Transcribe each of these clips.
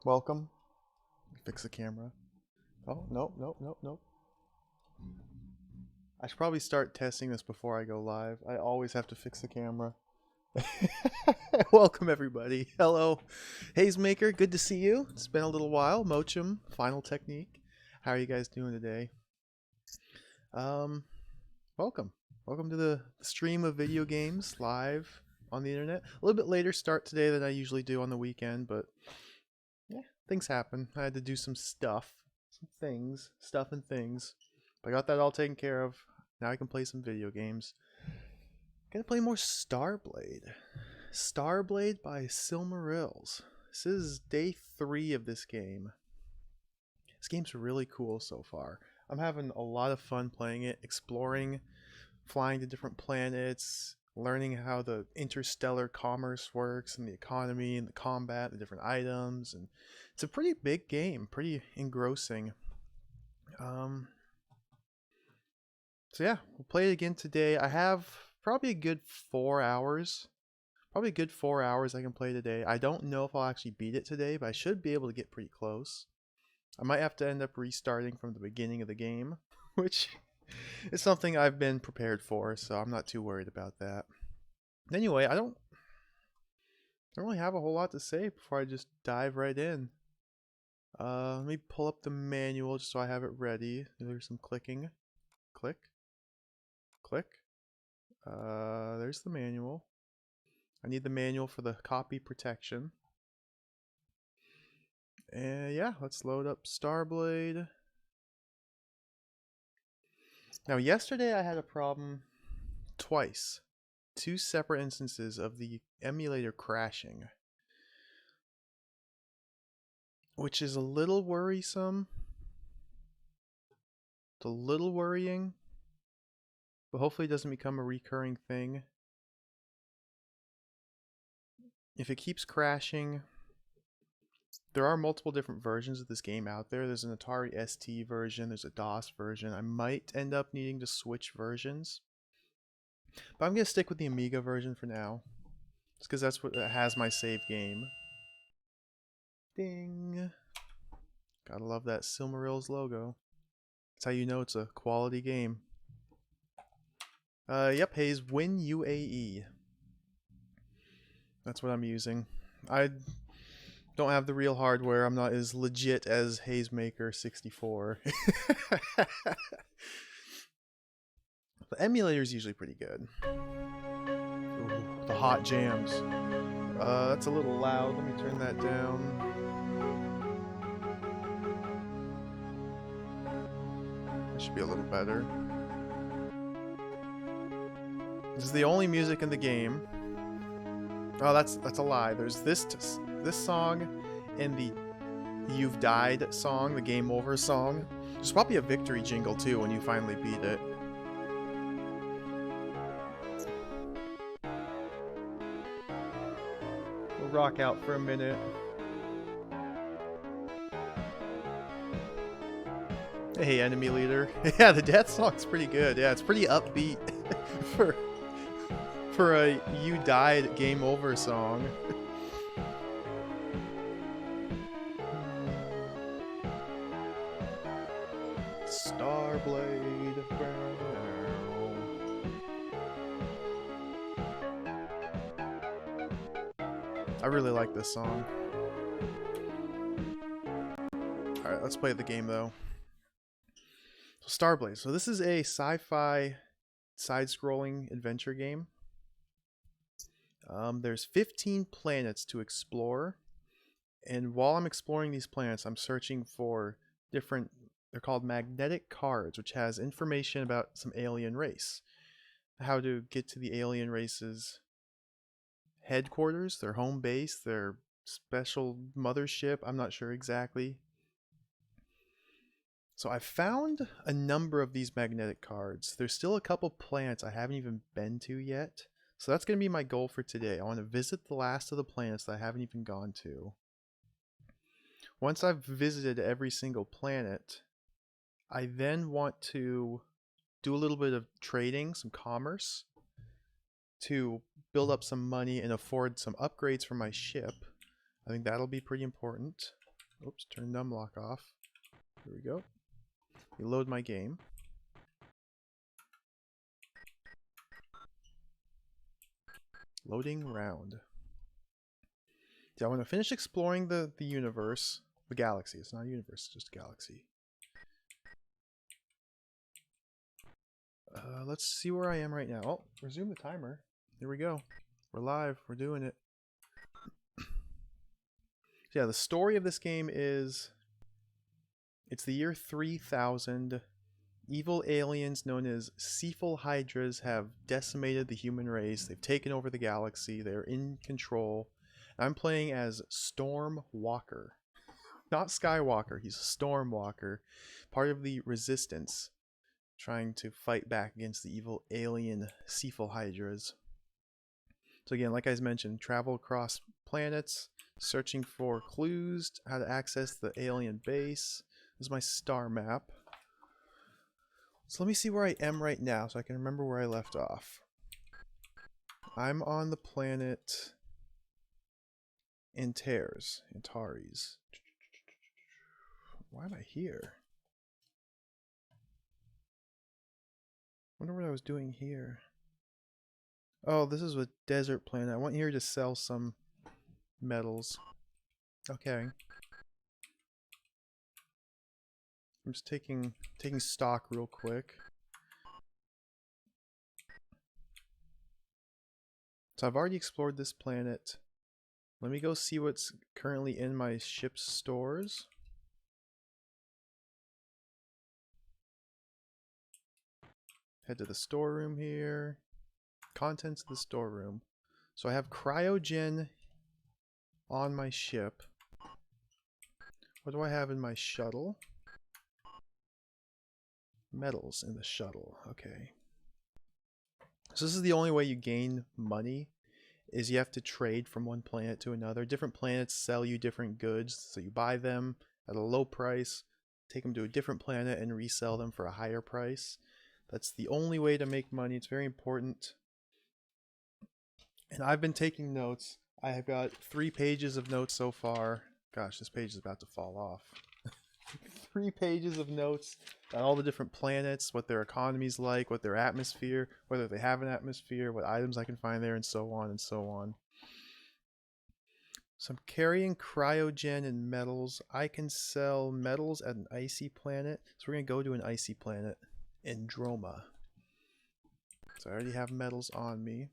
Welcome. Fix the camera. Oh, nope, nope, nope, nope. I should probably start testing this before I go live. I always have to fix the camera. Welcome, everybody. Hello, Hazemaker. Good to see you. It's been a little while. Mochum, Final Technique. How are you guys doing today? Welcome. Welcome to the stream of video games live on the internet. A little bit later start today than I usually do on the weekend, but yeah, things happen. I had to do some stuff. Stuff and things. But I got that all taken care of. Now I can play some video games. Gonna play more Starblade. Starblade by Silmarils. This is day 3 of this game. This game's really cool so far. I'm having a lot of fun playing it, exploring, flying to different planets, learning how the interstellar commerce works and the economy and the combat, the different items, and it's a pretty big game, pretty engrossing. So yeah, we'll play it again today. I have probably a good 4 hours. Probably a good 4 hours I can play today. I don't know if I'll actually beat it today, but I should be able to get pretty close. I might have to end up restarting from the beginning of the game, which is something I've been prepared for, so I'm not too worried about that. Anyway, I don't really have a whole lot to say before I just dive right in. Let me pull up the manual just so I have it ready. There's some clicking. Click. Click. There's the manual. I need the manual for the copy protection. And yeah, let's load up Starblade. Now, yesterday I had a problem twice. 2 separate instances of the emulator crashing, which is a little worrisome. It's a little worrying, but hopefully it doesn't become a recurring thing. If it keeps crashing, there are multiple different versions of this game out there. There's an Atari ST version, there's a DOS version. I might end up needing to switch versions, but I'm going to stick with the Amiga version for now. Just because that's what has my save game. Ding! Gotta love that Silmarils logo. That's how you know it's a quality game. Yep, Haze, Win UAE. That's what I'm using. I don't have the real hardware. I'm not as legit as Hazemaker 64. The emulator is usually pretty good. Ooh, the hot jams. That's a little loud. Let me turn that down. That should be a little better. This is the only music in the game. Oh, that's a lie. There's this song and the You've Died song, the Game Over song. There's probably a victory jingle too when you finally beat it. We'll rock out for a minute. Hey, enemy leader. Yeah, the death song's pretty good. Yeah, it's pretty upbeat for a You Died Game Over song. Starblade. I really like this song. Alright, let's play the game though. So Starblade. So this is a sci-fi side-scrolling adventure game. There's 15 planets to explore, and while I'm exploring these planets, I'm searching for different, they're called magnetic cards, which has information about some alien race. How to get to the alien race's headquarters, their home base, their special mothership, I'm not sure exactly. So I found a number of these magnetic cards. There's still a couple planets I haven't even been to yet. So that's going to be my goal for today. I want to visit the last of the planets that I haven't even gone to. Once I've visited every single planet, I then want to do a little bit of trading, some commerce, to build up some money and afford some upgrades for my ship. I think that'll be pretty important. Oops, turn numlock off. Here we go. Reload my game. Loading round. Yeah, I want to finish exploring the universe. The galaxy. It's not a universe, it's just a galaxy. Let's see where I am right now. Oh, resume the timer. Here we go. We're live. We're doing it. So yeah, the story of this game is... It's the year 3000. Evil aliens known as Cephal Hydras have decimated the human race. They've taken over the galaxy. They're in control. I'm playing as Storm Walker. Not Skywalker. He's a Storm Walker. Part of the Resistance. Trying to fight back against the evil alien Cephal Hydras. So again, like I mentioned, travel across planets, searching for clues, how to access the alien base. This is my star map. So let me see where I am right now so I can remember where I left off. I'm on the planet Antares. Why am I here? Wonder what I was doing here. Oh, this is a desert planet. I went here to sell some metals. Okay. I'm just taking stock real quick. So I've already explored this planet. Let me go see what's currently in my ship's stores. Head to the storeroom here. Contents of the storeroom. So I have cryogen on my ship. What do I have in my shuttle? Metals in the shuttle. Okay. So this is the only way you gain money, is you have to trade from one planet to another. Different planets sell you different goods, so you buy them at a low price, take them to a different planet and resell them for a higher price. That's the only way to make money. It's very important. And I've been taking notes. I have got 3 pages of notes so far. Gosh, this page is about to fall off. 3 pages of notes on all the different planets, what their economy's like, what their atmosphere, whether they have an atmosphere, what items I can find there, and so on and so on. So I'm carrying cryogen and metals. I can sell metals at an icy planet. So we're going to go to an icy planet, Androma. So I already have metals on me.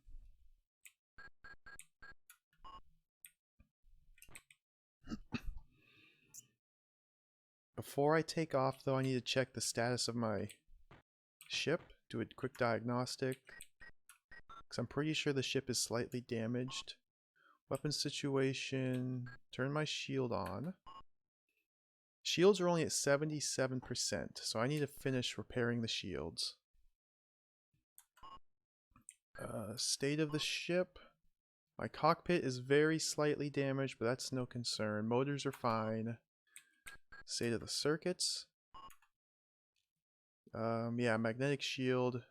Before I take off, though, I need to check the status of my ship. Do a quick diagnostic. Because I'm pretty sure the ship is slightly damaged. Weapon situation. Turn my shield on. Shields are only at 77%, so I need to finish repairing the shields. State of the ship. My cockpit is very slightly damaged, but that's no concern. Motors are fine. State of the circuits. Yeah, magnetic shield.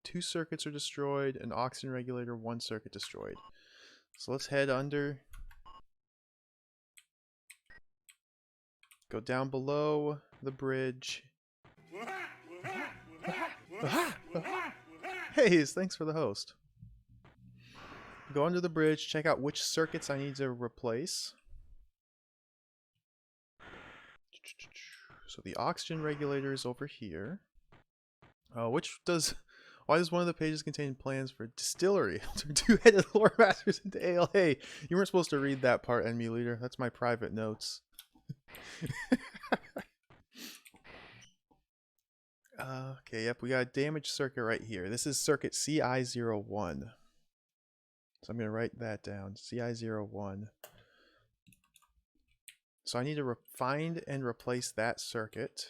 2 circuits are destroyed. An oxygen regulator, 1 circuit destroyed. So let's head under. Go down below the bridge. Hey, thanks for the host. Go under the bridge, check out which circuits I need to replace. So the oxygen regulator is over here. Why does one of the pages contain plans for distillery? Turn 2-headed lore masters into ale. Hey, you weren't supposed to read that part, enemy leader. That's my private notes. Okay, yep, we got a damaged circuit right here. This is circuit CI01. So I'm going to write that down. CI01. So I need to find and replace that circuit.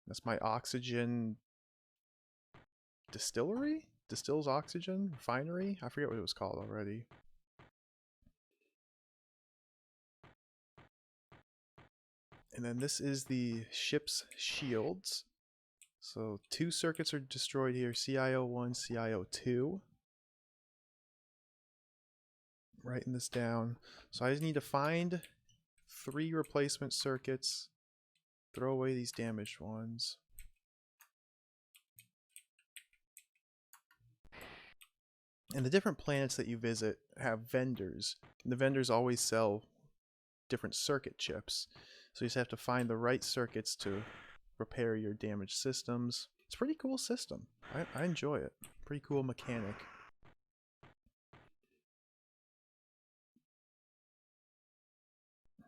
That's my oxygen distillery? Distills oxygen? Refinery? I forget what it was called already. And then this is the ship's shields. So 2 circuits are destroyed here, CIO1, CIO2. writing this down. So I just need to find 3 replacement circuits, throw away these damaged ones. And the different planets that you visit have vendors. And the vendors always sell different circuit chips. So you just have to find the right circuits to repair your damaged systems. It's a pretty cool system. I enjoy it. Pretty cool mechanic.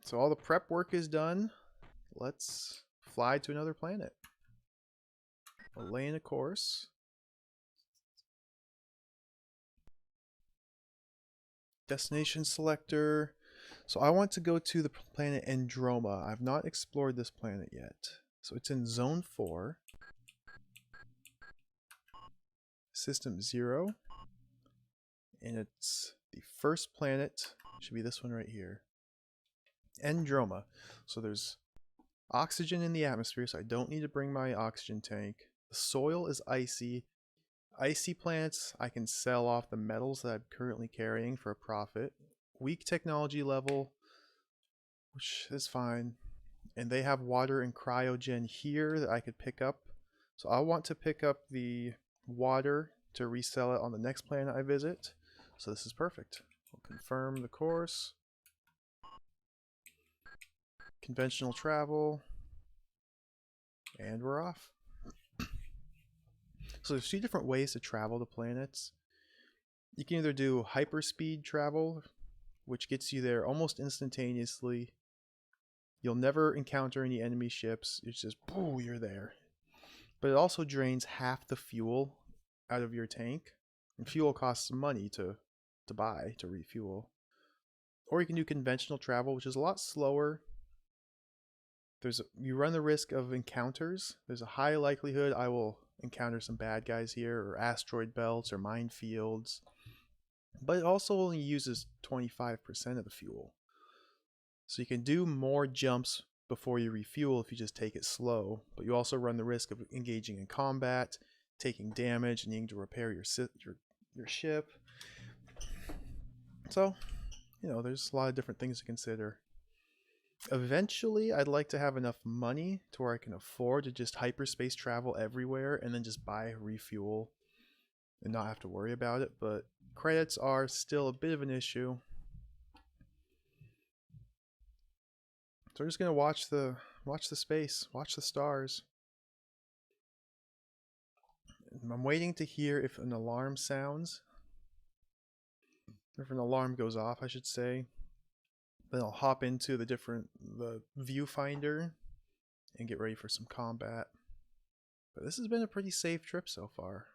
So all the prep work is done. Let's fly to another planet. We'll lay in a course. Destination selector. So I want to go to the planet Androma. I've not explored this planet yet. So it's in Zone 4. System 0. And it's the first planet. Should be this one right here. Androma. So there's oxygen in the atmosphere, so I don't need to bring my oxygen tank. The soil is icy. Icy planets, I can sell off the metals that I'm currently carrying for a profit. Weak technology level, which is fine. And they have water and cryogen here that I could pick up. So I want to pick up the water to resell it on the next planet I visit. So this is perfect. We'll confirm the course. Conventional travel. And we're off. So there's 2 different ways to travel to planets. You can either do hyperspeed travel, which gets you there almost instantaneously. You'll never encounter any enemy ships. It's just, boo, you're there. But it also drains half the fuel out of your tank. And fuel costs money to buy, to refuel. Or you can do conventional travel, which is a lot slower. You run the risk of encounters. There's a high likelihood I will encounter some bad guys here, or asteroid belts, or minefields. But it also only uses 25% of the fuel. So you can do more jumps before you refuel if you just take it slow. But you also run the risk of engaging in combat, taking damage, and needing to repair your ship. So, there's a lot of different things to consider. Eventually, I'd like to have enough money to where I can afford to just hyperspace travel everywhere and then just buy refuel and not have to worry about it, but credits are still a bit of an issue. So we're just gonna watch the space, watch the stars. I'm waiting to hear if an alarm sounds, or if an alarm goes off, I should say. Then I'll hop into the viewfinder and get ready for some combat. But this has been a pretty safe trip so far.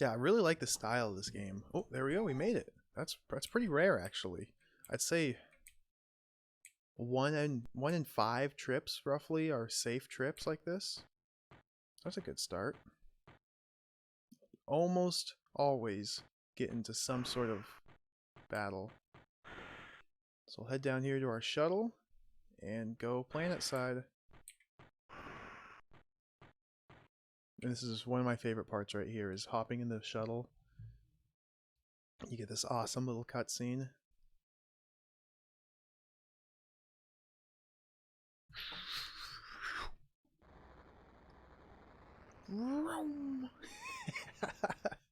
Yeah, I really like the style of this game. Oh, there we go, we made it. That's pretty rare, actually. I'd say 1 in 5 trips, roughly, are safe trips like this. That's a good start. Almost always get into some sort of battle. So we'll head down here to our shuttle and go planet side. And this is one of my favorite parts right here, is hopping in the shuttle. You get this awesome little cutscene.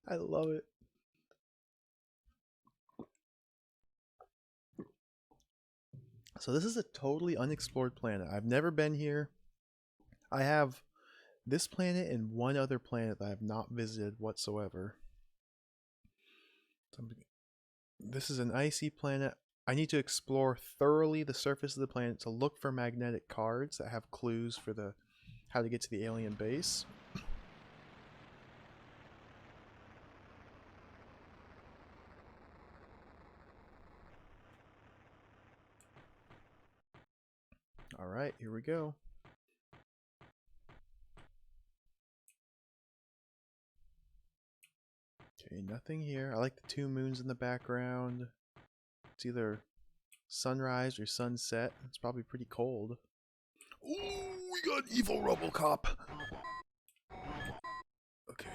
I love it. So this is a totally unexplored planet. I've never been here. I have this planet and one other planet that I have not visited whatsoever. This is an icy planet. I need to explore thoroughly the surface of the planet to look for magnetic cards that have clues for how to get to the alien base. Alright, here we go. Okay, nothing here. I like the 2 moons in the background. It's either sunrise or sunset. It's probably pretty cold. Ooh, we got evil Robocop. Okay.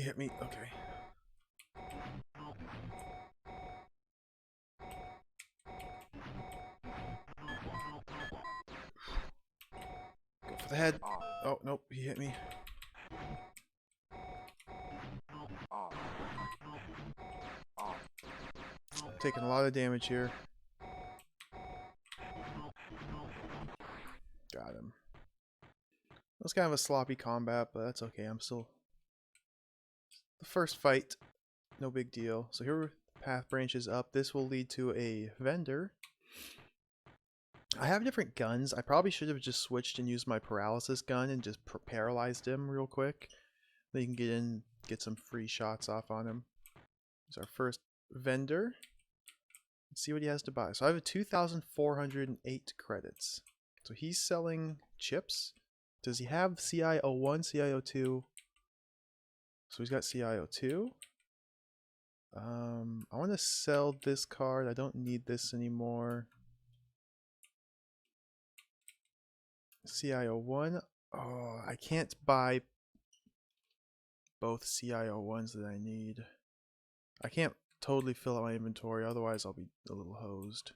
hit me. Okay. Go for the head. Oh, nope. He hit me. Taking a lot of damage here. Got him. It was kind of a sloppy combat, but that's okay. I'm still... The first fight, no big deal. So here the path branches up. This will lead to a vendor. I have different guns. I probably should have just switched and used my paralysis gun and just paralyzed him real quick. Then you can get in, get some free shots off on him. Here's our first vendor. Let's see what he has to buy. So I have 2,408 credits. So he's selling chips. Does he have CIO1, CIO2? So he's got CIO2. I want to sell this card. I don't need this anymore. CIO1. Oh, I can't buy both CIO1s that I need. I can't totally fill out my inventory, otherwise I'll be a little hosed.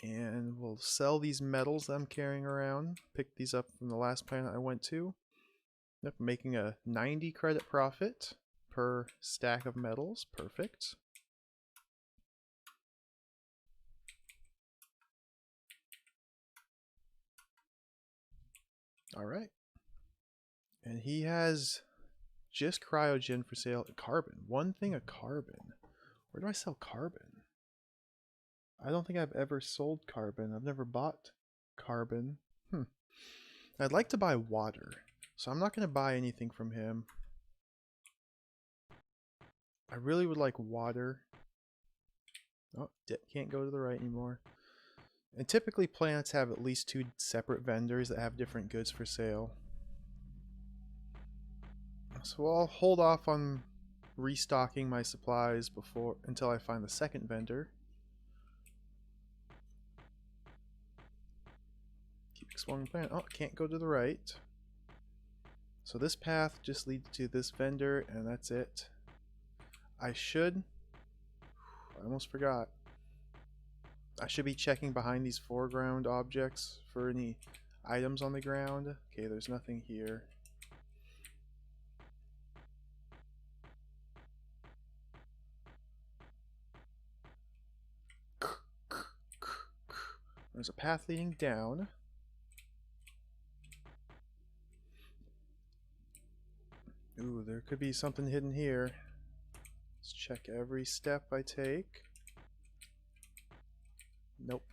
And we'll sell these medals that I'm carrying around. Pick these up from the last planet I went to. Yep, making a 90 credit profit per stack of medals. Perfect. Alright. And he has just cryogen for sale. Carbon. One thing of carbon. Where do I sell carbon? I don't think I've ever sold carbon. I've never bought carbon. I'd like to buy water. So I'm not going to buy anything from him. I really would like water. Oh, can't go to the right anymore. And typically planets have at least 2 separate vendors that have different goods for sale. So I'll hold off on restocking my supplies until I find the second vendor. Keep exploring the planet. Oh, can't go to the right. So this path just leads to this vendor, and that's it. I almost forgot. I should be checking behind these foreground objects for any items on the ground. Okay, there's nothing here. There's a path leading down. Ooh, there could be something hidden here. Let's check every step I take. Nope.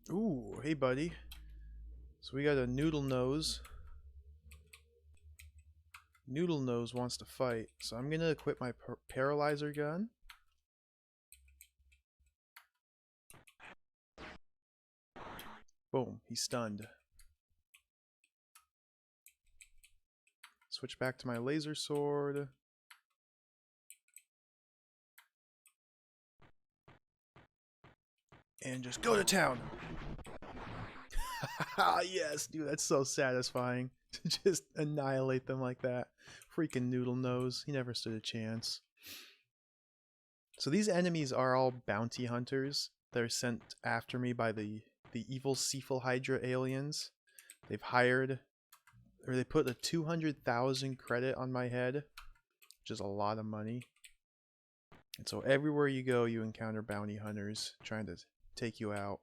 Ooh, hey buddy. So we got a Noodle Nose. Noodle Nose wants to fight, so I'm gonna equip my paralyzer gun. Boom, he's stunned. Switch back to my laser sword. And just go to town. Yes, dude, that's so satisfying to just annihilate them like that. Freaking Noodle Nose, he never stood a chance. So these enemies are all bounty hunters. They're sent after me by the evil Cephal Hydra aliens. They've hired, or they put a 200,000 credit on my head, which is a lot of money. And so everywhere you go, you encounter bounty hunters trying to take you out.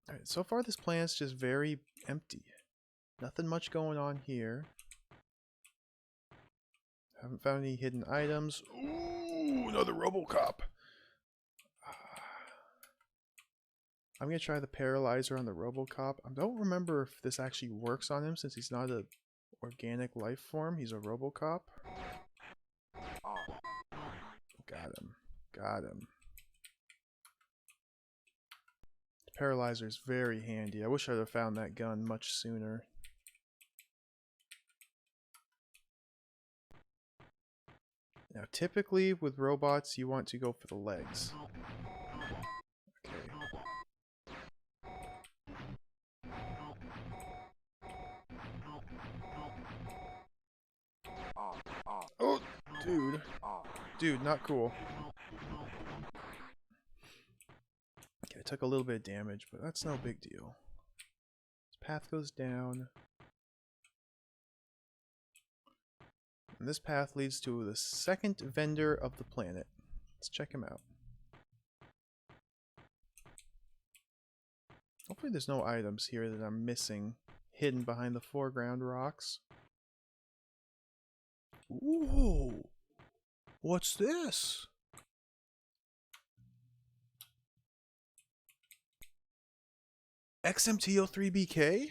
Alright, so far this planet's just very empty. Nothing much going on here. Haven't found any hidden items. Ooh, another RoboCop. I'm gonna try the paralyzer on the RoboCop. I don't remember if this actually works on him since he's not an organic life form. He's a RoboCop. Got him. Got him. The paralyzer is very handy. I wish I'd have found that gun much sooner. Now typically with robots you want to go for the legs. Okay. Oh, dude. Dude, not cool. Okay, I took a little bit of damage, but that's no big deal. This path goes down. And this path leads to the second vendor of the planet. Let's check him out. Hopefully there's no items here that I'm missing, hidden behind the foreground rocks. Ooh! What's this? XMT03BK?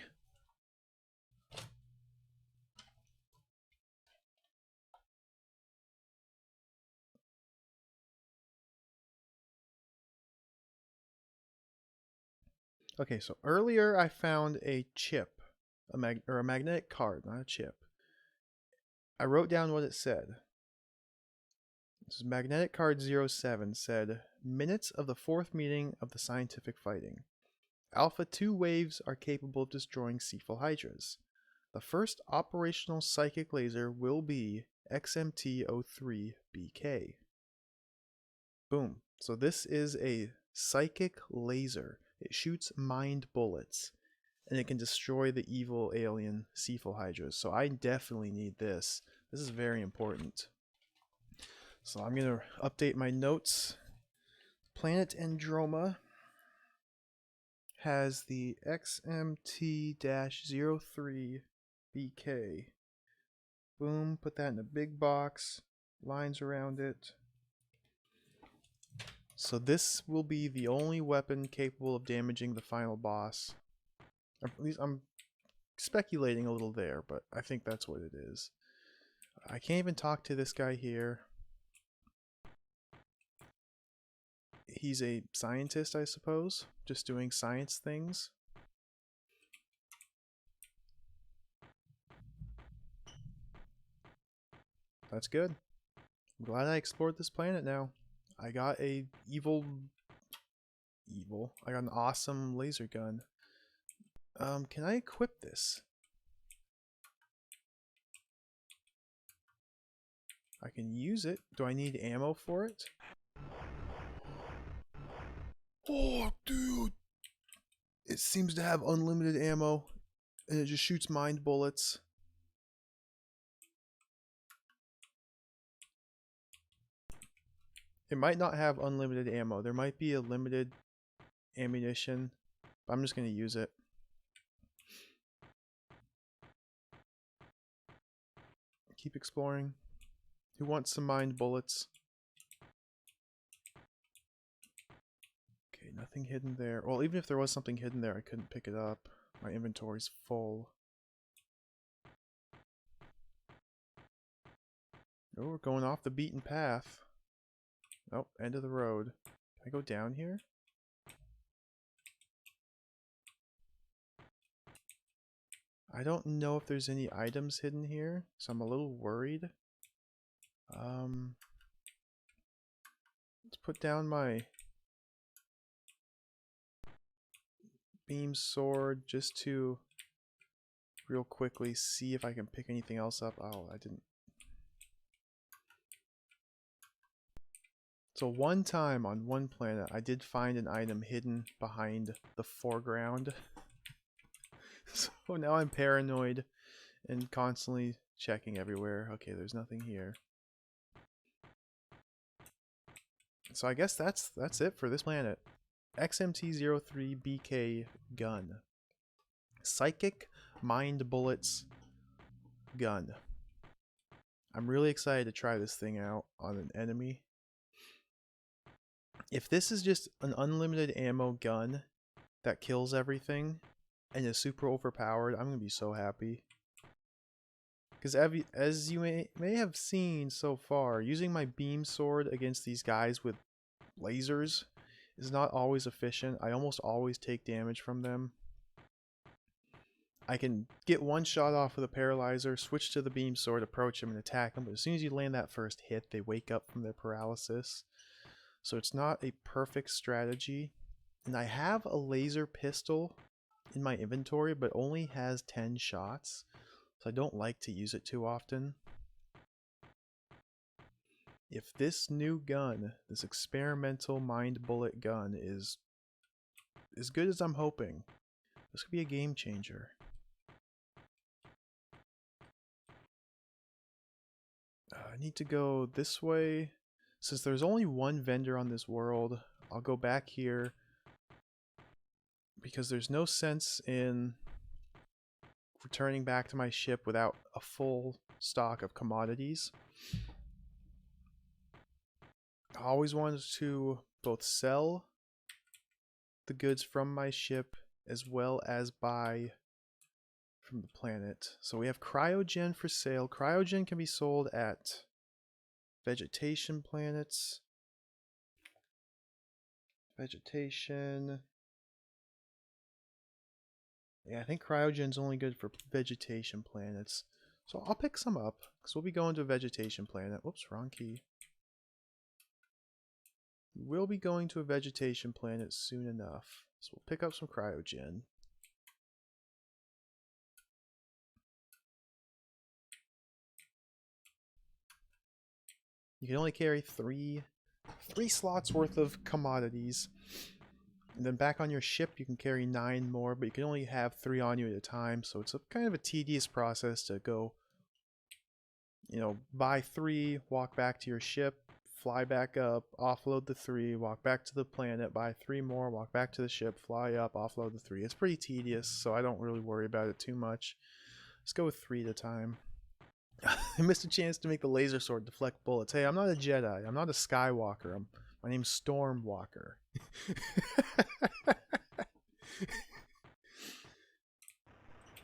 Okay, so earlier I found a chip, a magnetic card, not a chip. I wrote down what it said. This is magnetic card 07 said, minutes of the 4th meeting of the scientific fighting. Alpha 2 waves are capable of destroying Cephal Hydras. The first operational psychic laser will be XMT03BK. Boom. So this is a psychic laser. It shoots mind bullets, and it can destroy the evil alien Cephal Hydras. So I definitely need this. This is very important. So I'm going to update my notes. Planet Androma has the XMT-03BK. Boom, put that in a big box, lines around it. So this will be the only weapon capable of damaging the final boss. At least I'm speculating a little there, but I think that's what it is. I can't even talk to this guy here. He's a scientist, I suppose, just doing science things. That's good. I'm glad I explored this planet now. I got a I got an awesome laser gun. Can I equip this? I can use it. Do I need ammo for it? Oh, dude! It seems to have unlimited ammo, and it just shoots mind bullets. It might not have unlimited ammo. There might be a limited ammunition, but I'm just going to use it. Keep exploring. Who wants some mind bullets? Okay, nothing hidden there. Well, even if there was something hidden there, I couldn't pick it up. My inventory's full. Oh, we're going off the beaten path. Oh, end of the road. Can I go down here? I don't know if there's any items hidden here, so I'm a little worried. Let's put down my beam sword just to real quickly see if I can pick anything else up. Oh, I didn't. So one time on one planet, I did find an item hidden behind the foreground. So now I'm paranoid and constantly checking everywhere. Okay, there's nothing here. So I guess that's it for this planet. XMT-03BK gun. Psychic mind bullets gun. I'm really excited to try this thing out on an enemy. If this is just an unlimited ammo gun that kills everything and is super overpowered, I'm going to be so happy. Because as you may have seen so far, using my beam sword against these guys with lasers is not always efficient. I almost always take damage from them. I can get one shot off with a paralyzer, switch to the beam sword, approach them, and attack them. But as soon as you land that first hit, they wake up from their paralysis. So it's not a perfect strategy. And I have a laser pistol in my inventory, but only has 10 shots. So I don't like to use it too often. If this new gun, this experimental mind bullet gun, is as good as I'm hoping, this could be a game changer. I need to go this way. Since there's only one vendor on this world, I'll go back here because there's no sense in returning back to my ship without a full stock of commodities. I always wanted to both sell the goods from my ship as well as buy from the planet. So we have cryogen for sale. Cryogen can be sold at vegetation planets. Vegetation. Yeah, I think cryogen's only good for vegetation planets. So I'll pick some up, because we'll be going to a vegetation planet. Whoops, wrong key. We'll be going to a vegetation planet soon enough. So we'll pick up some cryogen. You can only carry three slots worth of commodities. And then back on your ship you can carry 9 more, but you can only have 3 on you at a time, so it's a kind of a tedious process to go, you know, buy 3, walk back to your ship, fly back up, offload the 3, walk back to the planet, buy 3 more, walk back to the ship, fly up, offload the 3. It's pretty tedious, so I don't really worry about it too much. Let's go with 3 at a time. I missed a chance to make the laser sword deflect bullets. Hey, I'm not a Jedi. I'm not a Skywalker. My name's Stormwalker.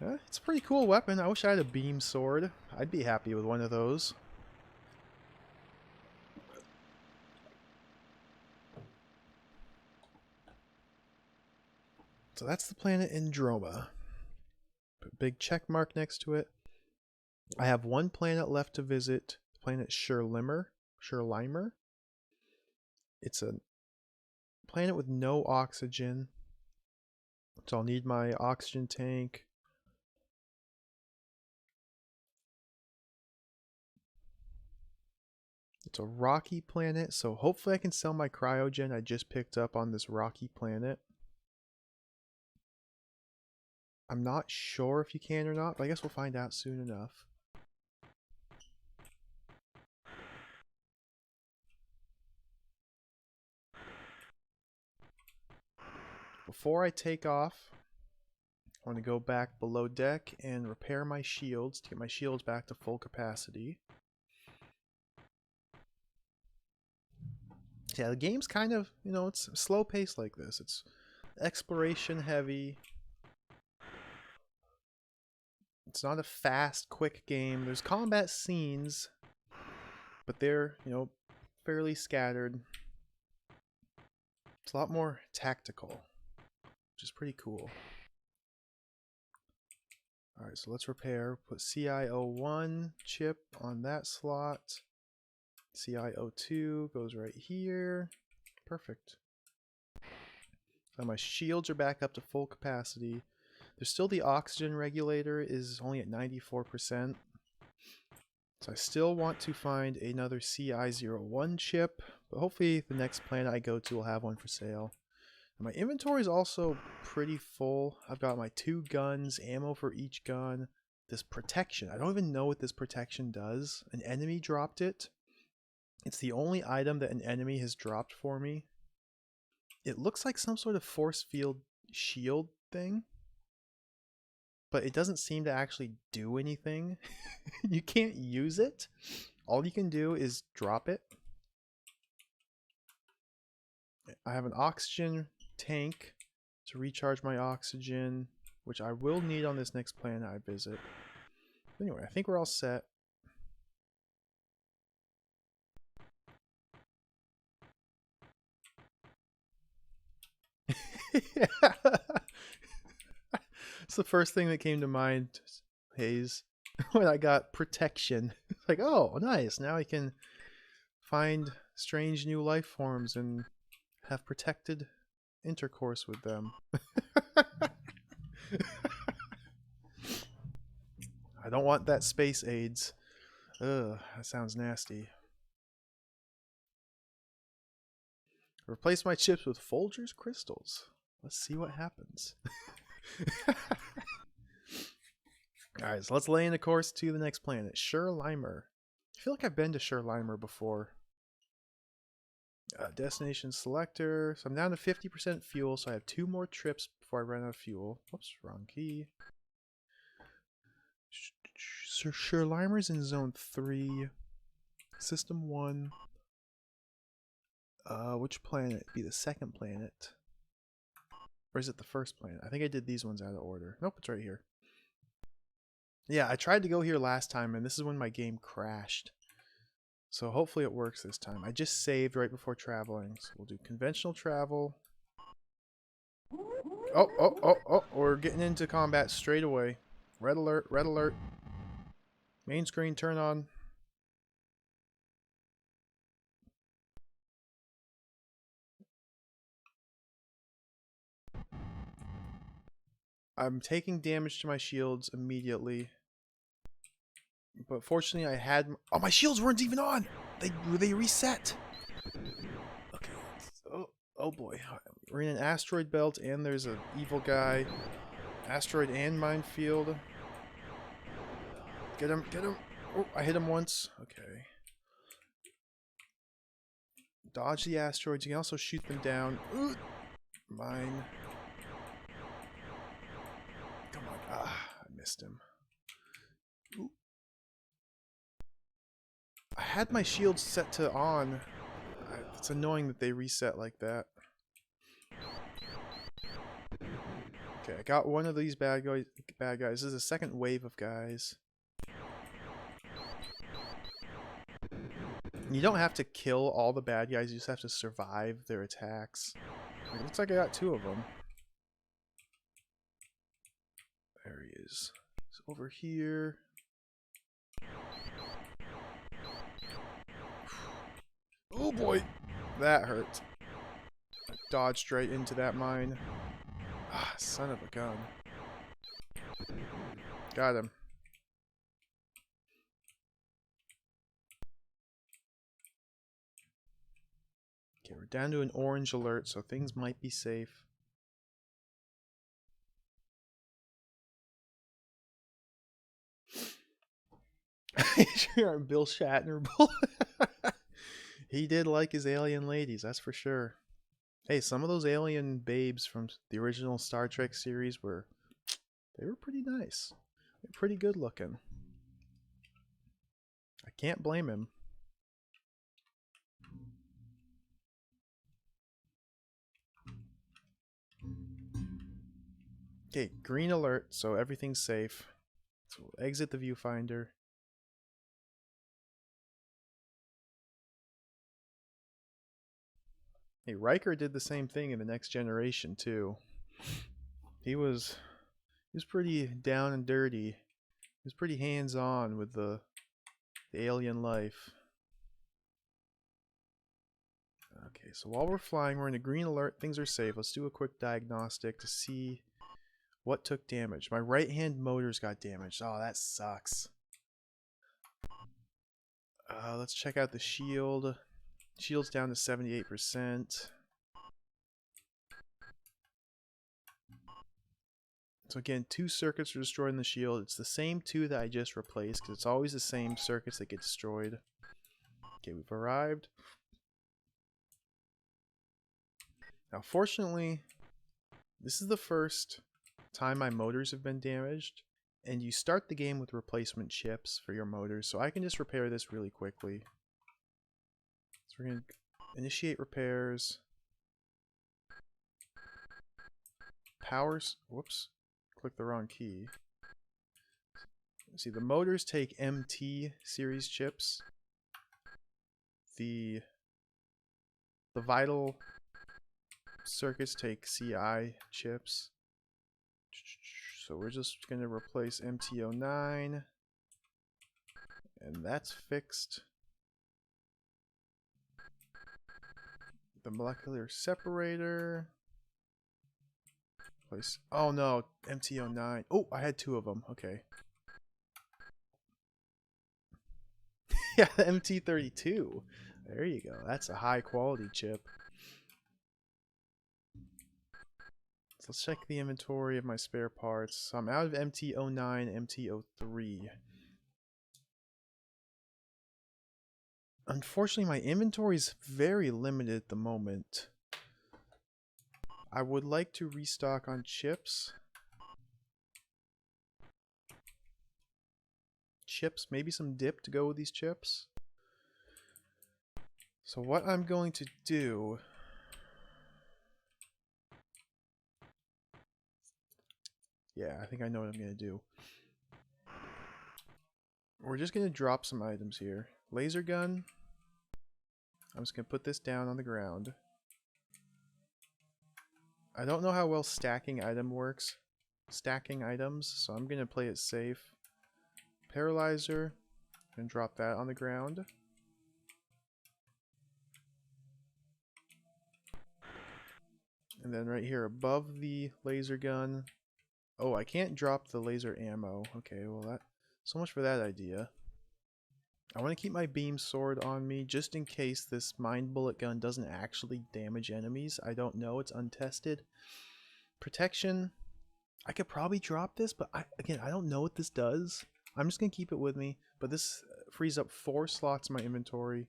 It's a pretty cool weapon. I wish I had a beam sword. I'd be happy with one of those. So that's the planet Androma. Put a big check mark next to it. I have one planet left to visit, planet Sherlimer. It's a planet with no oxygen, so I'll need my oxygen tank. It's a rocky planet, so hopefully I can sell my cryogen I just picked up on this rocky planet. I'm not sure if you can or not, but I guess we'll find out soon enough. Before I take off, I want to go back below deck and repair my shields to get my shields back to full capacity. Yeah, the game's kind of, you know, it's slow paced like this. It's exploration heavy. It's not a fast, quick game. There's combat scenes, but they're, you know, fairly scattered. It's a lot more tactical, which is pretty cool. Alright, so let's repair. Put CIO1 chip on that slot. CIO2 goes right here. Perfect. So my shields are back up to full capacity. There's still the oxygen regulator is only at 94%. So I still want to find another CI01 chip, but hopefully the next planet I go to will have one for sale. And my inventory is also pretty full. I've got my 2 guns, ammo for each gun, this protection. I don't even know what this protection does. An enemy dropped it. It's the only item that an enemy has dropped for me. It looks like some sort of force field shield thing, but it doesn't seem to actually do anything. You can't use it. All you can do is drop it. I have an oxygen tank to recharge my oxygen, which I will need on this next planet I visit. Anyway, I think we're all set. It's the first thing that came to mind, Hayes, when I got protection. It's like, oh, nice. Now I can find strange new life forms and have protected intercourse with them. I don't want that space AIDS. Ugh, that sounds nasty. Replace my chips with Folgers crystals. Let's see what happens. Alright, so let's lay in the course to the next planet. Sherlimer. I feel like I've been to Sherlimer before. Destination selector. So I'm down to 50% fuel, so I have 2 more trips before I run out of fuel. Whoops, wrong key. Sherlimer's in zone 3. System 1. Which planet? Be the second planet. Or is it the first planet? I think I did these ones out of order. Nope, it's right here. Yeah, I tried to go here last time, and this is when my game crashed. So hopefully it works this time. I just saved right before traveling. So we'll do conventional travel. Oh, we're getting into combat straight away. Red alert, red alert. Main screen, turn on. I'm taking damage to my shields immediately. But fortunately I had... Oh, my shields weren't even on! They reset! Okay. Oh boy. We're in an asteroid belt and there's an evil guy. Asteroid and minefield. Get him, get him! Oh, I hit him once. Okay. Dodge the asteroids. You can also shoot them down. Ooh. Mine. Come on. Ah, I missed him. Ooh. I had my shields set to on. It's annoying that they reset like that. Okay, I got one of these bad guys. This is a second wave of guys. You don't have to kill all the bad guys, you just have to survive their attacks. It looks like I got 2 of them. There he is. He's over here. Oh boy! That hurt. I dodged right into that mine. Ah, son of a gun. Got him. Okay, we're down to an orange alert, so things might be safe. Bill Shatner. He did like his alien ladies, that's for sure. Hey, some of those alien babes from the original Star Trek series were pretty nice. They're pretty good looking. I can't blame him. Okay, green alert, so everything's safe. So we'll exit the viewfinder. Hey, Riker did the same thing in the Next Generation too. He was pretty down and dirty. He was pretty hands-on with the alien life. Okay, so while we're flying, we're in a green alert. Things are safe. Let's do a quick diagnostic to see what took damage. My right-hand motors got damaged. Oh, that sucks. Let's check out the shield. Shield's down to 78%. So again, 2 circuits are destroyed in the shield. It's the same 2 that I just replaced, because it's always the same circuits that get destroyed. Okay, we've arrived. Now, fortunately, this is the first time my motors have been damaged, and you start the game with replacement chips for your motors, so I can just repair this really quickly. So we're going to initiate repairs. Powers, whoops, click the wrong key. See, the motors take MT series chips. The vital circuits take CI chips. So we're just going to replace MT09. And that's fixed. The molecular separator. Place. Oh no, MT09. Oh, I had 2 of them. Okay. Yeah, the MT32. There you go. That's a high quality chip. So let's check the inventory of my spare parts. So I'm out of MT09, MT03. Unfortunately, my inventory is very limited at the moment. I would like to restock on chips. Maybe some dip to go with these chips. So what I'm going to do... Yeah, I think I know what I'm going to do. We're just going to drop some items here. Laser gun. I'm just going to put this down on the ground. I don't know how well stacking items, so I'm going to play it safe. Paralyzer. And drop that on the ground. And then right here above the laser gun. Oh, I can't drop the laser ammo. Okay, well that... So much for that idea. I want to keep my beam sword on me just in case this mind bullet gun doesn't actually damage enemies. I don't know, it's untested. Protection. I could probably drop this, but again, I don't know what this does. I'm just going to keep it with me. But this frees up 4 slots in my inventory.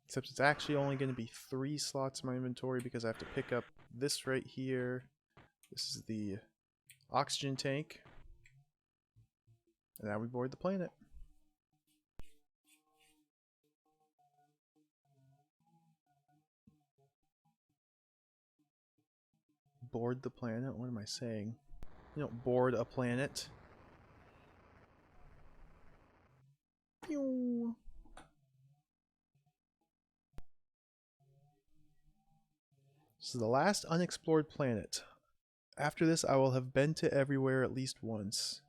Except it's actually only going to be 3 slots in my inventory because I have to pick up this right here. This is the oxygen tank. And now we board the planet. Board the planet? What am I saying? You don't board a planet. Pew. This is the last unexplored planet. After this, I will have been to everywhere at least once.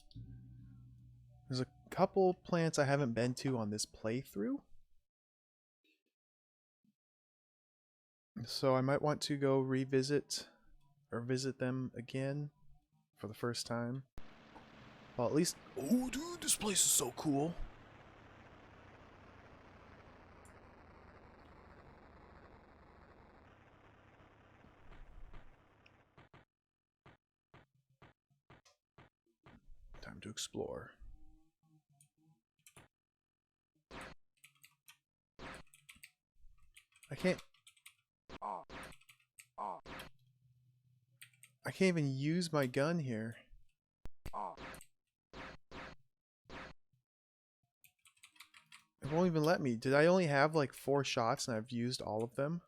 There's a couple planets I haven't been to on this playthrough. So I might want to go revisit or visit them again for the first time. Well, at least... Oh, dude, this place is so cool. Time to explore. I can't even use my gun here. It won't even let me. Did I only have like 4 shots and I've used all of them?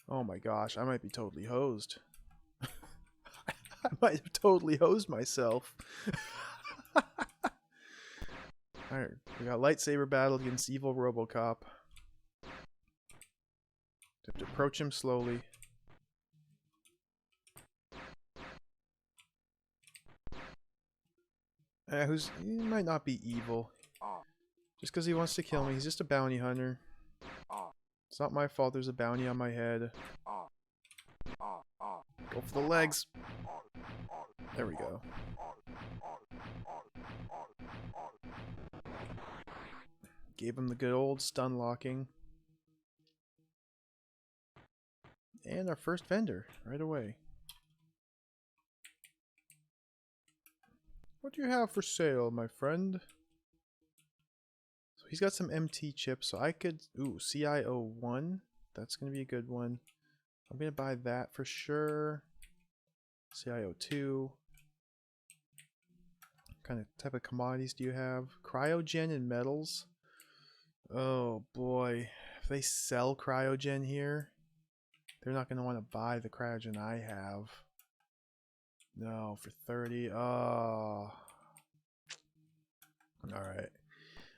Oh my gosh, I might be totally hosed. I might have totally hosed myself. Alright, we got lightsaber battle against evil Robocop. Have to approach him slowly. He might not be evil. Just because he wants to kill me. He's just a bounty hunter. It's not my fault there's a bounty on my head. Go for the legs. There we go. Gave him the good old stun locking. And our first vendor, right away. What do you have for sale, my friend? So he's got some MT chips, so I could... Ooh, CIO1. That's going to be a good one. I'm going to buy that for sure. CIO2. What kind of type of commodities do you have? Cryogen and metals. Oh boy. If they sell cryogen here, they're not going to want to buy the cryogen I have. No, for 30. Oh. Alright.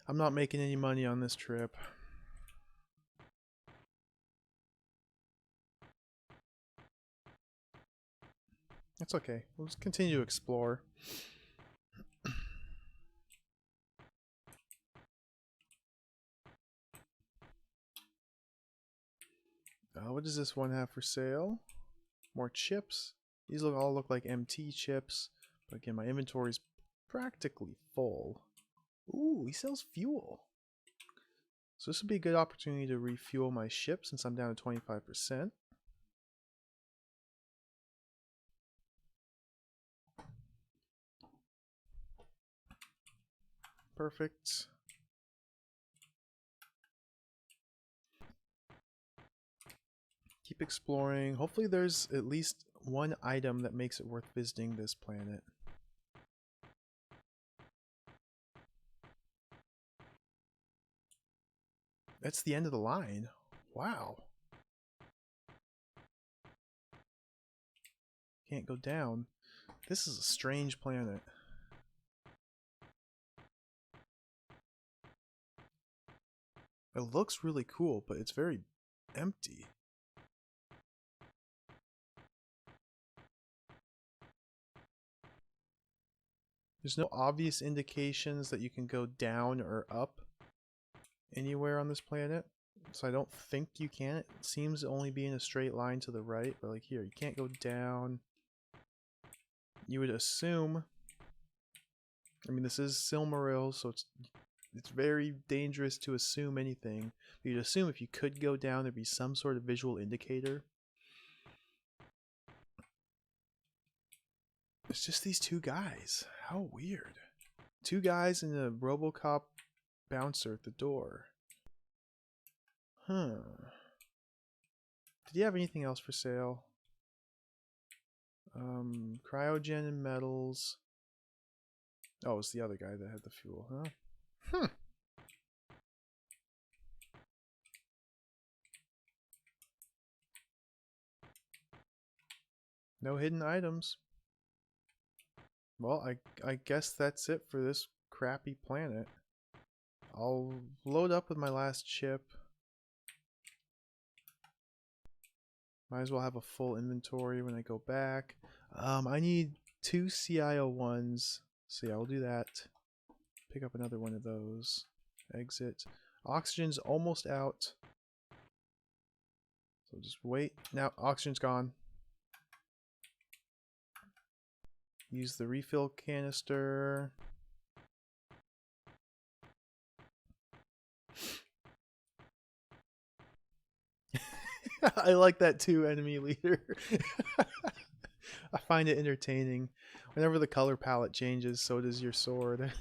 I'm not making any money on this trip. That's okay. We'll just continue to explore. What does this one have for sale? More chips. These all look like MT chips. But again, my inventory's practically full. Ooh, he sells fuel. So this would be a good opportunity to refuel my ship since I'm down to 25%. Perfect. Keep exploring. Hopefully there's at least one item that makes it worth visiting this planet. That's the end of the line. Wow. Can't go down. This is a strange planet. It looks really cool, but it's very empty. There's no obvious indications that you can go down or up anywhere on this planet. So I don't think you can. It seems to only be in a straight line to the right. But like here, you can't go down. You would assume... I mean, this is Silmaril, so it's very dangerous to assume anything. But you'd assume if you could go down, there'd be some sort of visual indicator. It's just these two guys. How weird. Two guys and a Robocop bouncer at the door. Huh. Did you have anything else for sale? Cryogen and metals. Oh, it's the other guy that had the fuel, huh? Hmm. No hidden items. Well, I guess that's it for this crappy planet. I'll load up with my last chip. Might as well have a full inventory when I go back. I need 2 CIO1s. So yeah, I'll do that. Pick up another one of those. Exit. Oxygen's almost out. So just wait. Now oxygen's gone. Use the refill canister. I like that too, enemy leader. I find it entertaining. Whenever the color palette changes, so does your sword.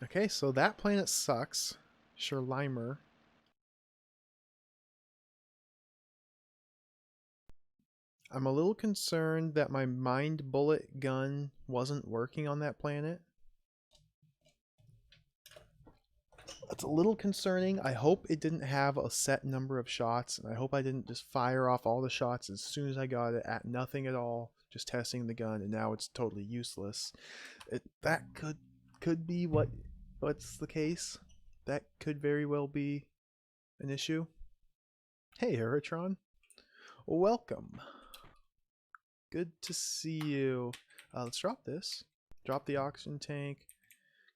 Okay, so that planet sucks. Sherlimer. I'm a little concerned that my mind bullet gun wasn't working on that planet. That's a little concerning. I hope it didn't have a set number of shots, and I hope I didn't just fire off all the shots as soon as I got it at nothing at all, just testing the gun, and now it's totally useless. That could be what's the case. That could very well be an issue. Hey, Eritron. Welcome. Good to see you. Let's drop this. Drop the oxygen tank.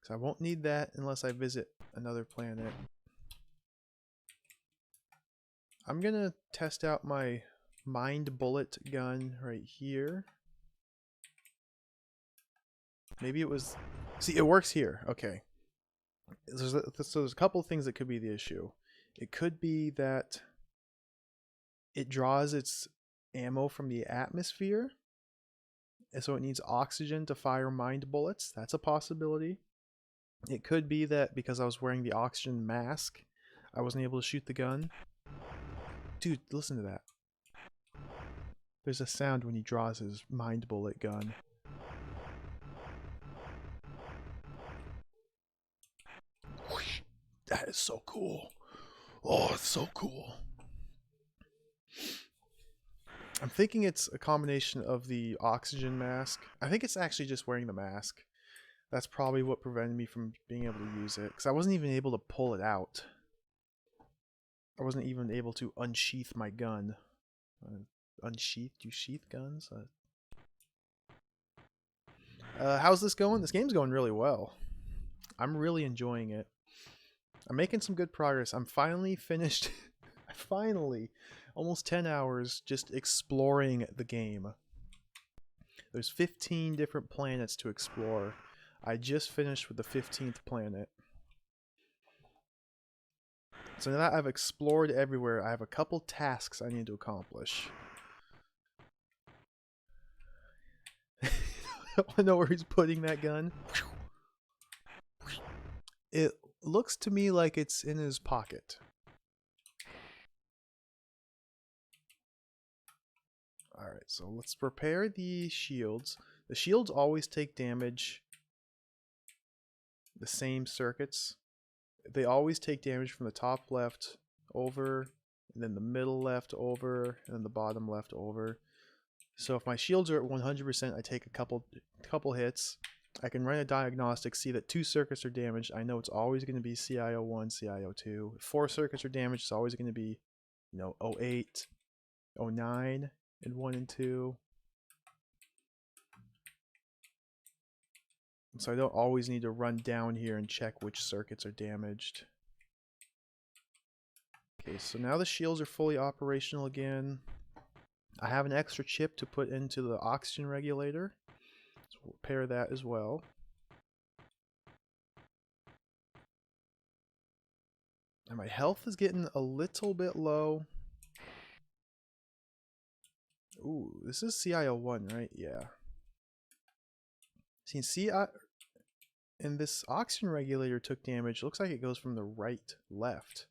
Because I won't need that unless I visit another planet. I'm going to test out my mind bullet gun right here. Maybe it was... See, it works here. Okay. So there's a couple of things that could be the issue. It could be that it draws its ammo from the atmosphere, and so it needs oxygen to fire mind bullets. That's a possibility. It could be that because I was wearing the oxygen mask, I wasn't able to shoot the gun. Dude, listen to that. There's a sound when he draws his mind bullet gun. That is so cool. Oh, it's so cool. I'm thinking it's a combination of the oxygen mask. I think it's actually just wearing the mask. That's probably what prevented me from being able to use it, because I wasn't even able to pull it out. I wasn't even able to unsheath my gun. Unsheath? Do you sheath guns? How's this going? This game's going really well. I'm really enjoying it. I'm making some good progress. I'm finally finished. Finally, almost 10 hours just exploring the game. There's 15 different planets to explore. I just finished with the 15th planet. So now that I've explored everywhere, I have a couple tasks I need to accomplish. I know where he's putting that gun. It looks to me like it's in his pocket. Alright, so let's prepare the shields. The shields always take damage. The same circuits. They always take damage from the top left over, and then the middle left over, and then the bottom left over. So if my shields are at 100%, I take a couple hits. I can run a diagnostic, see that 2 circuits are damaged. I know it's always going to be CIO1, CIO2. If 4 circuits are damaged, it's always going to be, 08, 09, and 1 and 2. So I don't always need to run down here and check which circuits are damaged. Okay, so now the shields are fully operational again. I have an extra chip to put into the oxygen regulator. So we'll repair that as well. And my health is getting a little bit low. Ooh, this is CIO1, right? Yeah. See, and this oxygen regulator took damage. Looks like it goes from the right left.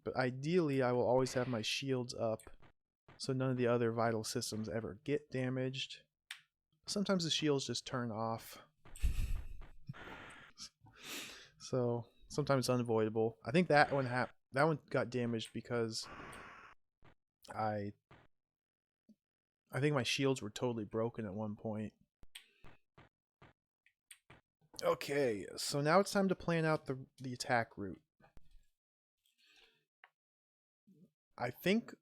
But ideally, I will always have my shields up so none of the other vital systems ever get damaged. Sometimes the shields just turn off. So sometimes it's unavoidable. I think that one got damaged because I think my shields were totally broken at one point. Okay, so now it's time to plan out the attack route. I think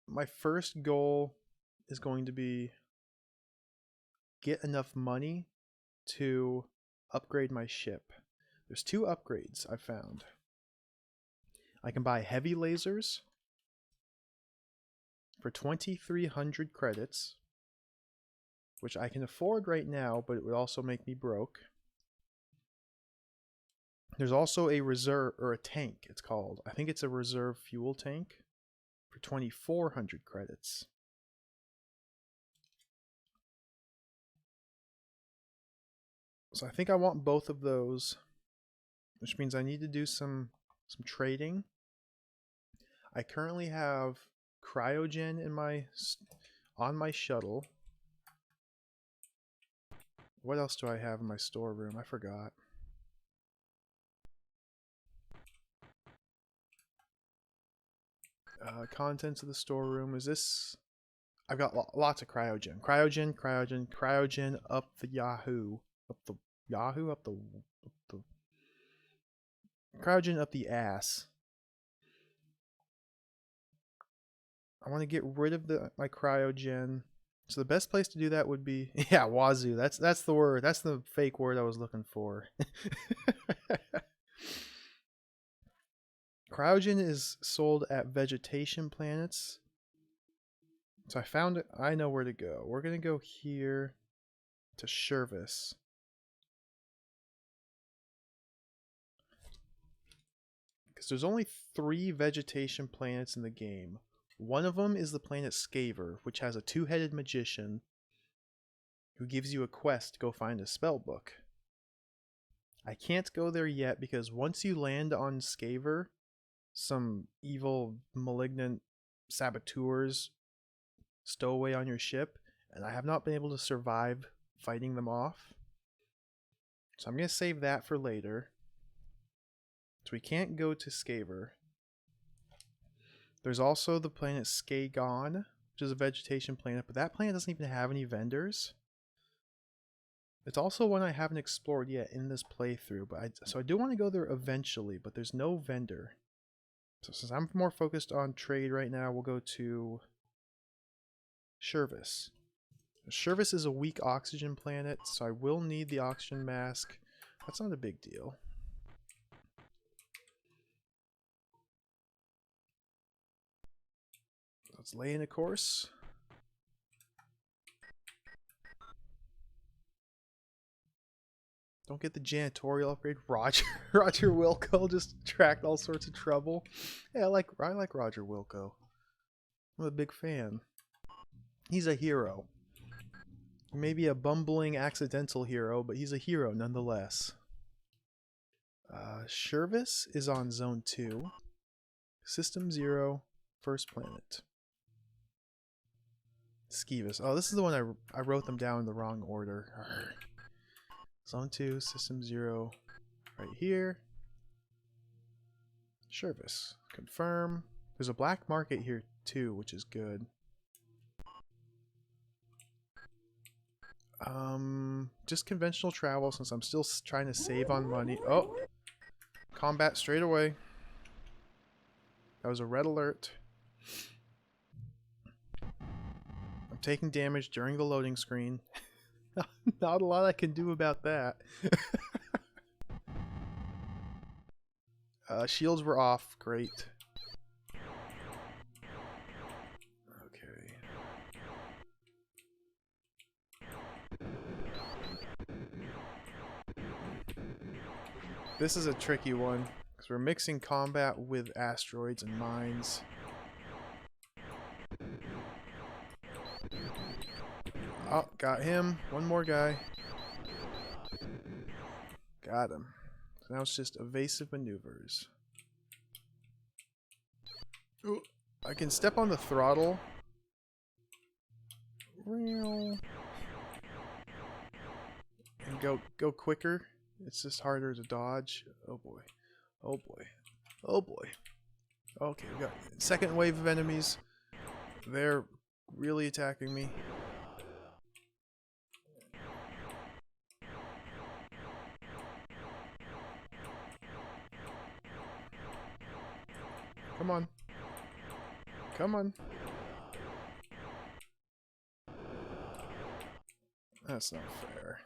my first goal is going to be get enough money to upgrade my ship. There's 2 upgrades I found. I can buy heavy lasers for 2,300 credits, which I can afford right now, but it would also make me broke. There's also a reserve, or a tank, it's called. I think it's a reserve fuel tank for 2,400 credits. So I think I want both of those, which means I need to do some trading. I currently have cryogen on my shuttle. What else do I have in my storeroom? I forgot. Contents of the storeroom. Is this? I've got lots of cryogen. Cryogen up the Yahoo. Cryogen up the ass. I want to get rid of my cryogen. So the best place to do that would be, yeah, wazoo. That's the word. That's the fake word I was looking for. Cryogen is sold at vegetation planets. So I found it. I know where to go. We're going to go here to Shervis. Because there's only 3 vegetation planets in the game. One of them is the planet Skaver, which has a 2-headed magician who gives you a quest to go find a spell book. I can't go there yet because once you land on Skaver, some evil, malignant saboteurs stow away on your ship, and I have not been able to survive fighting them off. So I'm going to save that for later. So we can't go to Skaver. There's also the planet Skagon, which is a vegetation planet, but that planet doesn't even have any vendors. It's also one I haven't explored yet in this playthrough, but so I do want to go there eventually, but there's no vendor. So since I'm more focused on trade right now, we'll go to Shervis. Shervis is a weak oxygen planet, so I will need the oxygen mask. That's not a big deal. Let's lay in a course. Don't get the janitorial upgrade. Roger Roger Wilco just attract all sorts of trouble. Yeah, I like Roger Wilco. I'm a big fan. He's a hero. Maybe a bumbling accidental hero, but he's a hero nonetheless. Shervis is on Zone 2. System 0, first planet. Skeevis. Oh, this is the one I wrote them down in the wrong order. Zone 2, System 0, right here. Shervis. Confirm. There's a black market here too, which is good. Just conventional travel since I'm still trying to save on money. Oh! Combat straight away. That was a red alert. I'm taking damage during the loading screen. Not a lot I can do about that. Shields were off. Great. Okay. This is a tricky one, because we're mixing combat with asteroids and mines. Oh, got him. One more guy. Got him. So now it's just evasive maneuvers. Ooh, I can step on the throttle. And go quicker. It's just harder to dodge. Oh boy. Oh boy. Oh boy. Okay, we got second wave of enemies. They're really attacking me. Come on. Come on. That's not fair.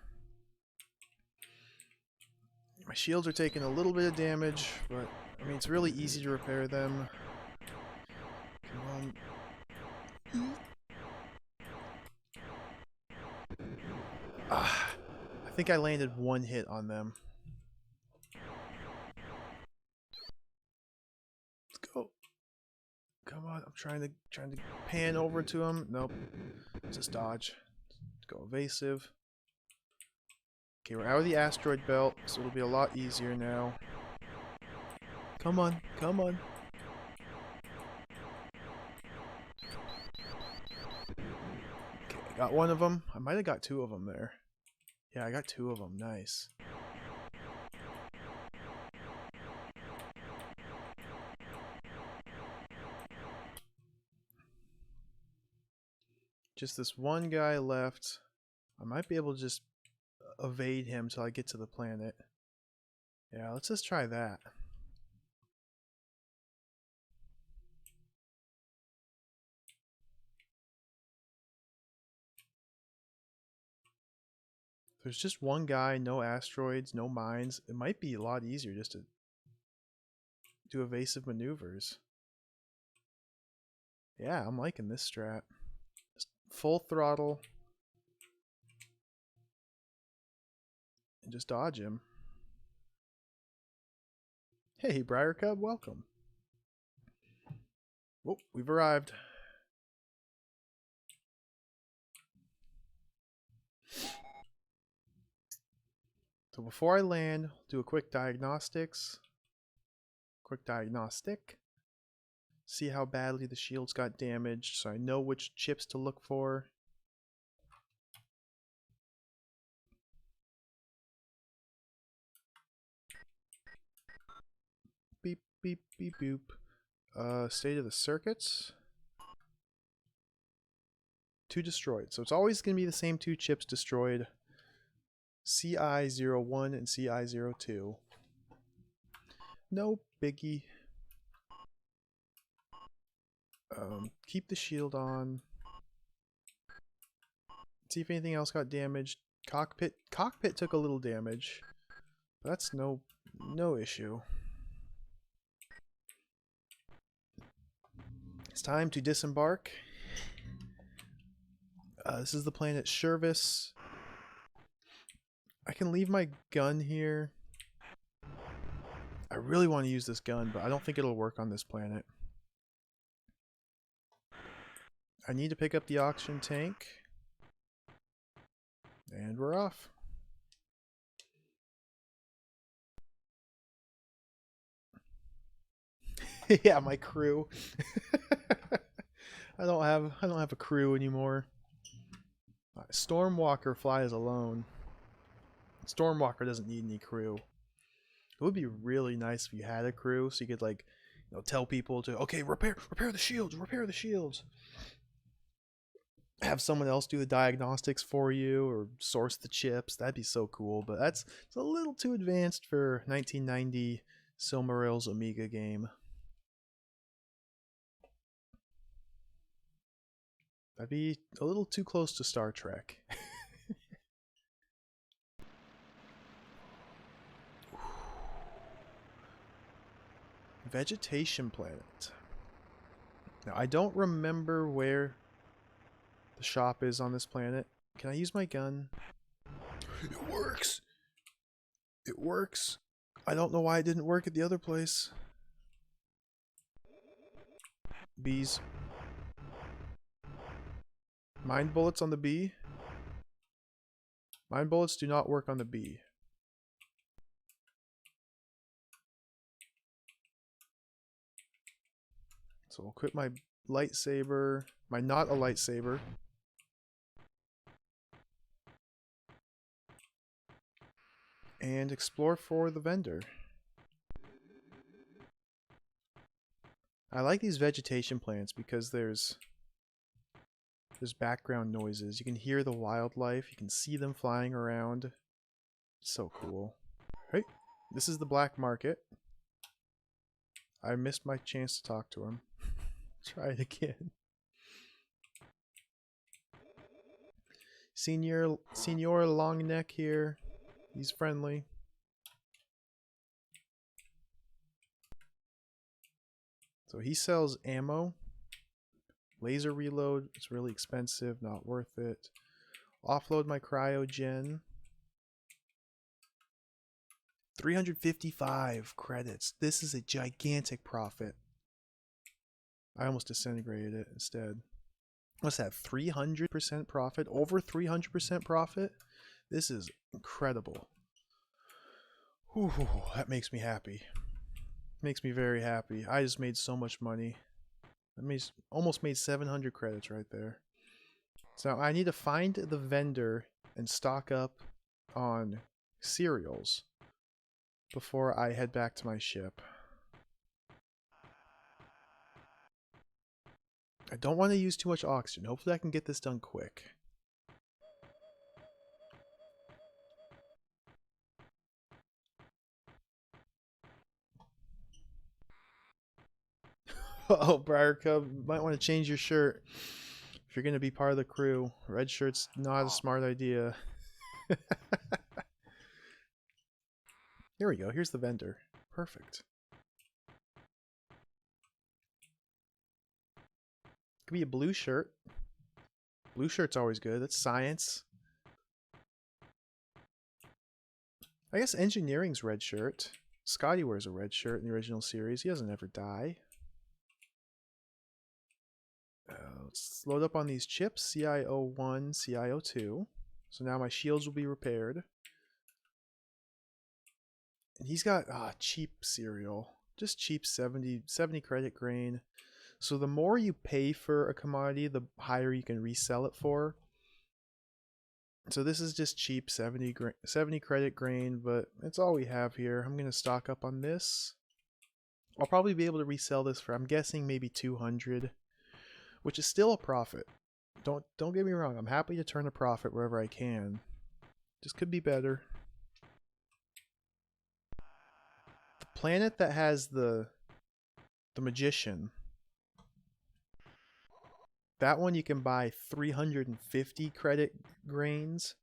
My shields are taking a little bit of damage, but I mean, it's really easy to repair them. Come on. I think I landed one hit on them. Let's go. Come on, I'm trying to pan over to him. Nope. Just dodge. Let's go evasive. Okay, we're out of the asteroid belt, so it'll be a lot easier now. Come on, come on. Okay, I got one of them. I might have got two of them there. Yeah, I got two of them. Nice. Just this one guy left. I might be able to just evade him till I get to the planet. Yeah, let's just try that. There's just one guy, no asteroids, no mines. It might be a lot easier just to do evasive maneuvers. Yeah, I'm liking this strat. Just full throttle. And just dodge him. Hey, Briar Cub, welcome. Oh, we've arrived. So before I land, do a quick diagnostics. Quick diagnostic. See how badly the shields got damaged, so I know which chips to look for. Beep, beep, beep, boop. State of the circuits. 2 destroyed. So it's always going to be the same 2 chips destroyed. CI01 and CI02. No biggie. Keep the shield on. See if anything else got damaged. Cockpit took a little damage. That's no issue. It's time to disembark. This is the planet Shervis. I can leave my gun here. I really want to use this gun, but I don't think it'll work on this planet. I need to pick up the oxygen tank. And we're off. Yeah, my crew. I don't have a crew anymore. Stormwalker flies alone. Stormwalker doesn't need any crew. It would be really nice if you had a crew, so you could, like, you know, tell people to, okay, repair the shields, repair the shields. Have someone else do the diagnostics for you or source the chips. That'd be so cool, but it's a little too advanced for 1990 Silmarils Amiga game. That'd be a little too close to Star Trek. Vegetation planet. Now, I don't remember where the shop is on this planet. Can I use my gun? It works! It works! I don't know why it didn't work at the other place. Bees. Mind bullets on the bee? Mind bullets do not work on the bee. So I'll equip my lightsaber, my not a lightsaber. And explore for the vendor. I like these vegetation plants because there's background noises. You can hear the wildlife, you can see them flying around. It's so cool. Hey, this is the black market. I missed my chance to talk to him. Try it again. Senior Longneck here. He's friendly. So he sells ammo. Laser reload. It's really expensive. Not worth it. Offload my cryogen. 355 credits. This is a gigantic profit. I almost disintegrated it instead. What's that? 300% profit? Over 300% profit? This is incredible. Whew, that makes me happy. Makes me very happy. I just made so much money. I almost made 700 credits right there. So I need to find the vendor and stock up on cereals before I head back to my ship. I don't want to use too much oxygen. Hopefully I can get this done quick. Oh, Briar Cub, you might want to change your shirt if you're going to be part of the crew. Red shirt's not a smart idea. Here we go. Here's the vendor. Perfect. Could be a blue shirt. Blue shirt's always good. That's science. I guess engineering's red shirt. Scotty wears a red shirt in the original series. He doesn't ever die. Let's load up on these chips. CI01, CI02. So now my shields will be repaired. And he's got cheap cereal. Just cheap 70 credit grain. So the more you pay for a commodity, the higher you can resell it for. So this is just cheap 70 credit grain, but it's all we have here. I'm going to stock up on this. I'll probably be able to resell this for, I'm guessing, maybe 200, which is still a profit. Don't get me wrong. I'm happy to turn a profit wherever I can. Just could be better. The planet that has the magician, that one you can buy 350 credit grains.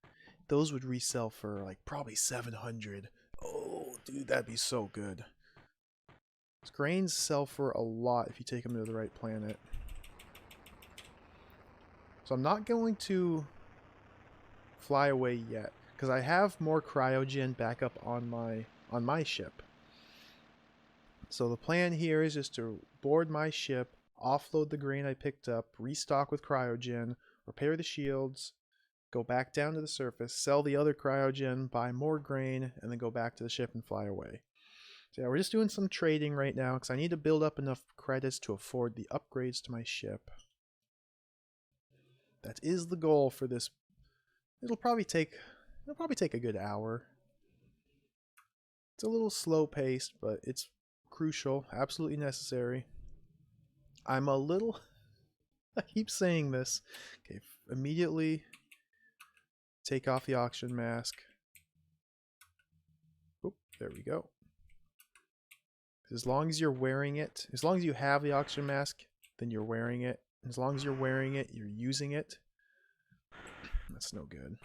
Those would resell for like probably 700. Oh, dude, that'd be so good. Grains sell for a lot if you take them to the right planet. So I'm not going to fly away yet because I have more cryogen backup on my ship. So the plan here is just to board my ship, offload the grain I picked up, restock with cryogen, repair the shields, go back down to the surface, sell the other cryogen, buy more grain, and then go back to the ship and fly away. So yeah, we're just doing some trading right now because I need to build up enough credits to afford the upgrades to my ship. That is the goal for this. It'll probably take a good hour. It's a little slow paced, but it's crucial, absolutely necessary. I'm a little I keep saying this. Okay, immediately take off the oxygen mask. Oop, there we go. As long as you're wearing it, as long as you have the oxygen mask, then you're wearing it. As long as you're wearing it, you're using it. That's no good.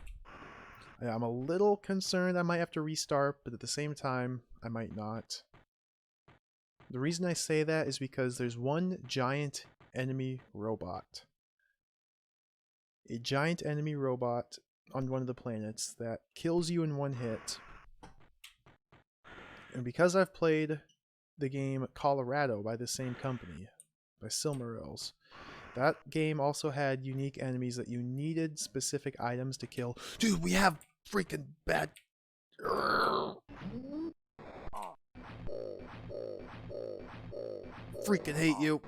I'm a little concerned I might have to restart, but at the same time, I might not. The reason I say that is because there's one giant enemy robot. A giant enemy robot on one of the planets that kills you in one hit. And because I've played the game Colorado by the same company, by Silmarils, that game also had unique enemies that you needed specific items to kill. Dude, we have freaking bad... Freaking hate you.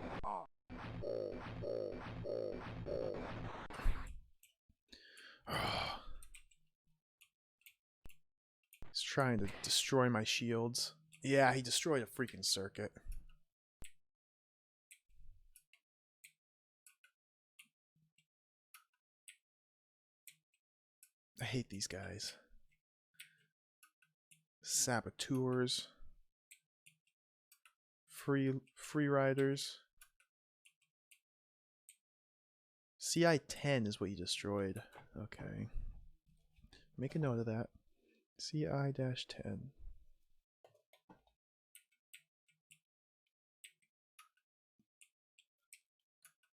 He's trying to destroy my shields. Yeah, he destroyed a freaking circuit. I hate these guys. Saboteurs. Free riders. CI-10 is what you destroyed. Okay. Make a note of that. CI-10.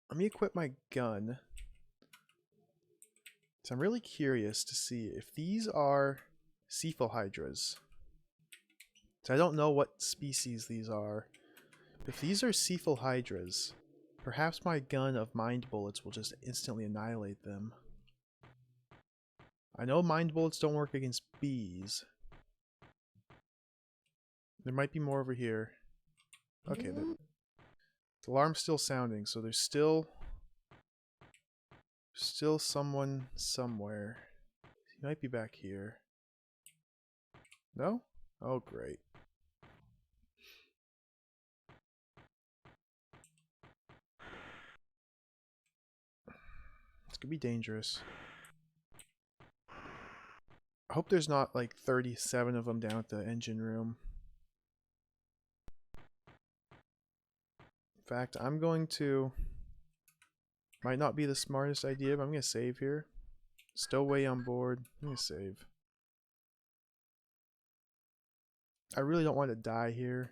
Let me equip my gun. So I'm really curious to see if these are Cephalhydras. So I don't know what species these are. If these are Cephalhydras, perhaps my gun of mind bullets will just instantly annihilate them. I know mind bullets don't work against bees. There might be more over here. Okay, the alarm's still sounding, so there's still someone somewhere. He might be back here. No? Oh, great. This could be dangerous. I hope there's not like 37 of them down at the engine room. In fact, I'm going to... Might not be the smartest idea, but I'm going to save here. Stowaway on board. I'm going to save. I really don't want to die here.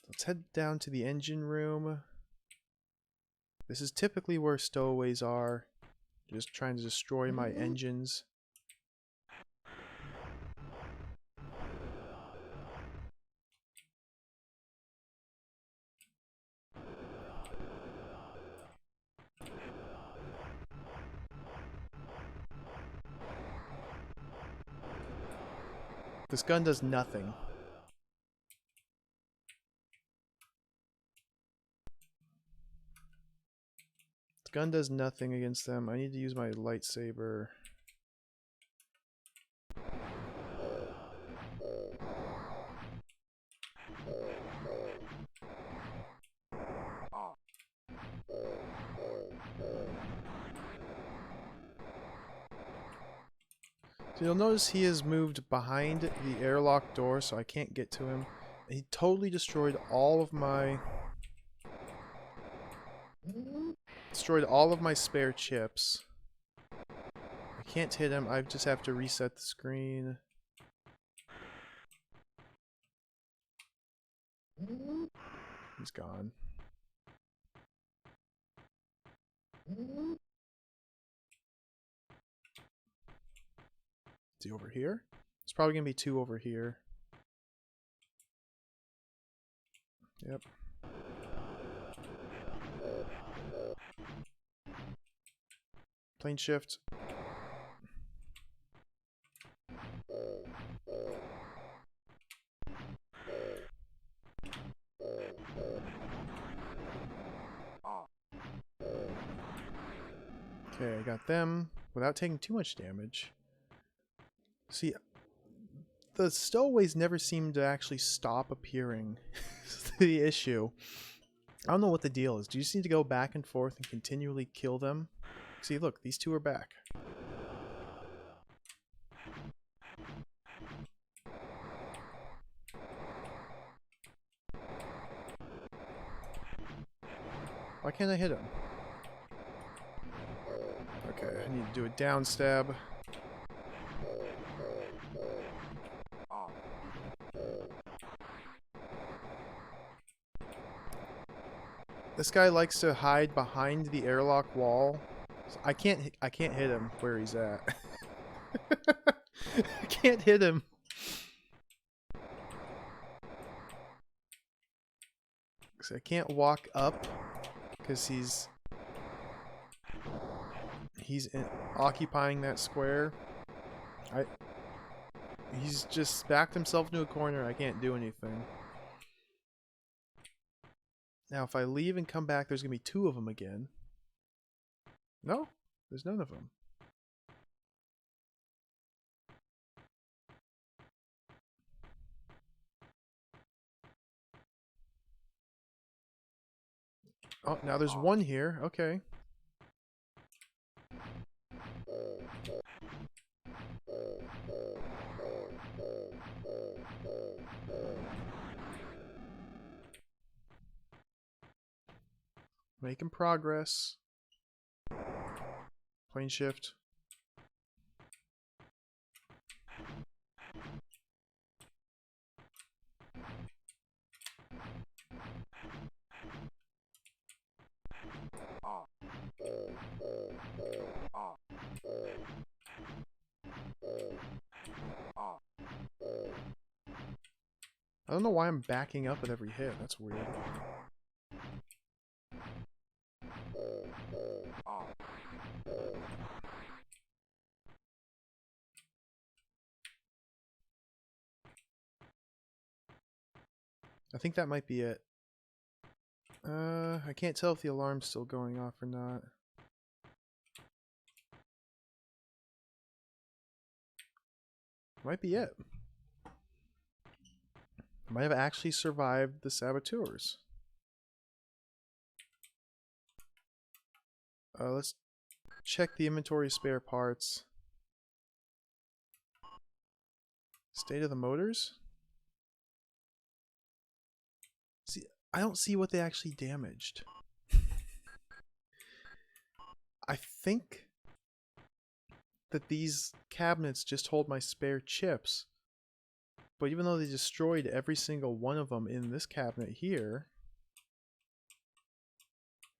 Let's head down to the engine room. This is typically where stowaways are. Just trying to destroy my engines. This gun does nothing. This gun does nothing against them. I need to use my lightsaber. So you'll notice he has moved behind the airlock door, so I can't get to him. He totally destroyed all of my spare chips. I can't hit him. I just have to reset the screen. He's gone. Is he over here? It's probably gonna be 2 over here. Yep. Plane shift. Okay, I got them without taking too much damage. See, the stowaways never seem to actually stop appearing. That's the issue. I don't know what the deal is. Do you just need to go back and forth and continually kill them? See, look, these 2 are back. Why can't I hit him? Okay, I need to do a down stab. This guy likes to hide behind the airlock wall. So I can't hit him where he's at. I can't hit him. So I can't walk up because he's occupying that square. He's just backed himself into a corner. I can't do anything. Now, if I leave and come back, there's going to be 2 of them again. No, there's none of them. Oh, now there's 1 here. Okay. Making progress. Plane shift. I don't know why I'm backing up at every hit. That's weird. I think that might be it. I can't tell if the alarm's still going off or not. Might be it. I might have actually survived the saboteurs. Let's check the inventory of spare parts. State of the motors? See, I don't see what they actually damaged. I think that these cabinets just hold my spare chips. But even though they destroyed every single one of them in this cabinet here...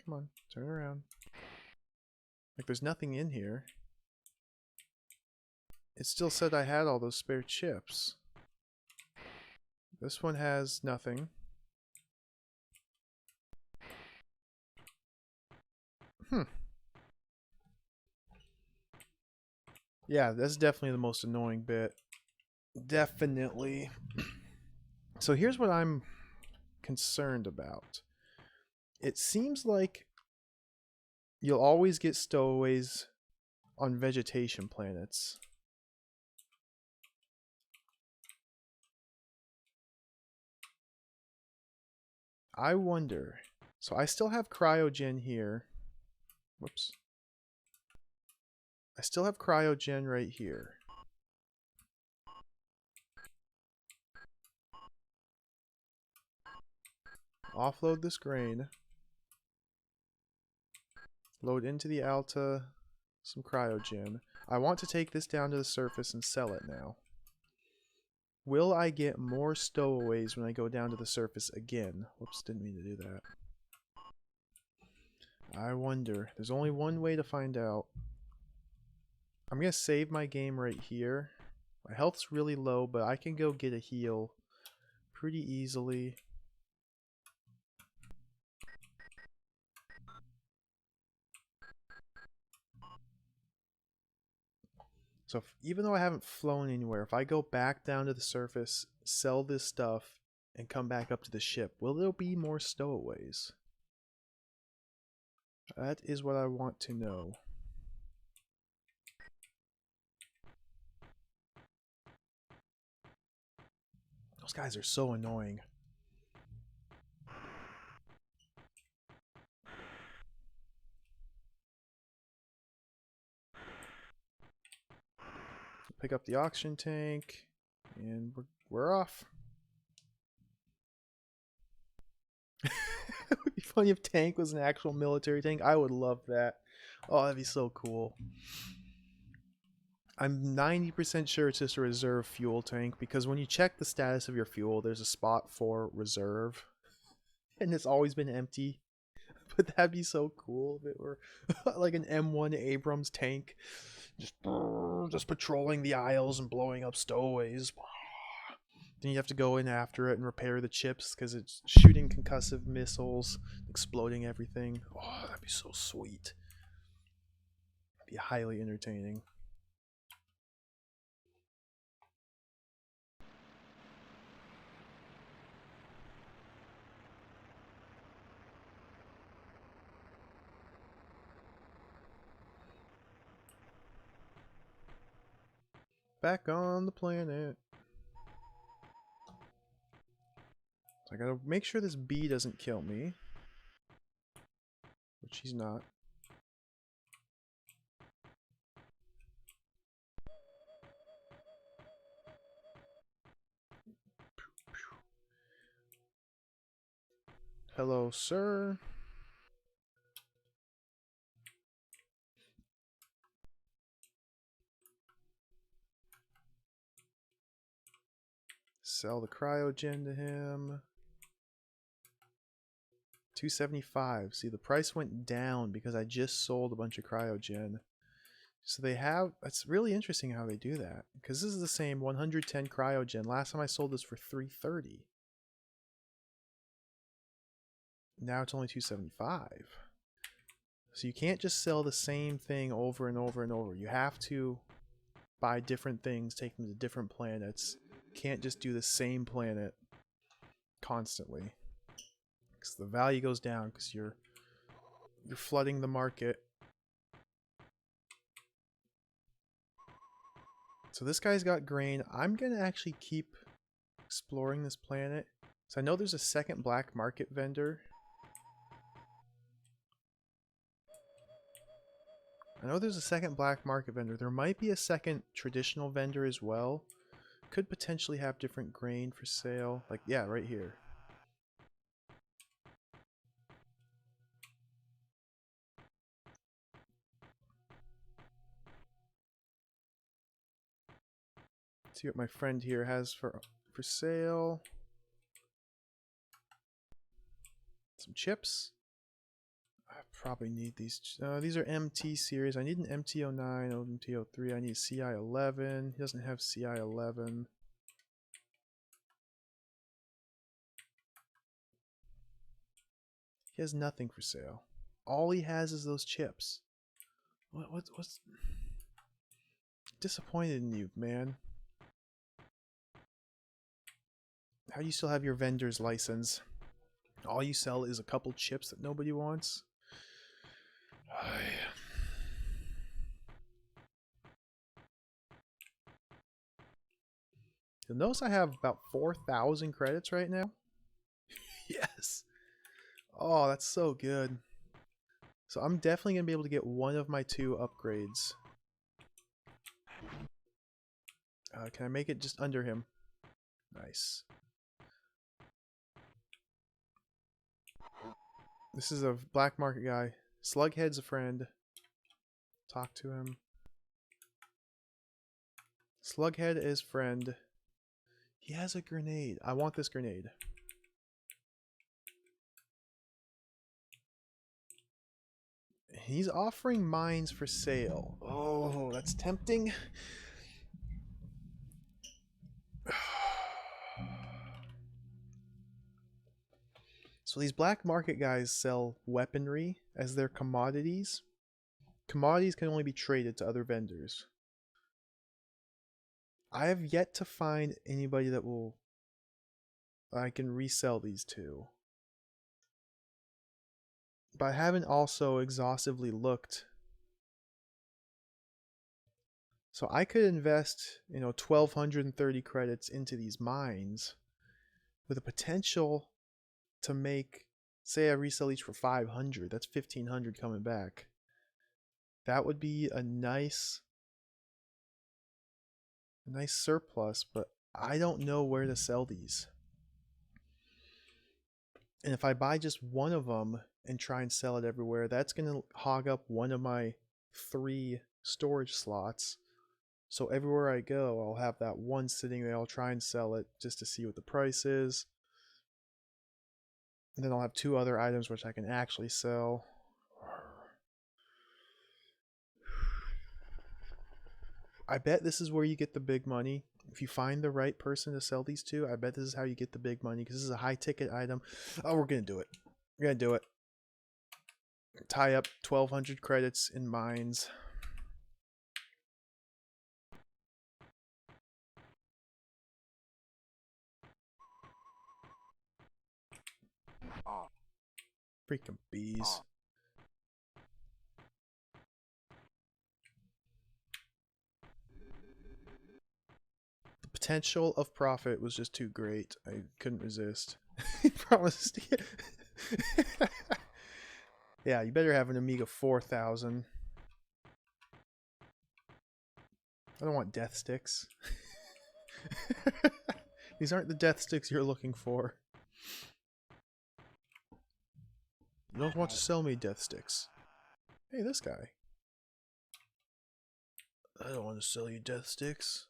Come on, turn around. Like, there's nothing in here. It still said I had all those spare chips. This one has nothing. Yeah, that's definitely the most annoying bit. Definitely. So here's what I'm concerned about. It seems like you'll always get stowaways on vegetation planets. I wonder. So I still have cryogen here. Whoops. I still have cryogen right here. offload this grain. Load into the Alta some cryogen. I want to take this down to the surface and sell it now. Will I get more stowaways when I go down to the surface again? Whoops, didn't mean to do that. I wonder. There's only one way to find out. I'm going to save my game right here. My health's really low, but I can go get a heal pretty easily. So even though I haven't flown anywhere, if I go back down to the surface, sell this stuff, and come back up to the ship, will there be more stowaways? That is what I want to know. Those guys are so annoying. Pick up the oxygen tank, and we're off. It would be funny if tank was an actual military tank. I would love that. Oh, that'd be so cool. I'm 90% sure it's just a reserve fuel tank, because when you check the status of your fuel, there's a spot for reserve. And it's always been empty. But that'd be so cool if it were like an M1 Abrams tank. Just patrolling the aisles and blowing up stowaways. Then you have to go in after it and repair the chips because it's shooting concussive missiles, exploding everything. Oh, that'd be so sweet. Be highly entertaining. Back on the planet. So I gotta make sure this bee doesn't kill me. Which he's not. Hello, sir. Sell the cryogen to him. 275. See, the price went down because I just sold a bunch of cryogen. So they have, it's really interesting how they do that. Because this is the same 110 cryogen. Last time I sold this for 330. Now it's only 275. So you can't just sell the same thing over and over and over. You have to buy different things, take them to different planets. You can't just do the same planet constantly. Because the value goes down because you're flooding the market. So this guy's got grain. I'm going to actually keep exploring this planet. So I know there's a second black market vendor. There might be a second traditional vendor as well. Could potentially have different grain for sale. Like, yeah, right here. Let's see what my friend here has for sale. Some chips. I probably need these. These are MT series. I need an MT09, MT03. I need CI11. He doesn't have CI11. He has nothing for sale. All he has is those chips. What's disappointed in you, man? How do you still have your vendor's license? All you sell is a couple chips that nobody wants? You'll notice I have about 4,000 credits right now. Yes. Oh, that's so good. So I'm definitely going to be able to get one of my 2 upgrades. Can I make it just under him? Nice. This is a black market guy. Slughead's a friend. Talk to him. Slughead is friend. He has a grenade. I want this grenade. He's offering mines for sale. Oh, that's tempting. So these black market guys sell weaponry as their commodities. Commodities can only be traded to other vendors. I have yet to find anybody that will I can resell these to. But I haven't also exhaustively looked. So I could invest, 1,230 credits into these mines with a potential to make, say I resell each for 500, that's 1,500 coming back. That would be a nice surplus, but I don't know where to sell these. And if I buy just one of them and try and sell it everywhere, that's going to hog up one of my 3 storage slots. So everywhere I go, I'll have that one sitting there. I'll try and sell it just to see what the price is. And then I'll have 2 other items which I can actually sell. I bet this is where you get the big money. If you find the right person to sell these to, I bet this is how you get the big money because this is a high ticket item. Oh, we're going to do it. We're going to do it. Tie up 1,200 credits in mines. Freaking bees. The potential of profit was just too great. I couldn't resist. He promised. Yeah, you better have an Amiga 4000. I don't want death sticks. These aren't the death sticks you're looking for. You don't want to sell me death sticks. Hey, this guy. I don't want to sell you death sticks.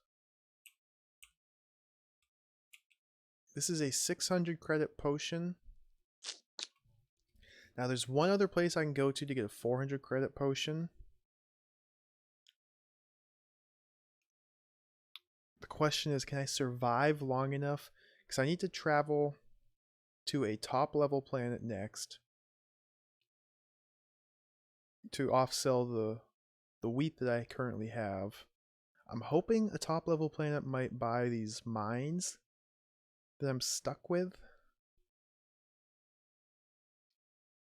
This is a 600 credit potion. Now there's one other place I can go to get a 400 credit potion. The question is, can I survive long enough? Because I need to travel to a top level planet next to off-sell the wheat that I currently have. I'm hoping a top level planet might buy these mines that I'm stuck with.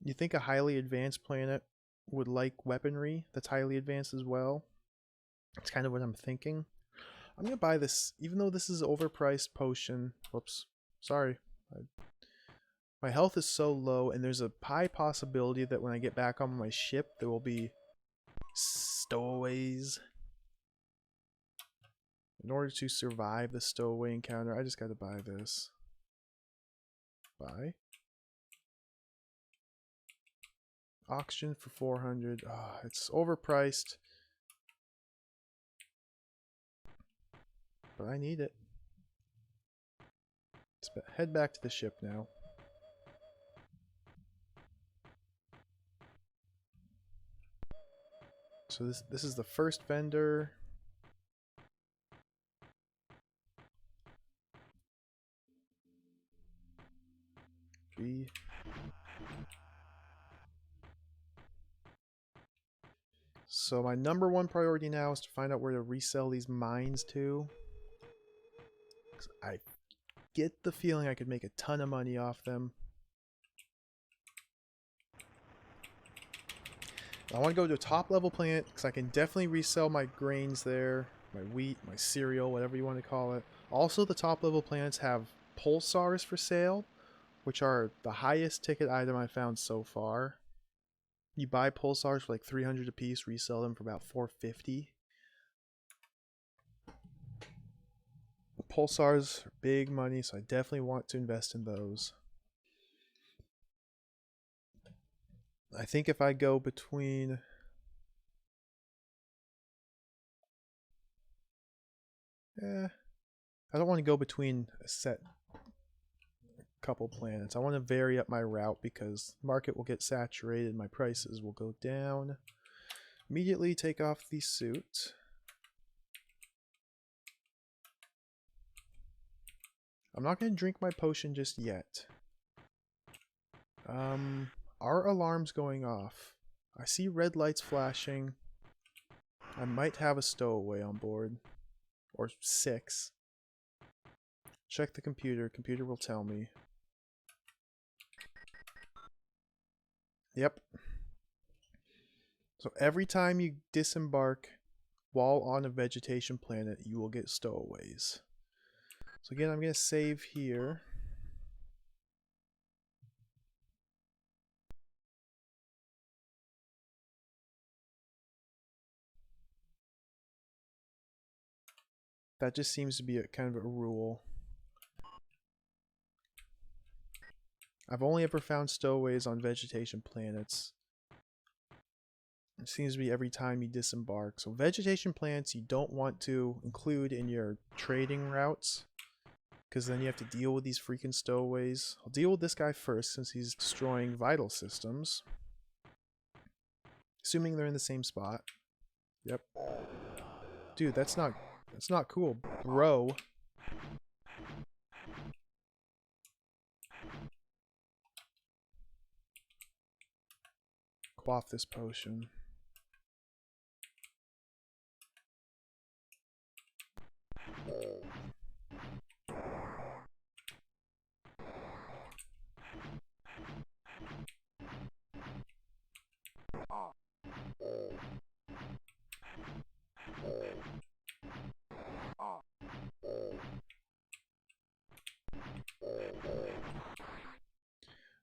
You think a highly advanced planet would like weaponry that's highly advanced as well? That's kind of what I'm thinking. I'm going to buy this, even though this is an overpriced potion. Whoops. Sorry. My health is so low, and there's a high possibility that when I get back on my ship, there will be stowaways. In order to survive the stowaway encounter, I just got to buy this. Buy. Oxygen for 400. Oh, it's overpriced. But I need it. Let's head back to the ship now. So this is the first vendor. G. So my number 1 priority now is to find out where to resell these mines to. 'Cause I get the feeling I could make a ton of money off them. I want to go to a top level planet because I can definitely resell my grains there, my wheat, my cereal, whatever you want to call it. Also, the top level planets have pulsars for sale, which are the highest ticket item I found so far. You buy pulsars for like 300 a piece, resell them for about 450. Pulsars are big money, so I definitely want to invest in those. I think if I go between... I don't want to go between a set couple planets. I want to vary up my route because the market will get saturated, my prices will go down. Immediately take off the suit. I'm not going to drink my potion just yet. Are alarms going off? I see red lights flashing. I might have a stowaway on board. Or 6. Check the computer. Computer will tell me. Yep. So every time you disembark while on a vegetation planet, you will get stowaways. So again, I'm going to save here. That just seems to be a kind of a rule. I've only ever found stowaways on vegetation planets. It seems to be every time you disembark. So vegetation planets you don't want to include in your trading routes, because then you have to deal with these freaking stowaways. I'll deal with this guy first since he's destroying vital systems. Assuming they're in the same spot. Yep. Dude, that's not cool, bro. Quaff this potion.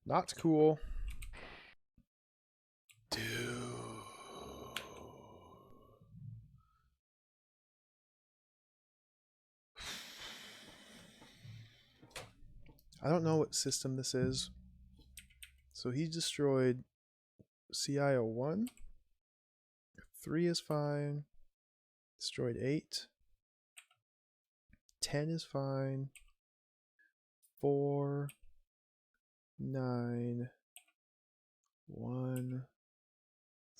Not cool. Dude. I don't know what system this is. So he destroyed CIO1. 3 is fine. Destroyed 8. 10 is fine. 4. 9. 1.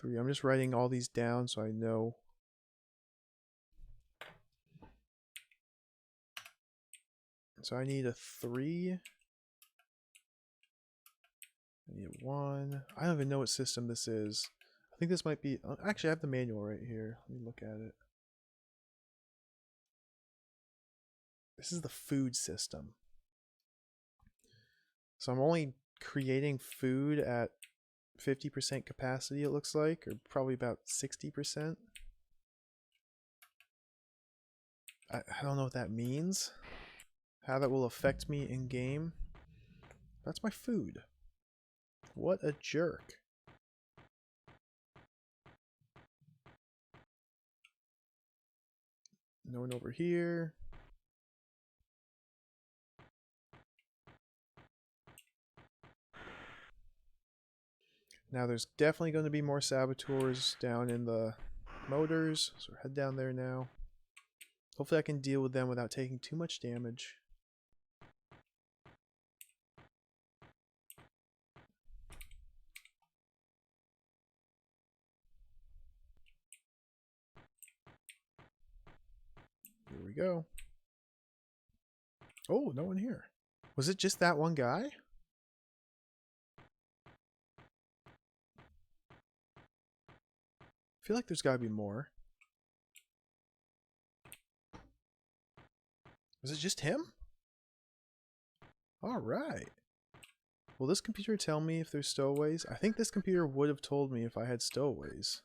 3. I'm just writing all these down so I know. So I need a 3. I need a 1. I don't even know what system this is. I think this might be... Actually, I have the manual right here. Let me look at it. This is the food system. So I'm only creating food at 50% capacity, it looks like, or probably about 60%. I don't know what that means. How that will affect me in game. That's my food. What a jerk. No one over here. Now there's definitely going to be more saboteurs down in the motors, so head down there now. Hopefully I can deal with them without taking too much damage. Here we go. Oh, no one here. Was it just that one guy? I feel like there's gotta be more. Was it just him? Alright. Will this computer tell me if there's stowaways? I think this computer would have told me if I had stowaways.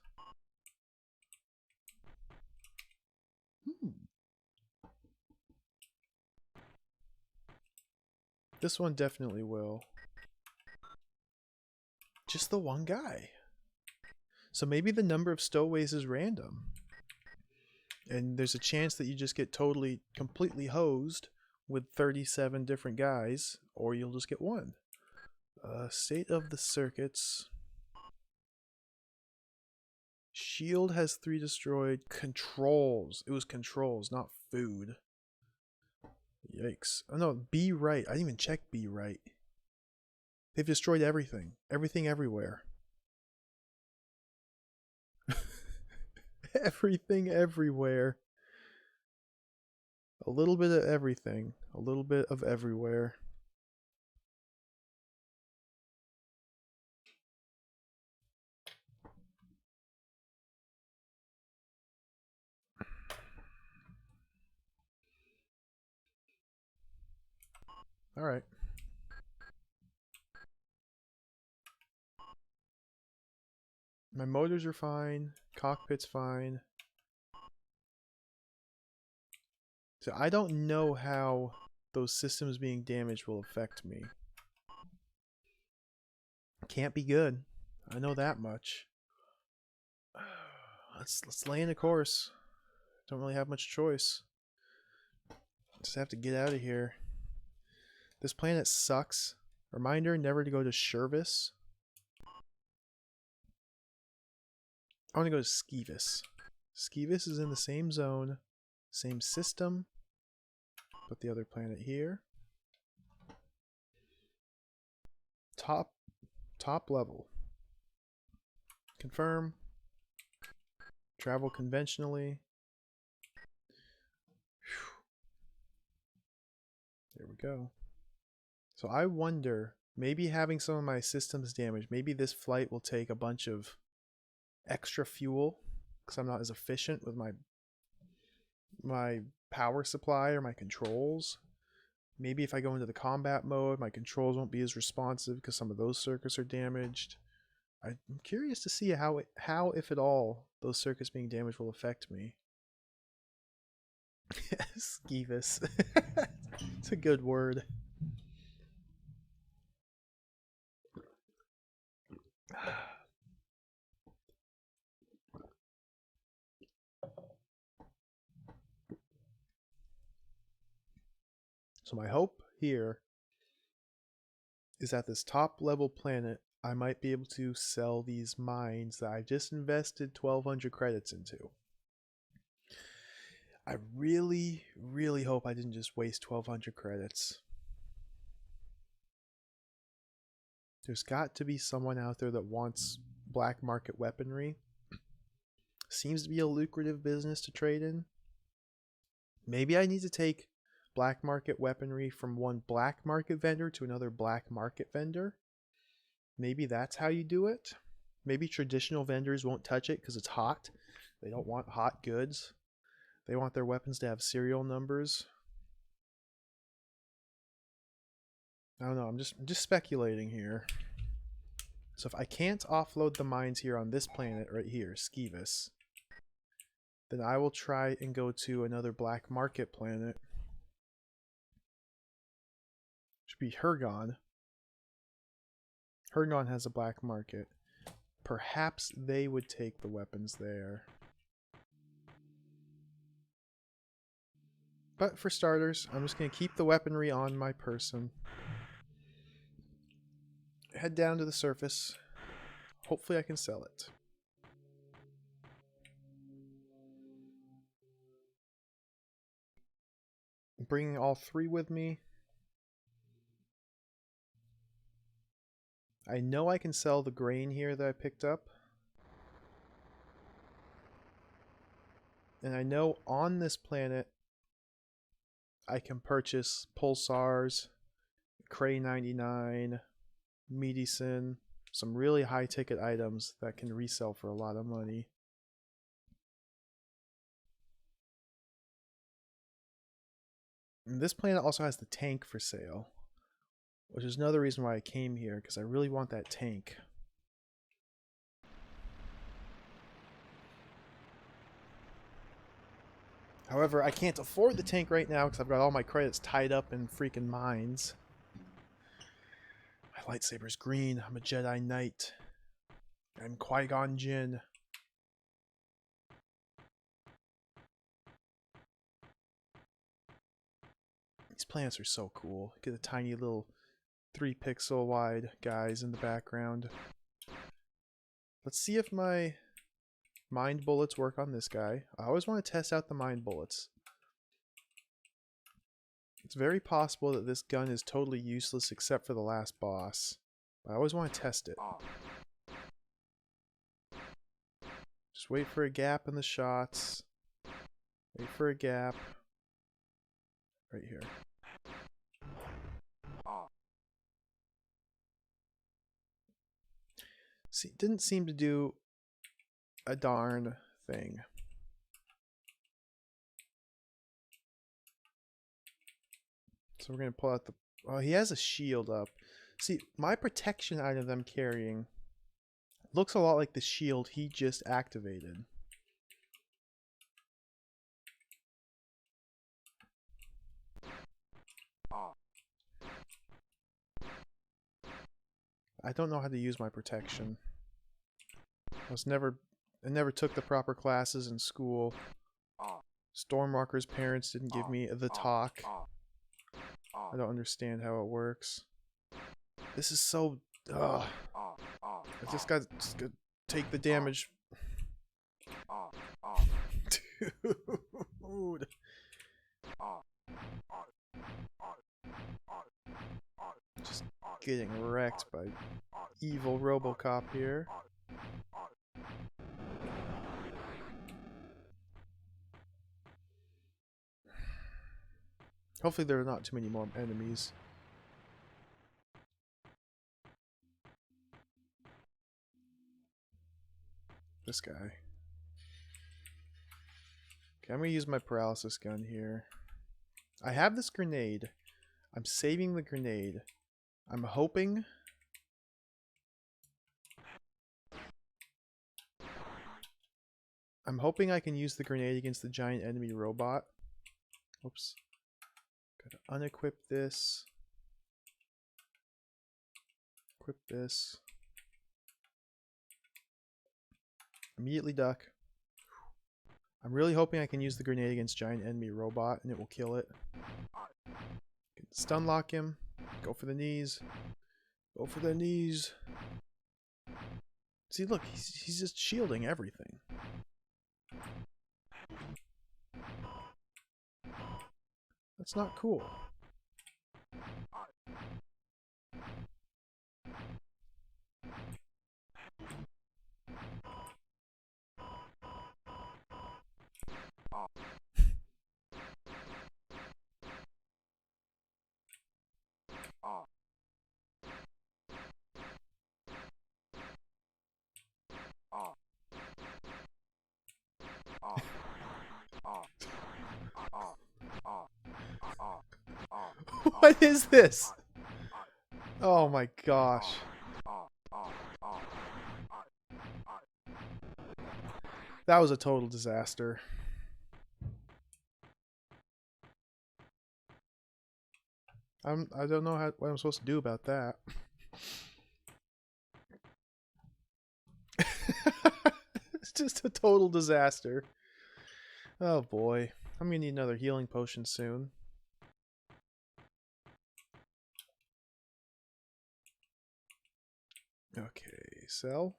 This one definitely will. Just the one guy. So maybe the number of stowaways is random. And there's a chance that you just get totally, completely hosed with 37 different guys, or you'll just get one. State of the circuits. Shield has 3 destroyed. Controls. It was controls, not food. Yikes. Oh no, be right. I didn't even check be right. They've destroyed everything. Everything everywhere. Everything everywhere. A little bit of everything. A little bit of everywhere. Alright. My motors are fine. Cockpit's fine. So I don't know how those systems being damaged will affect me. Can't be good. I know that much. Let's lay in a course. Don't really have much choice. Just have to get out of here. This planet sucks. Reminder, never to go to Shervis. I want to go to Skeevis. Skeevis is in the same zone, same system. Put the other planet here. Top level. Confirm. Travel conventionally. Whew. There we go. So I wonder, maybe having some of my systems damaged, maybe this flight will take a bunch of extra fuel because I'm not as efficient with my power supply or my controls. Maybe if I go into the combat mode, my controls won't be as responsive because some of those circuits are damaged. I'm curious to see how, if at all, those circuits being damaged will affect me. Skeevis. It's a good word. So my hope here is at this top level planet, I might be able to sell these mines that I just invested 1,200 credits into. I really, really hope I didn't just waste 1,200 credits. There's got to be someone out there that wants black market weaponry. Seems to be a lucrative business to trade in. Maybe I need to take black market weaponry from one black market vendor to another black market vendor. Maybe that's how you do it. Maybe traditional vendors won't touch it because it's hot. They don't want hot goods. They want their weapons to have serial numbers. I don't know. I'm just speculating here. So if I can't offload the mines here on this planet right here, Skeevis, then I will try and go to another black market planet. Should be Hergon. Hergon has a black market. Perhaps they would take the weapons there. But for starters, I'm just going to keep the weaponry on my person. Head down to the surface. Hopefully I can sell it. Bringing all 3 with me. I know I can sell the grain here that I picked up. And I know on this planet I can purchase pulsars, Cray 99, medicine, some really high ticket items that can resell for a lot of money. And this planet also has the tank for sale, which is another reason why I came here, because I really want that tank. However, I can't afford the tank right now because I've got all my credits tied up in freaking mines. My lightsaber's green. I'm a Jedi Knight. I'm Qui-Gon Jinn. These planets are so cool. Get a tiny little 3-pixel wide guys in the background. Let's see if my Mind bullets work on this guy. I always want to test out the mind bullets. It's very possible that this gun is totally useless except for the last boss. But I always want to test it. Just wait for a gap in the shots. Wait for a gap. Right here. See, didn't seem to do a darn thing. So we're going to pull out the... Oh, he has a shield up. See, my protection item that I'm carrying looks a lot like the shield he just activated. I don't know how to use my protection. I never took the proper classes in school. Stormwalker's parents didn't give me the talk. I don't understand how it works. This is so... Ugh. I just got to take the damage. Dude. Just getting wrecked by evil RoboCop here. Hopefully there are not too many more enemies. This guy. Okay, I'm gonna use my paralysis gun here. I have this grenade. I'm saving the grenade. I'm hoping... I can use the grenade against the giant enemy robot. Oops. Gotta unequip this. Equip this. Immediately duck. I'm really hoping I can use the grenade against giant enemy robot and it will kill it. Stun lock him. Go for the knees. Go for the knees. See, look, he's just shielding everything. That's not cool. What is this? Oh my gosh. That was a total disaster. I don't know what I'm supposed to do about that. It's just a total disaster. Oh boy. I'm gonna need another healing potion soon. Okay, sell.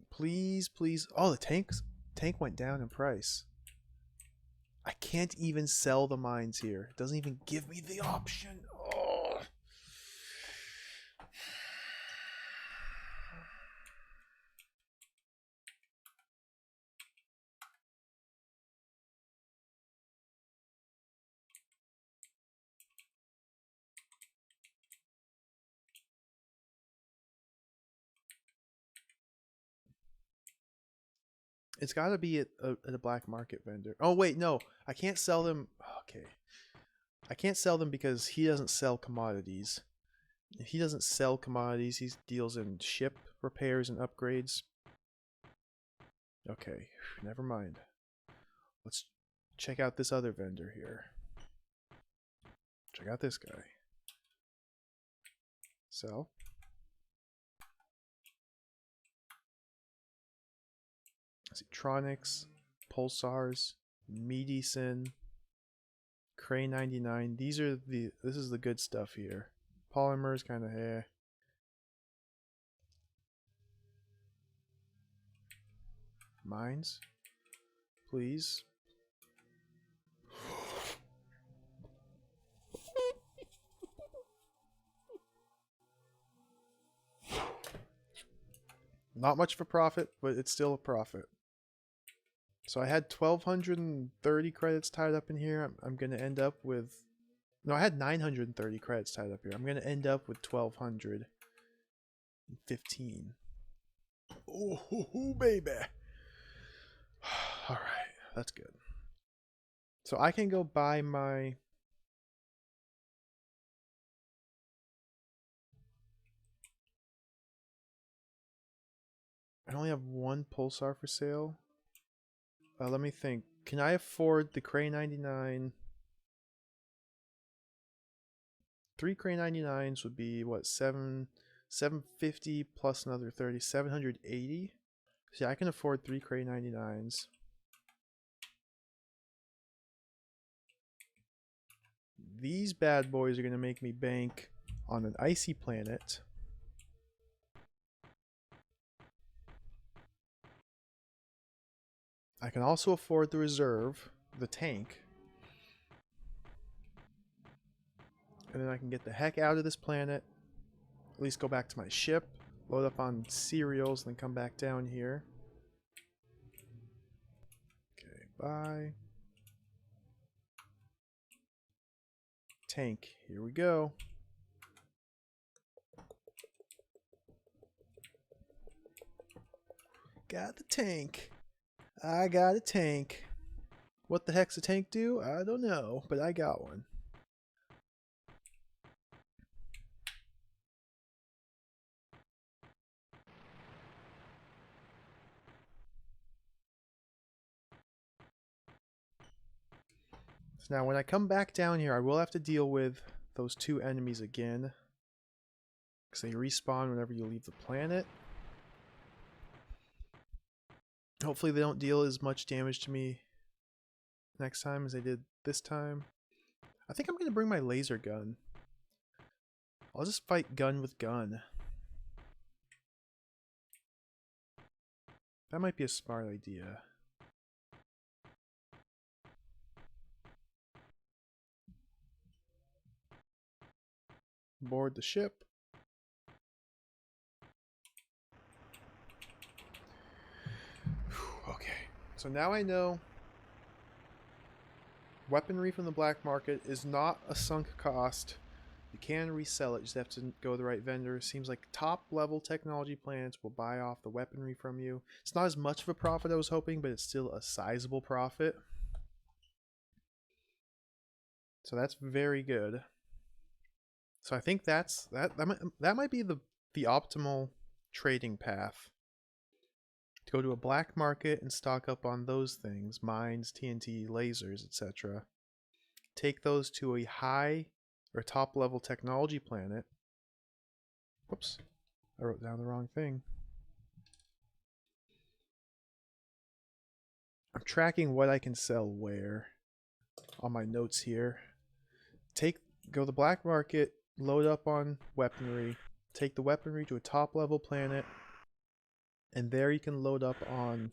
Please, please. Oh, the tank went down in price. I can't even sell the mines here. It doesn't even give me the option. Oh. It's got to be at a black market vendor. Oh, wait, no. I can't sell them. Okay. I can't sell them because he doesn't sell commodities. If he doesn't sell commodities, he deals in ship repairs and upgrades. Okay, never mind. Let's check out this other vendor here. Check out this guy. Sell. Tronics, Pulsars, Medicine, Cray 99. This is the good stuff here. Polymers kind of Mines. Please. Not much of a profit, but it's still a profit. So I had 1,230 credits tied up in here. I'm going to end up with... No, I had 930 credits tied up here. I'm going to end up with 1,215. Oh, baby. Alright, that's good. So I can go buy my... I only have one pulsar for sale. Let me think. Can I afford the Cray 99? 3 Cray 99s would be what, 750 plus another 30, 780. See, I can afford 3 Cray 99s. These bad boys are gonna make me bank on an icy planet. I can also afford the reserve, the tank. And then I can get the heck out of this planet. At least go back to my ship, load up on cereals, and then come back down here. Okay, bye. Tank, here we go. Got the tank. I got a tank. What the heck's a tank do? I don't know, but I got one. So now when I come back down here, I will have to deal with those two enemies again. Because they respawn whenever you leave the planet. Hopefully they don't deal as much damage to me next time as they did this time. I think I'm going to bring my laser gun. I'll just fight gun with gun. That might be a smart idea. Board the ship. Okay, so now I know weaponry from the black market is not a sunk cost. You can resell it, you just have to go to the right vendor. Seems like top level technology plants will buy off the weaponry from you. It's not as much of a profit I was hoping, but it's still a sizable profit. So that's very good. So I think that might be the optimal trading path. To go to a black market and stock up on those things, mines, TNT, lasers, etc. Take those to a high or top level technology planet. Whoops, I wrote down the wrong thing. I'm tracking what I can sell where on my notes here. Go to the black market, load up on weaponry, take the weaponry to a top level planet, and there you can load up on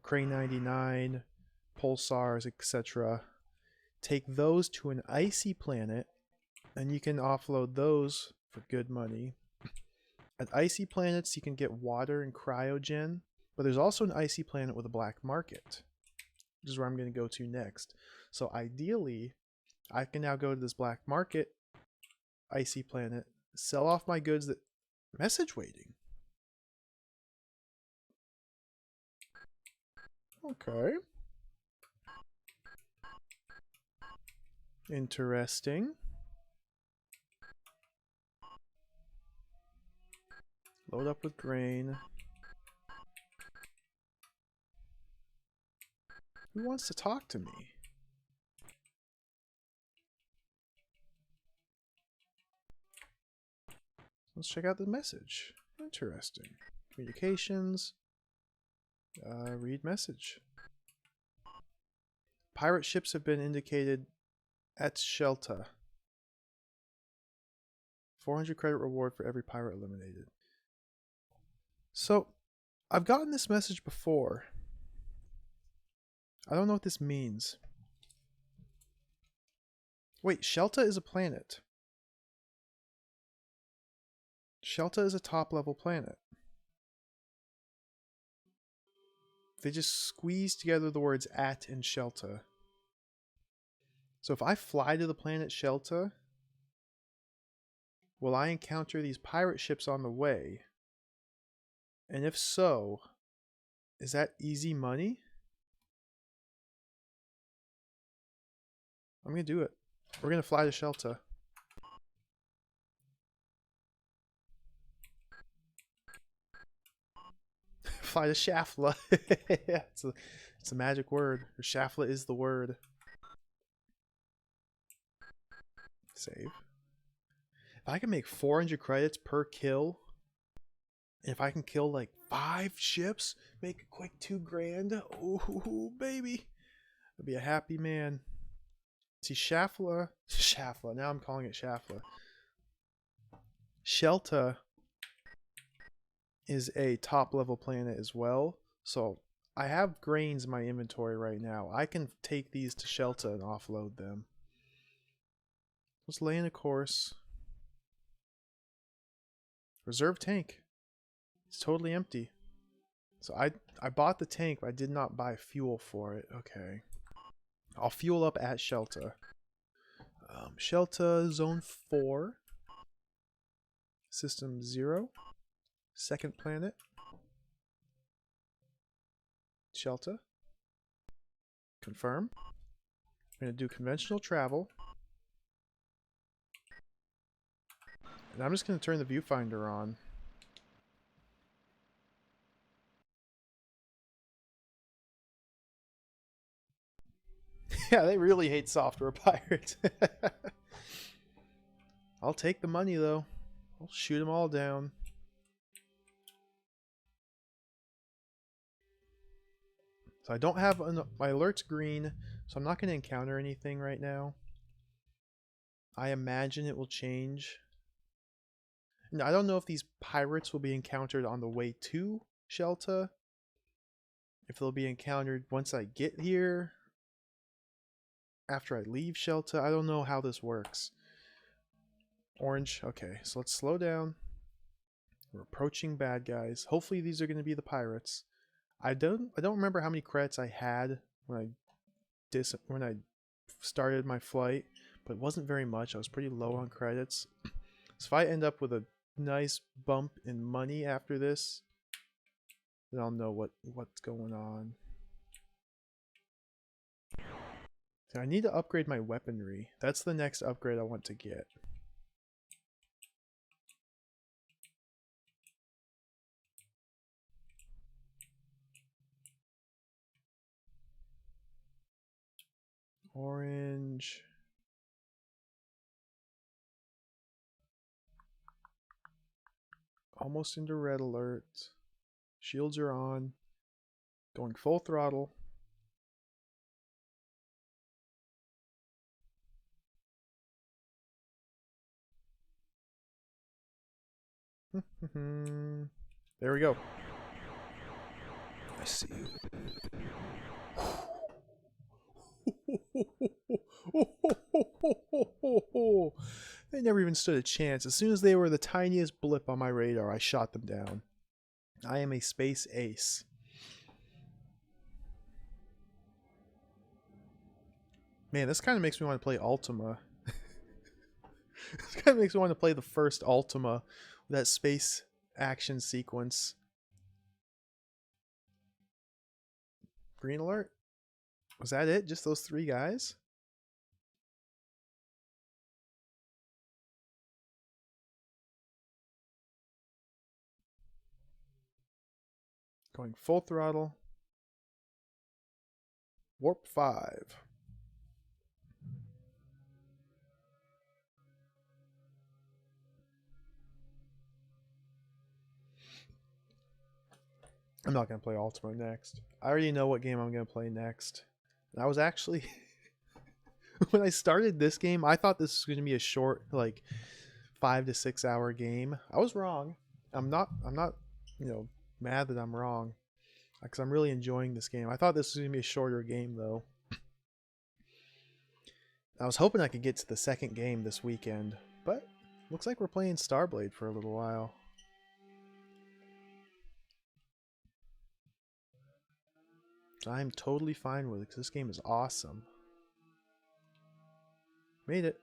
Cray 99, pulsars, etc. Take those to an icy planet, and you can offload those for good money. At icy planets, you can get water and cryogen, but there's also an icy planet with a black market, which is where I'm going to go to next. So ideally, I can now go to this black market, icy planet, sell off my goods that... Message waiting. Okay. Interesting. Load up with grain. Who wants to talk to me? Let's check out the message. Interesting. Communications. Read message. Pirate ships have been indicated at Shelta. 400 credit reward for every pirate eliminated. So, I've gotten this message before. I don't know what this means. Wait, Shelta is a planet. Shelta is a top-level planet. They just squeezed together the words at and Shelta. So if I fly to the planet Shelta, will I encounter these pirate ships on the way? And if so, is that easy money? I'm going to do it. We're going to fly to Shelta. Fly to Shafla. Yeah, it's a magic word. Or Shafla is the word. Save. If I can make 400 credits per kill, and if I can kill like 5 ships, make a quick 2 grand, oh baby, I'd be a happy man. See, Shafla, now I'm calling it Shafla. Shelta is a top level planet as well, so I have grains in my inventory right now. I can take these to Shelta and offload them. Let's lay in a course. Reserve tank. It's totally empty. So I bought the tank, but I did not buy fuel for it. Okay. I'll fuel up at Shelta. Shelta Zone 4. System 0. Second planet. Shelta. Confirm. I'm going to do conventional travel. And I'm just going to turn the viewfinder on. Yeah, they really hate software pirates. I'll take the money, though. I'll shoot them all down. So I don't have... my alert's green, so I'm not going to encounter anything right now. I imagine it will change. Now, I don't know if these pirates will be encountered on the way to Shelta. If they'll be encountered once I get here. After I leave Shelta. I don't know how this works. Orange. Okay, so let's slow down. We're approaching bad guys. Hopefully these are going to be the pirates. I don't remember how many credits I had when I started my flight, but it wasn't very much. I was pretty low on credits. So if I end up with a nice bump in money after this, then I'll know what's going on. So I need to upgrade my weaponry. That's the next upgrade I want to get. Orange. Almost into red alert. Shields are on. Going full throttle. There we go. I see you. They never even stood a chance. As soon as they were the tiniest blip on my radar, I shot them down. I am a space ace. Man, this kind of makes me want to play Ultima. This kind of makes me want to play the first Ultima, with that space action sequence. Green alert? Was that it? Just those 3 guys? Going full throttle. Warp 5. I'm not going to play Ultima next. I already know what game I'm going to play next. And I was actually... when I started this game, I thought this was going to be a short, like, 5 to 6 hour game. I was wrong. I'm not, you know, mad that I'm wrong. Because I'm really enjoying this game. I thought this was going to be a shorter game, though. I was hoping I could get to the second game this weekend, but looks like we're playing Starblade for a little while. So I'm totally fine with it, because this game is awesome. Made it.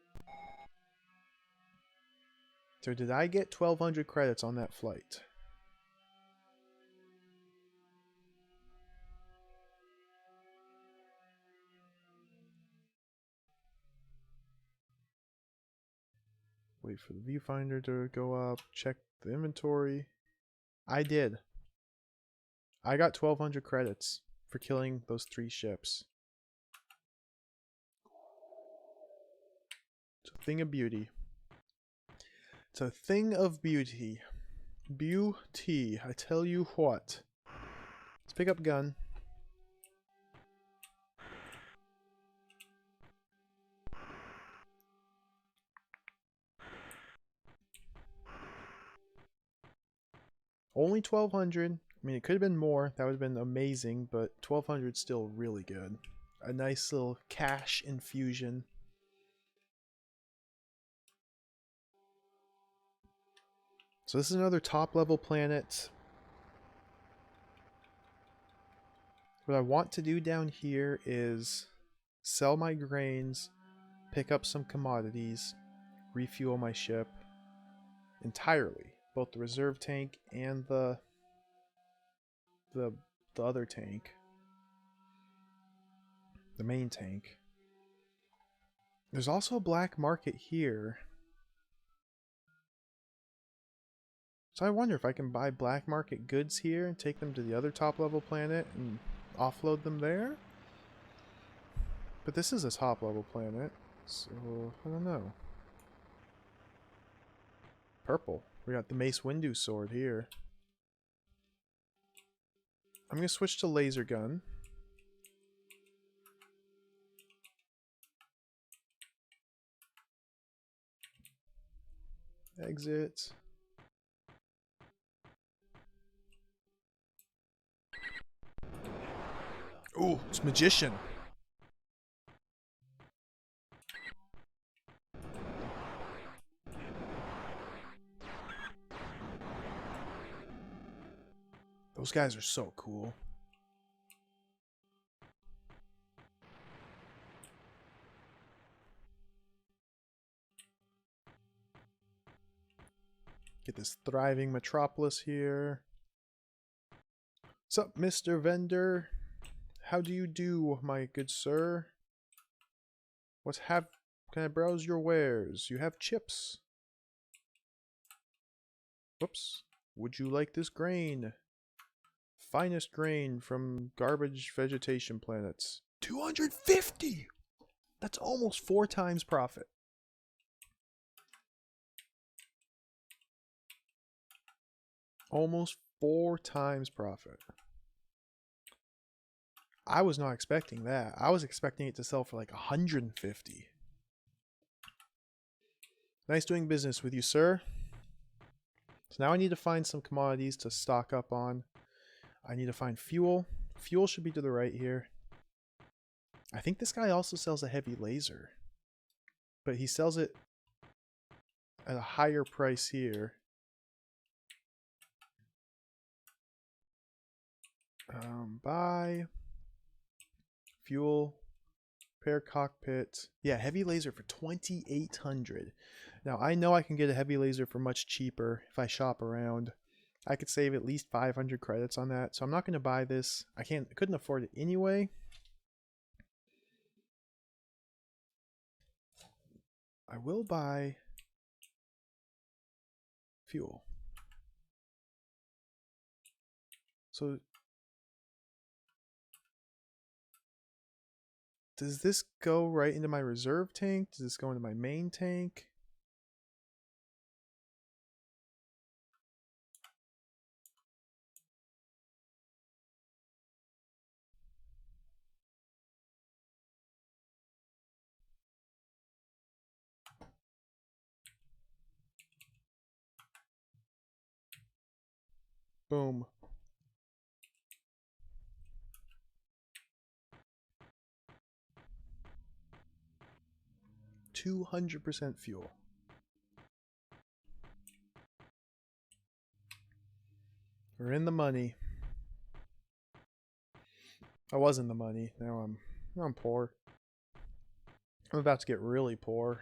So did I get 1,200 credits on that flight? Wait for the viewfinder to go up. Check the inventory. I did. I got 1,200 credits for killing those 3 ships. It's a thing of beauty. It's a thing of beauty. Beauty. I tell you what. Let's pick up gun. Only 1,200. I mean, it could have been more. That would have been amazing, but 1,200 is still really good. A nice little cash infusion. So this is another top level planet. What I want to do down here is sell my grains, pick up some commodities, refuel my ship entirely. Both the reserve tank and the other tank. The main tank. There's also a black market here. So I wonder if I can buy black market goods here and take them to the other top level planet and offload them there? But this is a top level planet, so I don't know. Purple. We got the Mace Windu sword here. I'm going to switch to laser gun. Exit. Ooh, it's Magician. Those guys are so cool. Get this thriving metropolis here. What's up, Mr. Vendor? How do you do, my good sir? Can I browse your wares? You have chips. Whoops. Would you like this grain? Finest grain from garbage vegetation planets. 250! That's almost 4 times profit. Almost 4 times profit. I was not expecting that. I was expecting it to sell for like 150. Nice doing business with you, sir. So now I need to find some commodities to stock up on. I need to find fuel. Fuel should be to the right here. I think this guy also sells a heavy laser. But he sells it at a higher price here. Buy. Fuel. Repair cockpit. Yeah, heavy laser for 2,800. Now, I know I can get a heavy laser for much cheaper if I shop around. I could save at least 500 credits on that, so I'm not going to buy this. I couldn't afford it anyway. I will buy fuel. So does this go right into my reserve tank? Does this go into my main tank? Boom. 200% fuel. We're in the money. I was in the money. Now I'm poor. I'm about to get really poor.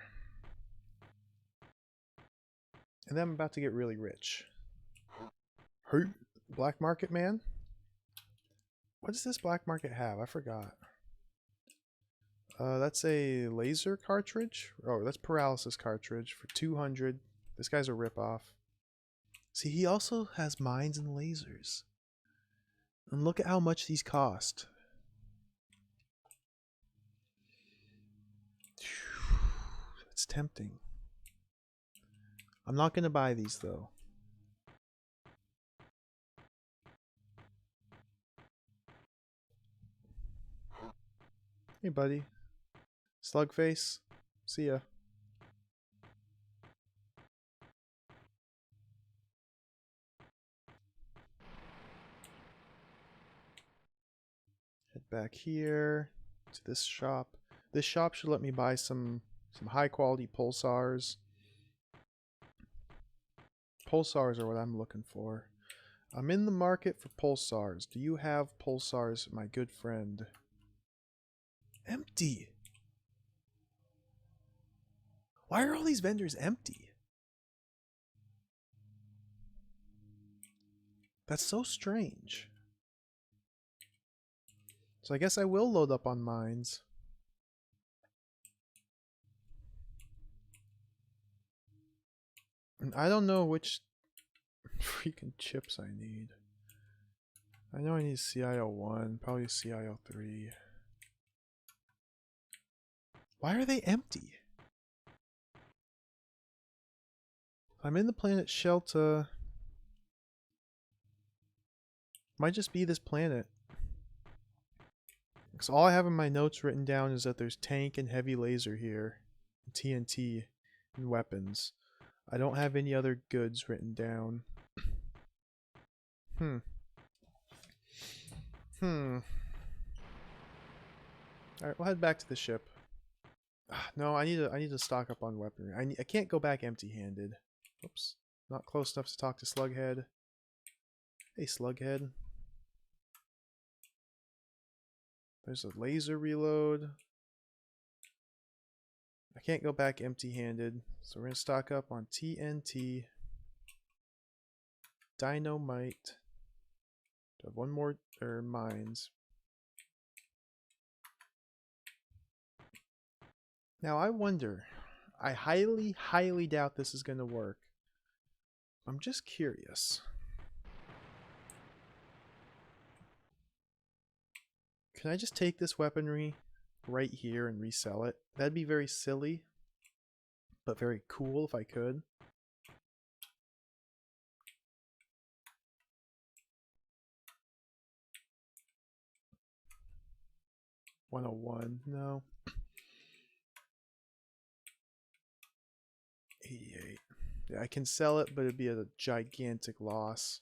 And then I'm about to get really rich. Hey, black market man? What does this black market have? I forgot. That's a laser cartridge. Oh, that's paralysis cartridge for 200. This guy's a ripoff. See, he also has mines and lasers. And look at how much these cost. It's tempting. I'm not going to buy these though. Hey buddy. Slugface. See ya. Head back here to this shop. This shop should let me buy some high quality pulsars. Pulsars are what I'm looking for. I'm in the market for pulsars. Do you have pulsars, my good friend? Empty. Why are all these vendors empty? That's so strange. So I guess I will load up on mines. And I don't know which freaking chips I need. I know I need CIO1, probably CIO3. Why are they empty? I'm in the planet Shelter. Might just be this planet. Because all I have in my notes written down is that there's tank and heavy laser here. TNT and weapons. I don't have any other goods written down. Alright, we'll head back to the ship. No, I need to stock up on weaponry. I can't go back empty-handed. Oops. Not close enough to talk to Slughead. Hey, Slughead. There's a laser reload. I can't go back empty-handed, so we're going to stock up on TNT, dynamite. Do I have one more, mines. Now I wonder, I highly, highly doubt this is going to work. I'm just curious. Can I just take this weaponry right here and resell it? That'd be very silly, but very cool if I could. $101, no. 88. Yeah, I can sell it, but it'd be at a gigantic loss.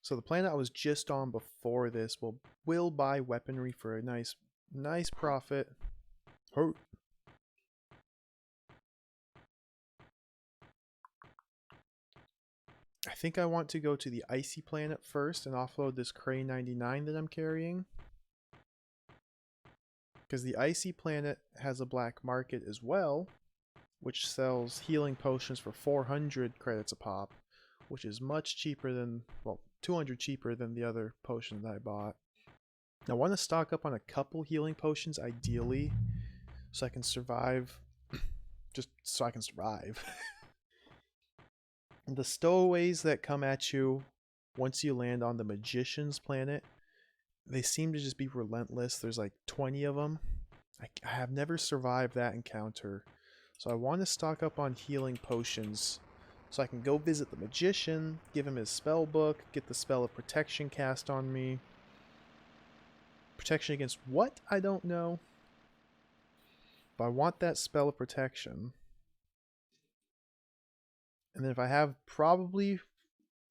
So the planet I was just on before this will buy weaponry for a nice profit. Hurt. I think I want to go to the icy planet first and offload this Crane 99 that I'm carrying. Because the icy planet has a black market as well, which sells healing potions for 400 credits a pop, which is much cheaper than, well, 200 cheaper than the other potion that I bought. I want to stock up on a couple healing potions, ideally, so I can survive. Just so I can survive. The stowaways that come at you once you land on the Magician's planet, they seem to just be relentless. There's like 20 of them. I have never survived that encounter. So I want to stock up on healing potions so I can go visit the Magician, give him his spell book, get the spell of protection cast on me. Protection against what? I don't know. But I want that spell of protection. And then if I have probably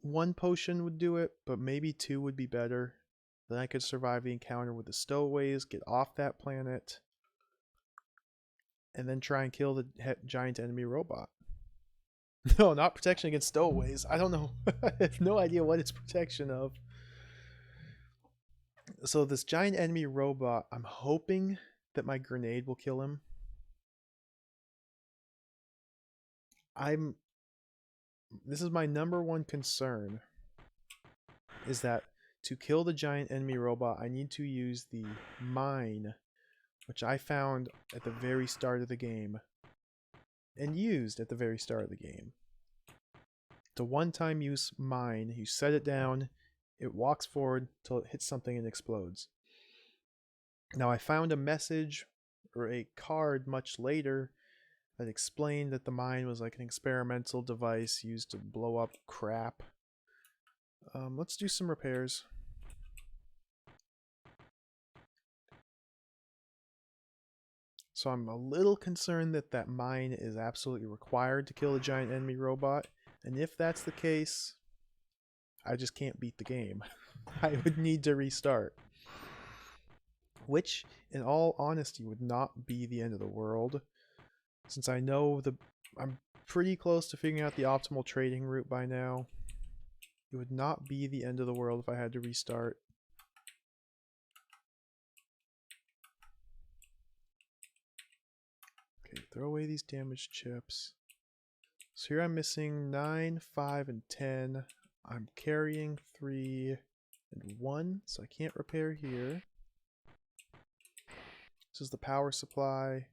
one potion would do it, but maybe two would be better. Then I could survive the encounter with the stowaways, get off that planet, and then try and kill the giant enemy robot. No, not protection against stowaways. I don't know. I have no idea what it's protection of. So this giant enemy robot, I'm hoping that my grenade will kill him. This is my number one concern, is that to kill the giant enemy robot, I need to use the mine, which I found at the very start of the game, and used at the very start of the game. It's a one-time use mine. You set it down, it walks forward till it hits something and explodes. Now I found a message or a card much later that explained that the mine was like an experimental device used to blow up crap. Let's do some repairs. So I'm a little concerned that that mine is absolutely required to kill a giant enemy robot, and if that's the case, I just can't beat the game. I would need to restart. Which, in all honesty, would not be the end of the world, since I know I'm pretty close to figuring out the optimal trading route by now. It would not be the end of the world if I had to restart. Okay, throw away these damaged chips. So here I'm missing 9, 5, and 10. I'm carrying 3 and 1, so I can't repair here. This is the power supply.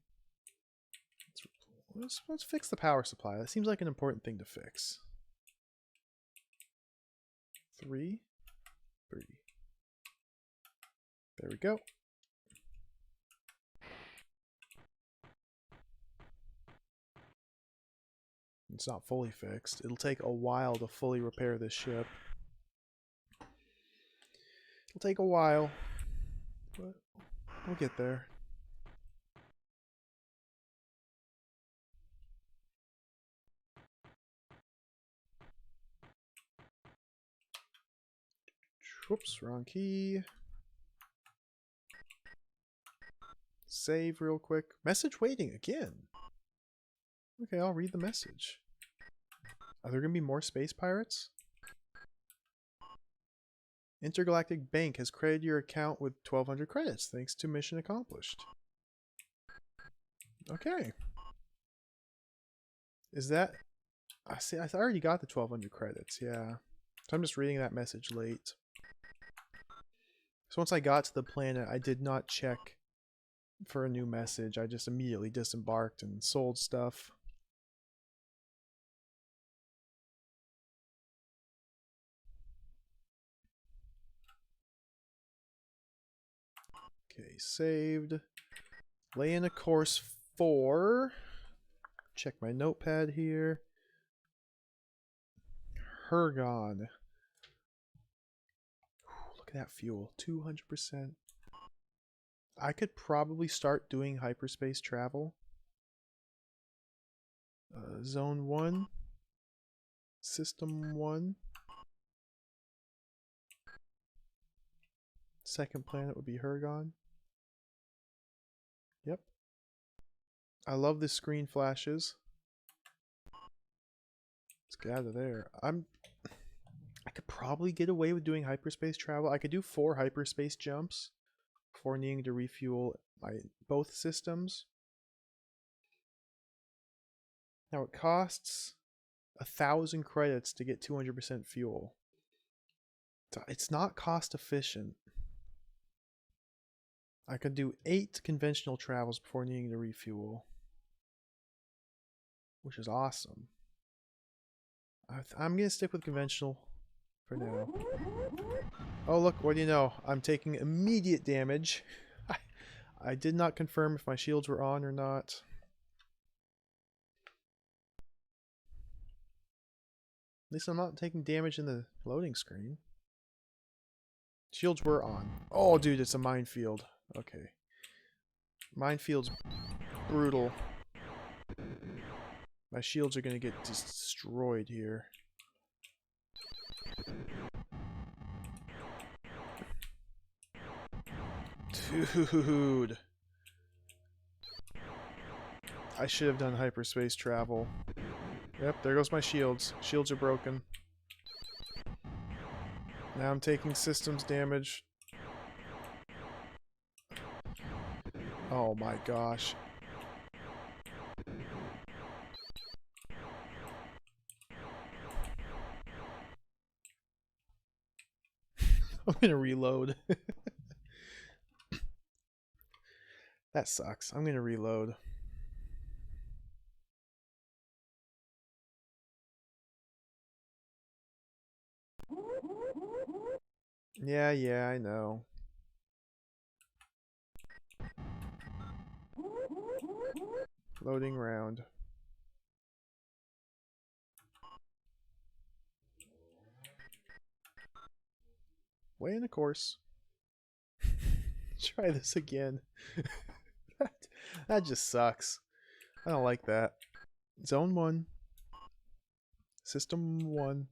Let's fix the power supply. That seems like an important thing to fix. 3, 3. There we go. It's not fully fixed. It'll take a while to fully repair this ship. It'll take a while, but we'll get there. Whoops, wrong key. Save real quick. Message waiting again. Okay, I'll read the message. Are there going to be more space pirates? Intergalactic Bank has credited your account with 1,200 credits. Thanks to mission accomplished. Okay. Is that... I see. I already got the 1,200 credits. Yeah. So I'm just reading that message late. So once I got to the planet, I did not check for a new message. I just immediately disembarked and sold stuff. Okay, saved. Lay in a course 4. Check my notepad here. Hergon. Look at that fuel. 200%. I could probably start doing hyperspace travel. Zone 1. System 1. Second planet would be Hergon. Yep. I love the screen flashes. Let's get out of there. I could probably get away with doing hyperspace travel. I could do 4 hyperspace jumps before needing to refuel both systems. Now it costs 1,000 credits to get 200% fuel. So it's not cost efficient. I could do 8 conventional travels before needing to refuel, which is awesome. I'm going to stick with conventional for now. Oh look, what do you know? I'm taking immediate damage. I did not confirm if my shields were on or not. At least I'm not taking damage in the loading screen. Shields were on. Oh dude, it's a minefield. Okay. Minefield's brutal. My shields are going to get destroyed here. Dude. I should have done hyperspace travel. Yep, there goes my shields. Shields are broken. Now I'm taking systems damage. Oh my gosh. I'm gonna reload. That sucks. I'm gonna reload. Yeah, I know. Loading round. Way in the course. Try this again. that just sucks. I don't like that. Zone 1. System 1.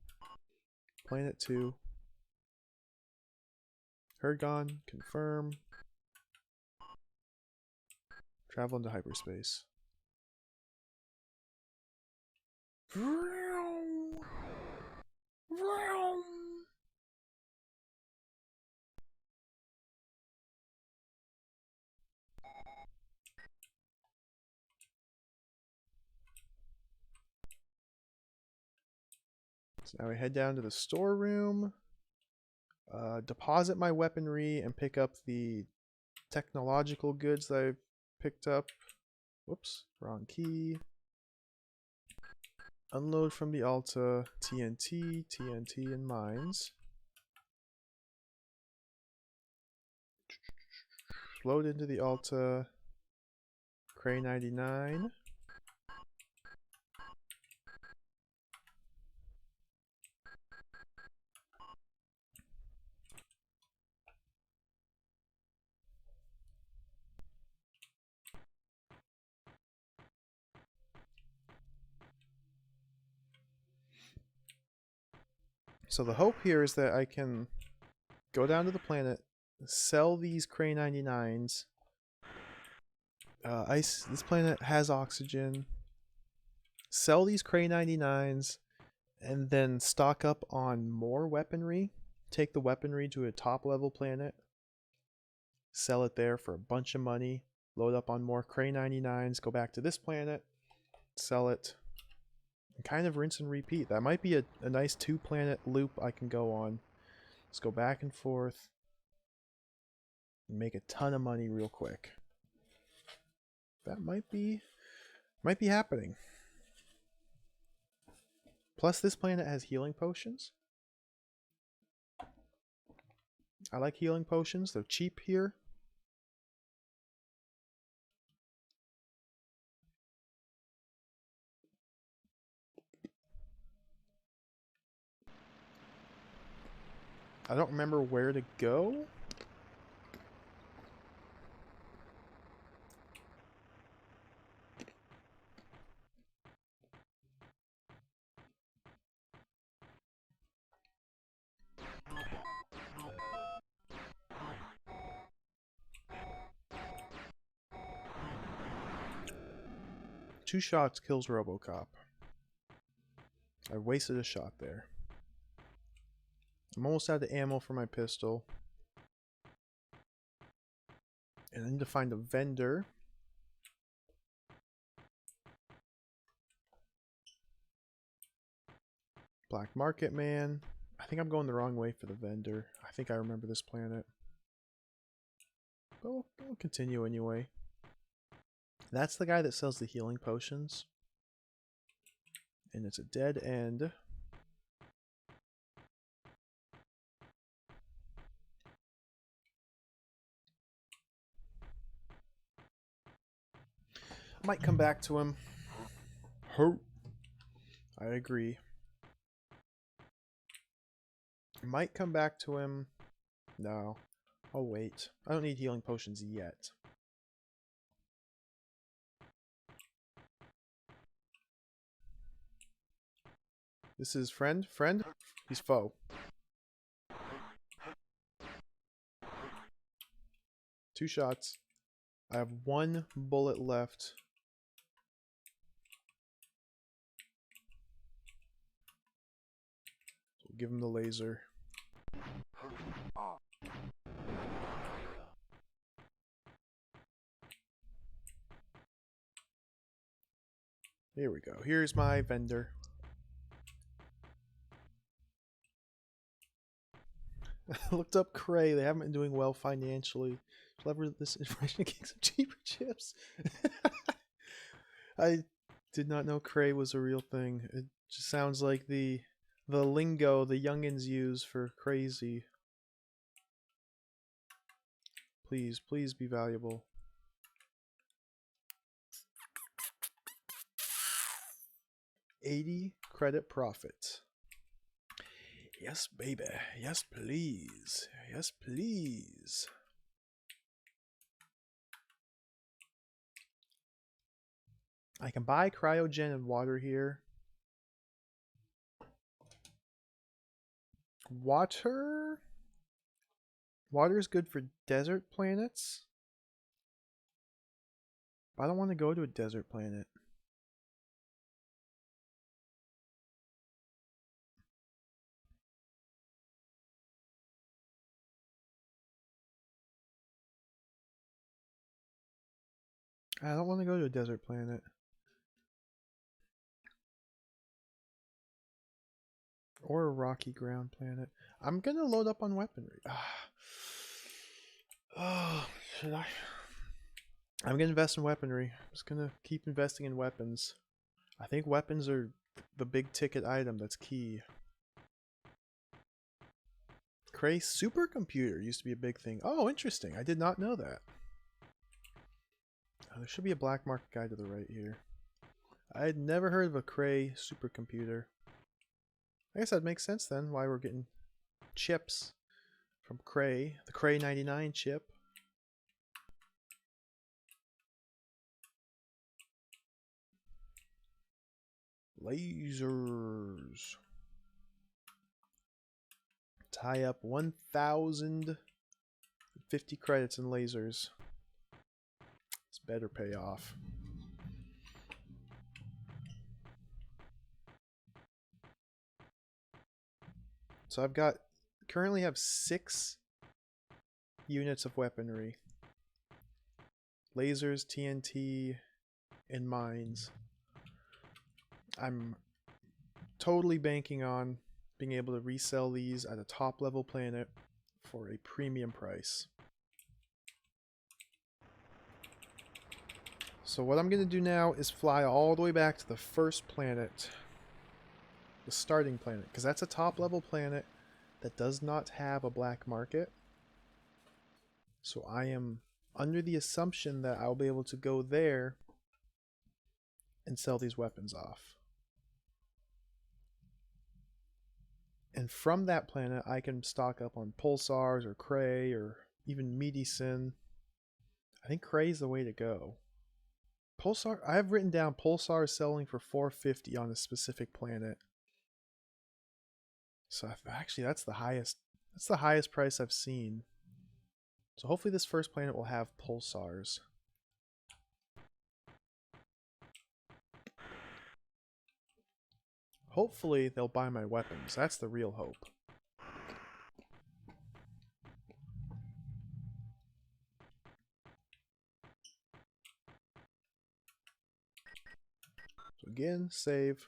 Planet 2. Hergon. Confirm. Travel into hyperspace. So now we head down to the storeroom, deposit my weaponry, and pick up the technological goods that I've picked up. Whoops, wrong key. Unload from the Alta, TNT, and mines. Load into the Alta, Cray 99. So the hope here is that I can go down to the planet, sell these Cray 99s. This planet has oxygen. Sell these Cray 99s and then stock up on more weaponry. Take the weaponry to a top level planet. Sell it there for a bunch of money. Load up on more Cray 99s. Go back to this planet. Sell it. And kind of rinse and repeat. That might be a nice 2-planet loop I can go on. Let's go back and forth. And make a ton of money real quick. That might be happening. Plus this planet has healing potions. I like healing potions. They're cheap here. I don't remember where to go. Two shots kills RoboCop. I wasted a shot there. I'm almost out of ammo for my pistol. And I need to find a vendor. Black Market Man. I think I'm going the wrong way for the vendor. I think I remember this planet. But we'll continue anyway. That's the guy that sells the healing potions. And it's a dead end. Might come back to him. I agree. Might come back to him. No. Oh wait. I don't need healing potions yet. This is friend? Friend? He's foe. 2 shots. I have 1 bullet left. So give him the laser. Here we go. Here's my vendor. I looked up Cray. They haven't been doing well financially. Leverage this information against some cheaper chips. I did not know Cray was a real thing. It just sounds like the lingo the youngins use for crazy. Please, please be valuable. $80 credit profit. Yes, baby. Yes, please. Yes, please. I can buy cryogen and water here. Water? Water is good for desert planets. But I don't want to go to a desert planet. I don't want to go to a desert planet. Or a rocky ground planet. I'm gonna load up on weaponry. Oh, should I? I'm gonna invest in weaponry. I'm just gonna keep investing in weapons. I think weapons are the big ticket item that's key. Cray supercomputer used to be a big thing. Oh, interesting. I did not know that. Oh, there should be a black market guide to the right here. I had never heard of a Cray supercomputer. I guess that makes sense then, why we're getting chips from Cray. The Cray 99 chip. Lasers. Tie up 1,050 credits in lasers. This better pay off. So I've got, currently have 6 units of weaponry. Lasers, TNT, and mines. I'm totally banking on being able to resell these at a top level planet for a premium price. So what I'm going to do now is fly all the way back to the first planet. The starting planet. Because that's a top level planet that does not have a black market. So I am under the assumption that I'll be able to go there and sell these weapons off. And from that planet, I can stock up on pulsars or Cray or even medicine. I think Cray is the way to go. Pulsar, I have written down pulsar selling for 450 on a specific planet. So actually, that's the highest. That's the highest price I've seen. So hopefully, this first planet will have pulsars. Hopefully, they'll buy my weapons. That's the real hope. So again, save.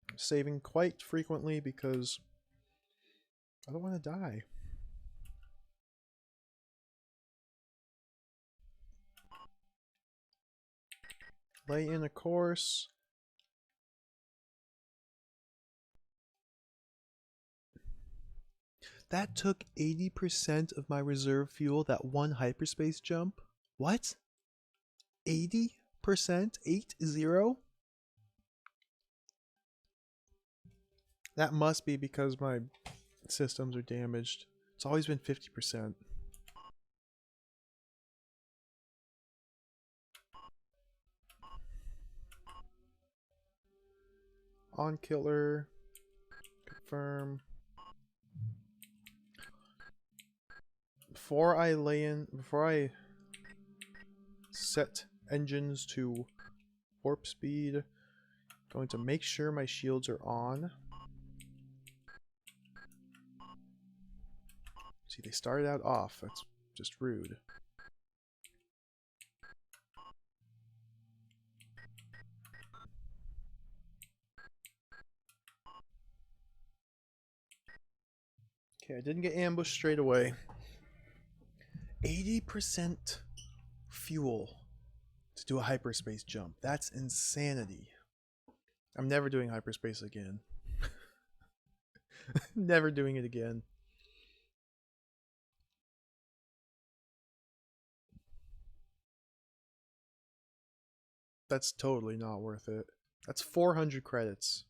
I'm saving quite frequently because I don't want to die. Lay in a course. That took 80% of my reserve fuel, that one hyperspace jump. What? 80%? 80? That must be because my systems are damaged. It's always been 50%. On killer. confirm. Before I set engines to warp speed, going to make sure my shields are on. See, they started out off. That's just rude. Okay, I didn't get ambushed straight away. 80% fuel to do a hyperspace jump. That's insanity. I'm never doing hyperspace again. Never doing it again. That's totally not worth it. That's 400 credits.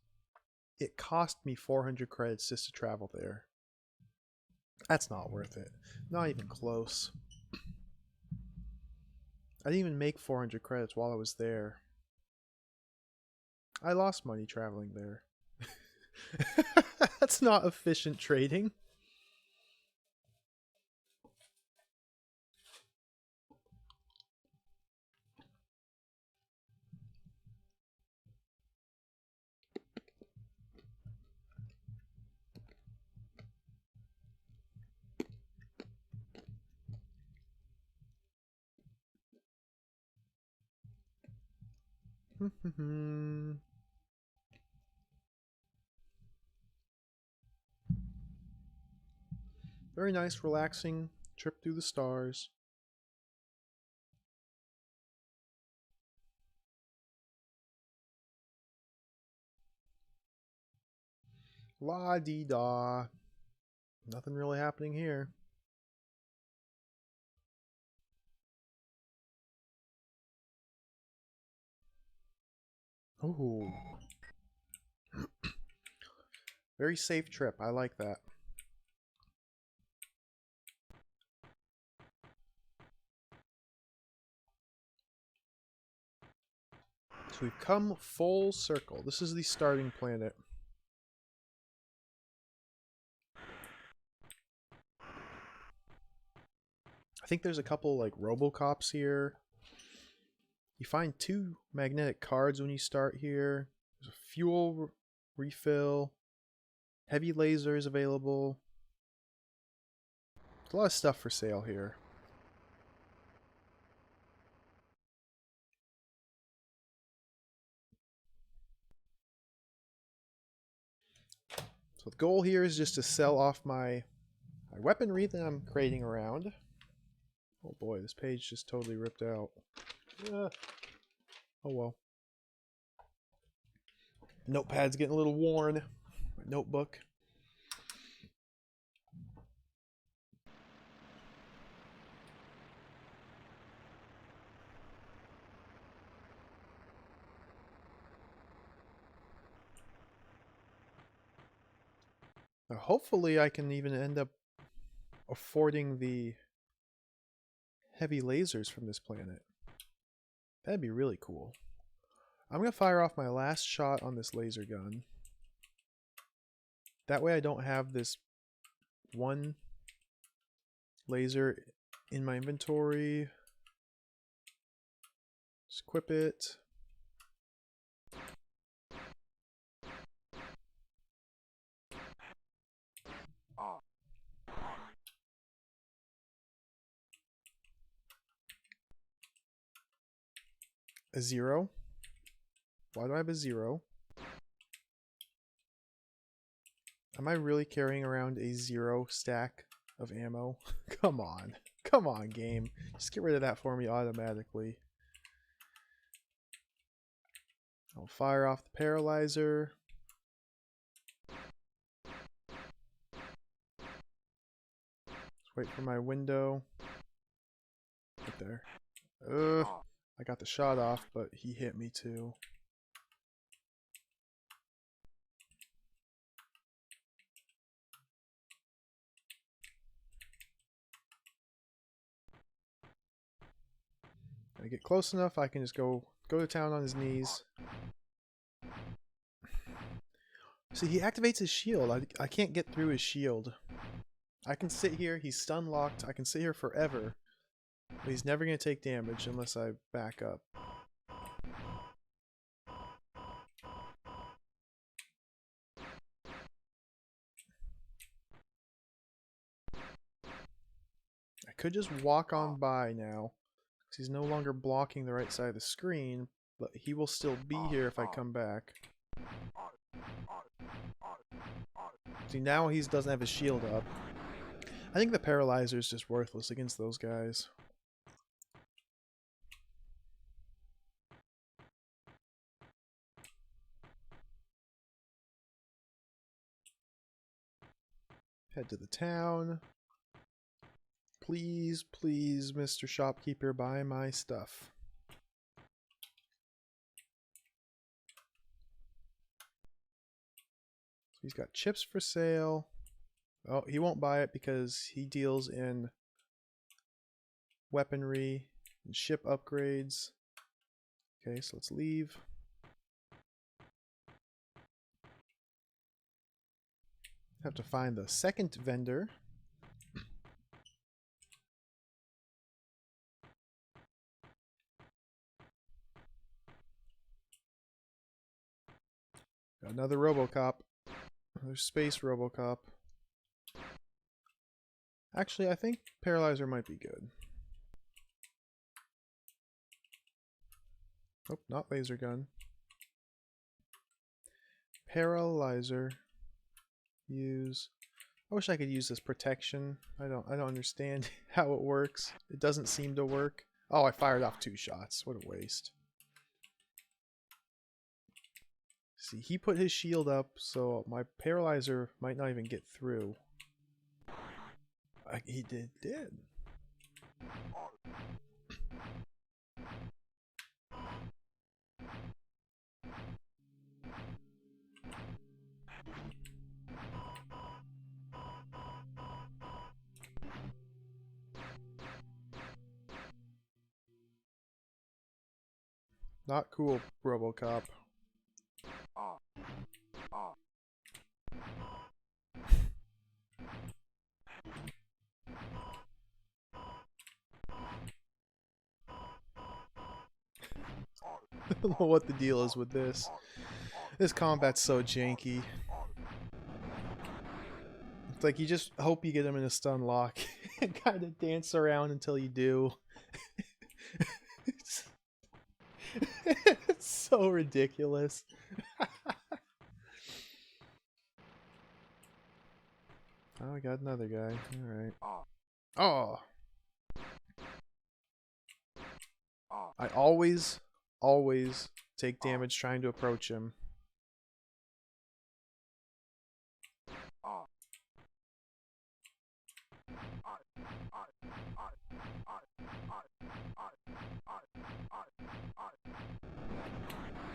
It cost me 400 credits just to travel there. That's not worth it. Not even close. I didn't even make 400 credits while I was there. I lost money traveling there. That's not efficient trading. Very nice, relaxing trip through the stars. La dee da. Nothing really happening here. Ooh. Very safe trip. I like that. So we've come full circle. This is the starting planet. I think there's a couple like Robocops here. You find 2 magnetic cards when you start here. There's a fuel refill. Heavy lasers available. There's a lot of stuff for sale here. So the goal here is just to sell off my weaponry that I'm creating around. Oh boy, this page just totally ripped out. Oh well. Notepad's getting a little worn. My notebook. Now, hopefully I can even end up affording the heavy lasers from this planet. That'd be really cool. I'm going to fire off my last shot on this laser gun. That way I don't have this one laser in my inventory. Just equip it. A 0. Why do I have a 0? Am I really carrying around a 0 stack of ammo? Come on. Come on, game. Just get rid of that for me automatically. I'll fire off the paralyzer. Just wait for my window. Right there. Ugh. I got the shot off, but he hit me too. When I get close enough, I can just go to town on his knees. See, he activates his shield. I can't get through his shield. I can sit here, he's stun locked, I can sit here forever. But he's never going to take damage unless I back up. I could just walk on by now, because he's no longer blocking the right side of the screen, but he will still be here if I come back. See, now he doesn't have his shield up. I think the Paralyzer is just worthless against those guys. Head to the town. Please, please, Mr. Shopkeeper, buy my stuff. So he's got chips for sale. Oh, he won't buy it because he deals in weaponry and ship upgrades. Okay, so let's leave. Have to find the second vendor. Got another Robocop. Another space Robocop. Actually, I think Paralyzer might be good. Oh, not laser gun. Paralyzer. Use. I wish I could use this protection. I don't understand how it works. It doesn't seem to work. Oh, I fired off 2 shots. What a waste. See, he put his shield up, so my Paralyzer might not even get through. He did. Not cool, Robocop. I don't know what the deal is with this. This combat's so janky. It's like you just hope you get him in a stun lock and kind of dance around until you do. it's so ridiculous. Oh, I got another guy. Alright. Oh! I always take damage trying to approach him.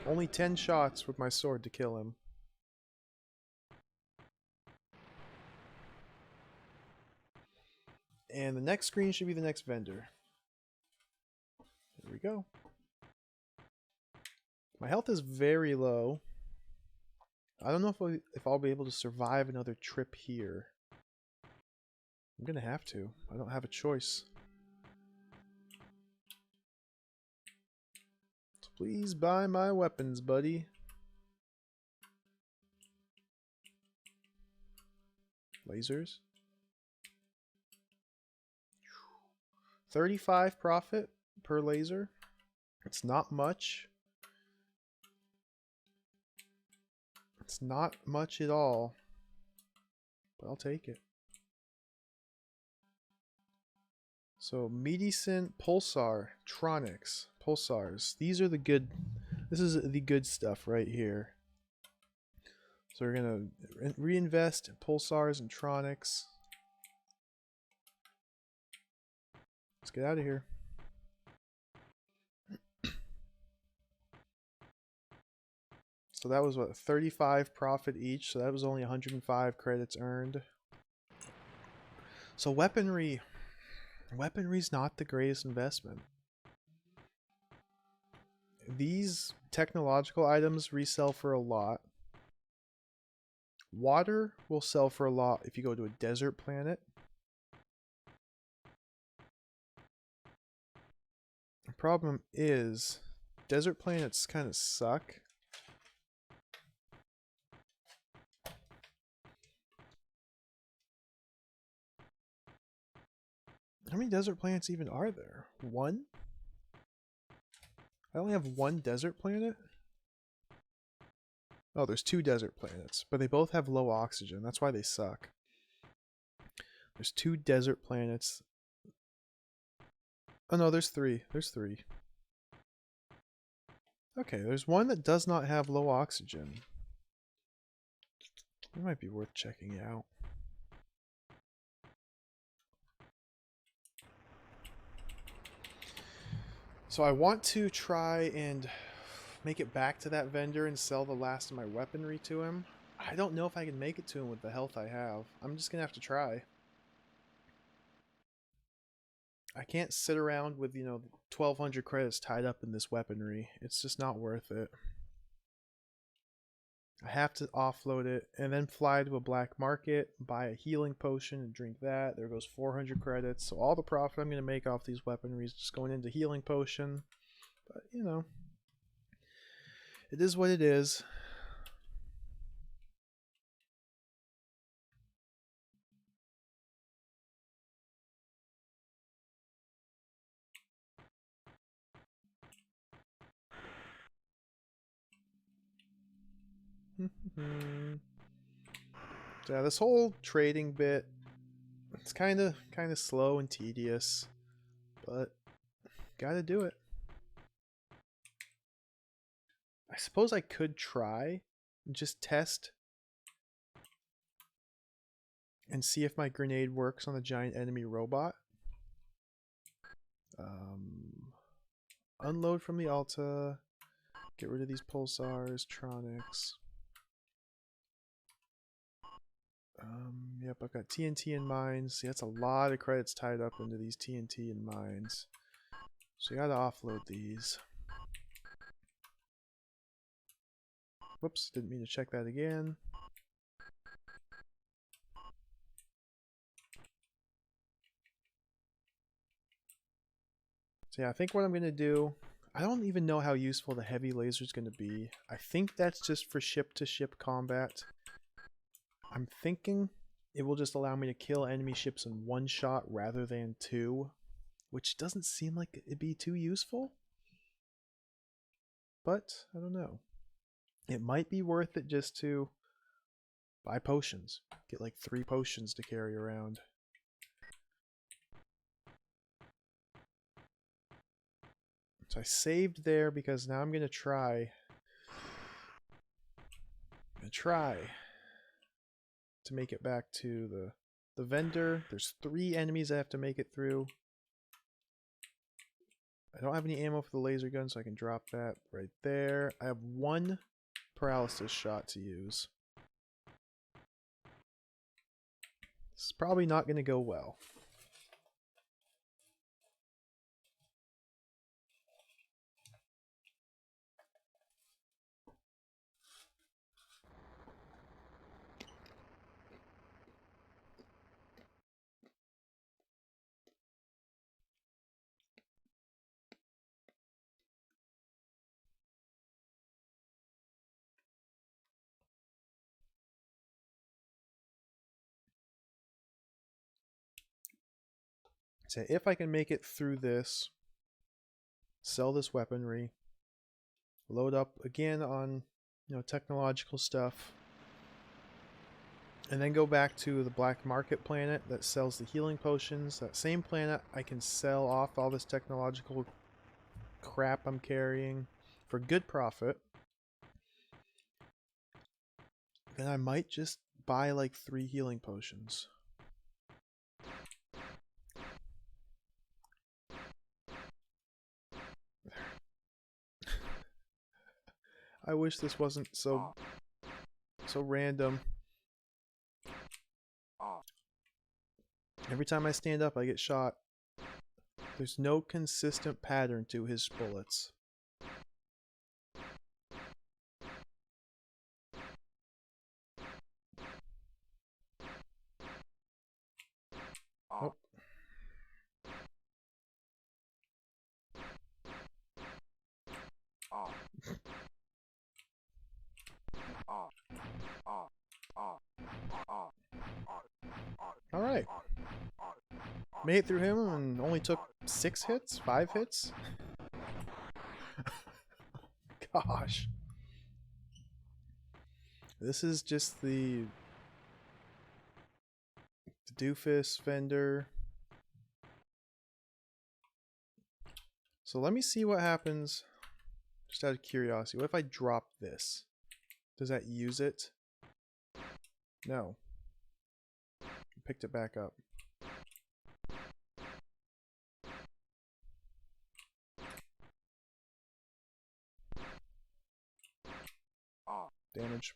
Only 10 shots with my sword to kill him. And the next screen should be the next vendor. Here we go. My health is very low. I don't know if I'll be able to survive another trip here. I'm gonna have to. I don't have a choice. So please buy my weapons, buddy. Lasers. 35 profit per laser. It's not much. It's not much at all. But I'll take it. So, Medicine, Pulsar, Tronics, Pulsars. These are the good... This is the good stuff right here. So we're going to reinvest in Pulsars and Tronics. Let's get out of here. So that was what, 35 profit each, so that was only 105 credits earned. So weaponry's not the greatest investment. These technological items resell for a lot. Water will sell for a lot if you go to a desert planet. The problem is, desert planets kind of suck. How many desert planets even are there? One? I only have one desert planet? Oh, there's 2 desert planets, but they both have low oxygen. That's why they suck. There's 2 desert planets. Oh no, there's 3. There's 3. Okay, there's one that does not have low oxygen. It might be worth checking out. So I want to try and make it back to that vendor and sell the last of my weaponry to him. I don't know if I can make it to him with the health I have. I'm just gonna have to try. I can't sit around with, 1,200 credits tied up in this weaponry. It's just not worth it. I have to offload it and then fly to a black market, buy a healing potion and drink that. There goes 400 credits. So all the profit I'm going to make off these weaponry is just going into healing potion. But, it is what it is. So yeah, this whole trading bit, it's kind of slow and tedious, but gotta do it. I suppose I could try and just test and see if my grenade works on the giant enemy robot. Unload from the Alta. Get rid of these pulsars, tronics. Yep, I've got TNT and mines. See, that's a lot of credits tied up into these TNT and mines. So you gotta offload these. Whoops, didn't mean to check that again. So yeah, I think what I'm gonna do, I don't even know how useful the heavy laser is gonna be. I think that's just for ship-to-ship combat. I'm thinking it will just allow me to kill enemy ships in 1 shot rather than 2, which doesn't seem like it'd be too useful. But I don't know. It might be worth it just to buy potions. Get like 3 potions to carry around. So I saved there because now I'm gonna try. To make it back to the vendor. There's 3 enemies I have to make it through. I don't have any ammo for the laser gun, so I can drop that right there. I have 1 paralysis shot to use. This is probably not going to go well. So if I can make it through this, sell this weaponry, load up again on technological stuff, and then go back to the black market planet that sells the healing potions. That same planet, I can sell off all this technological crap I'm carrying for good profit. Then I might just buy like 3 healing potions. I wish this wasn't so random. Every time I stand up, I get shot. There's no consistent pattern to his bullets. made it through him and only took 6 hits? 5 hits? Gosh. This is just the doofus vendor. So let me see what happens, just out of curiosity. What if I drop this? Does that use it? No. Picked it back up. Damage.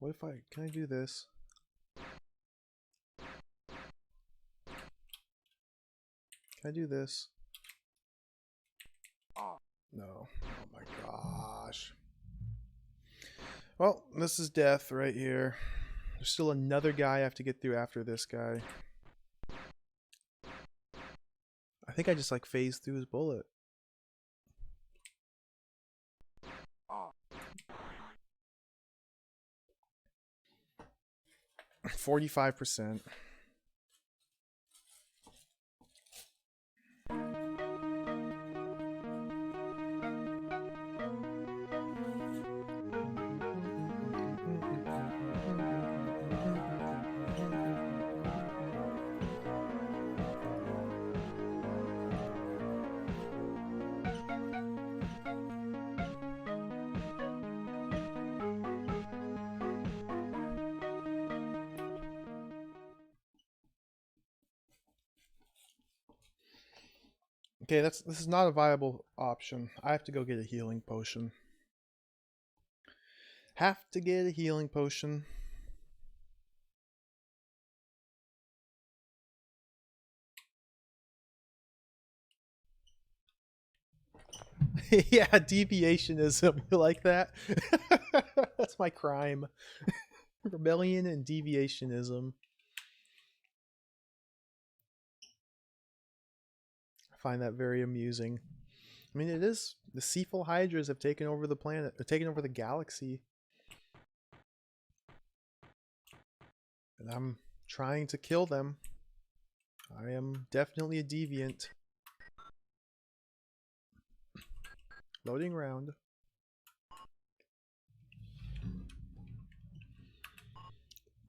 What if can I do this? Can I do this? No. Oh my gosh. Well, this is death right here. There's still another guy I have to get through after this guy. I think I just like phased through his bullet. 45%. Okay, this is not a viable option. I have to go get a healing potion. Have to get a healing potion. Yeah, deviationism. You like that? That's my crime. Rebellion and deviationism. I find that very amusing. I mean, it is. The Cephal Hydras have taken over the planet. They're taking over the galaxy. And I'm trying to kill them. I am definitely a deviant. Loading round.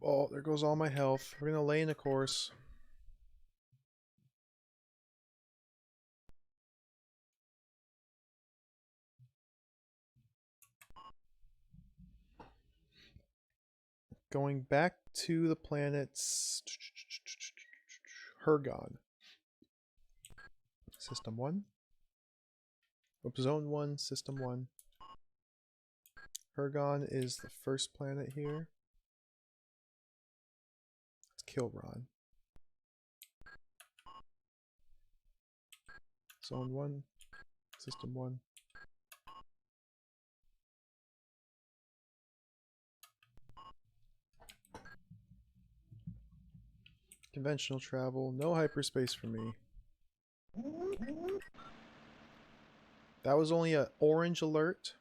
Oh, there goes all my health. We're gonna lay in a course. Going back to the planets. Hergon. System 1. Oops, Zone 1, System 1. Hergon is the first planet here. Let's kill Ron. Zone 1, System 1. Conventional travel, no hyperspace for me. That was only an orange alert.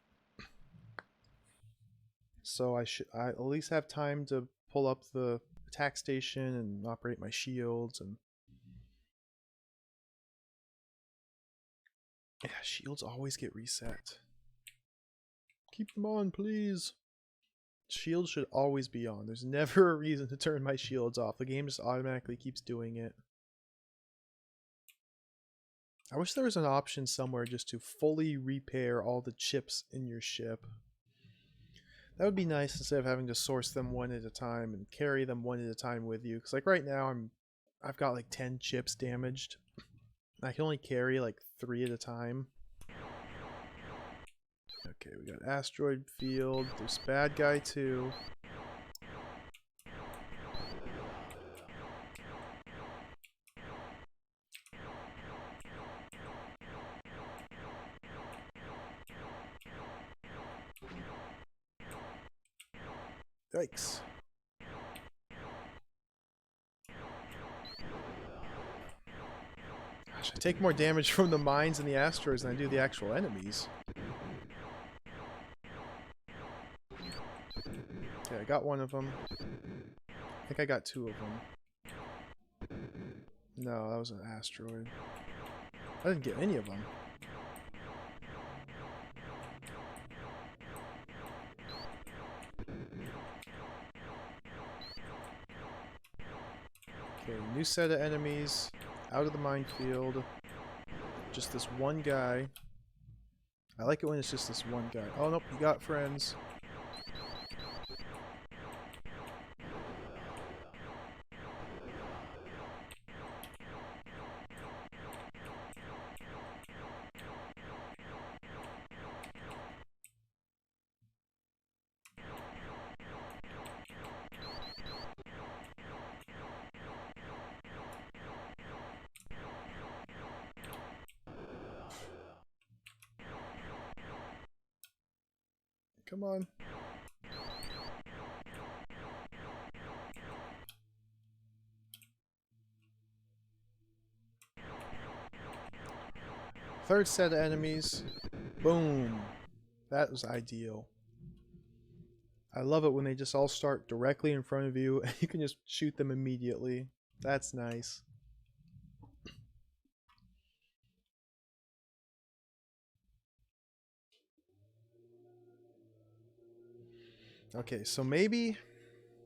So I at least have time to pull up the attack station and operate my shields and yeah, shields always get reset. Keep them on, please. Shields should always be on. There's never a reason to turn my shields off. The game just automatically keeps doing it. I wish there was an option somewhere just to fully repair all the chips in your ship. That would be nice instead of having to source them one at a time and carry them one at a time with you. Because like right now I've got like 10 chips damaged. I can only carry like 3 at a time. Okay, we got asteroid field. There's bad guy too. Yikes. Gosh, I take more damage from the mines and the asteroids than I do the actual enemies. I got one of them. I think I got two of them. No, that was an asteroid. I didn't get any of them. Okay, new set of enemies. Out of the minefield. Just this one guy. I like it when it's just this one guy. Oh, nope, you got friends. Come on. Third set of enemies. Boom. That was ideal. I love it when they just all start directly in front of you and you can just shoot them immediately. That's nice. Okay, so maybe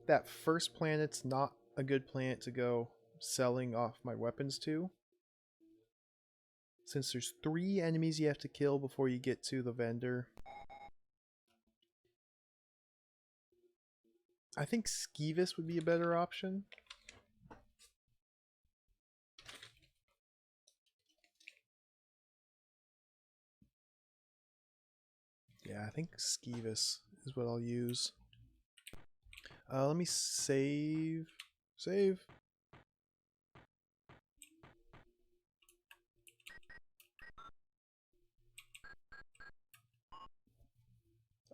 that first planet's not a good planet to go selling off my weapons to. Since there's 3 enemies you have to kill before you get to the vendor. I think Skeevis would be a better option. Yeah, I think Skeevis is what I'll use. Let me save. Save.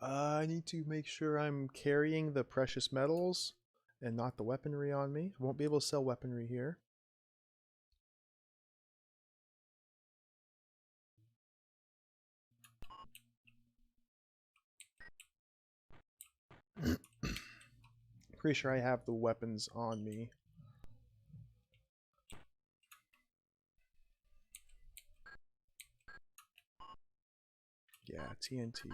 I need to make sure I'm carrying the precious metals and not the weaponry on me. I won't be able to sell weaponry here. Pretty sure I have the weapons on me. Yeah, TNT.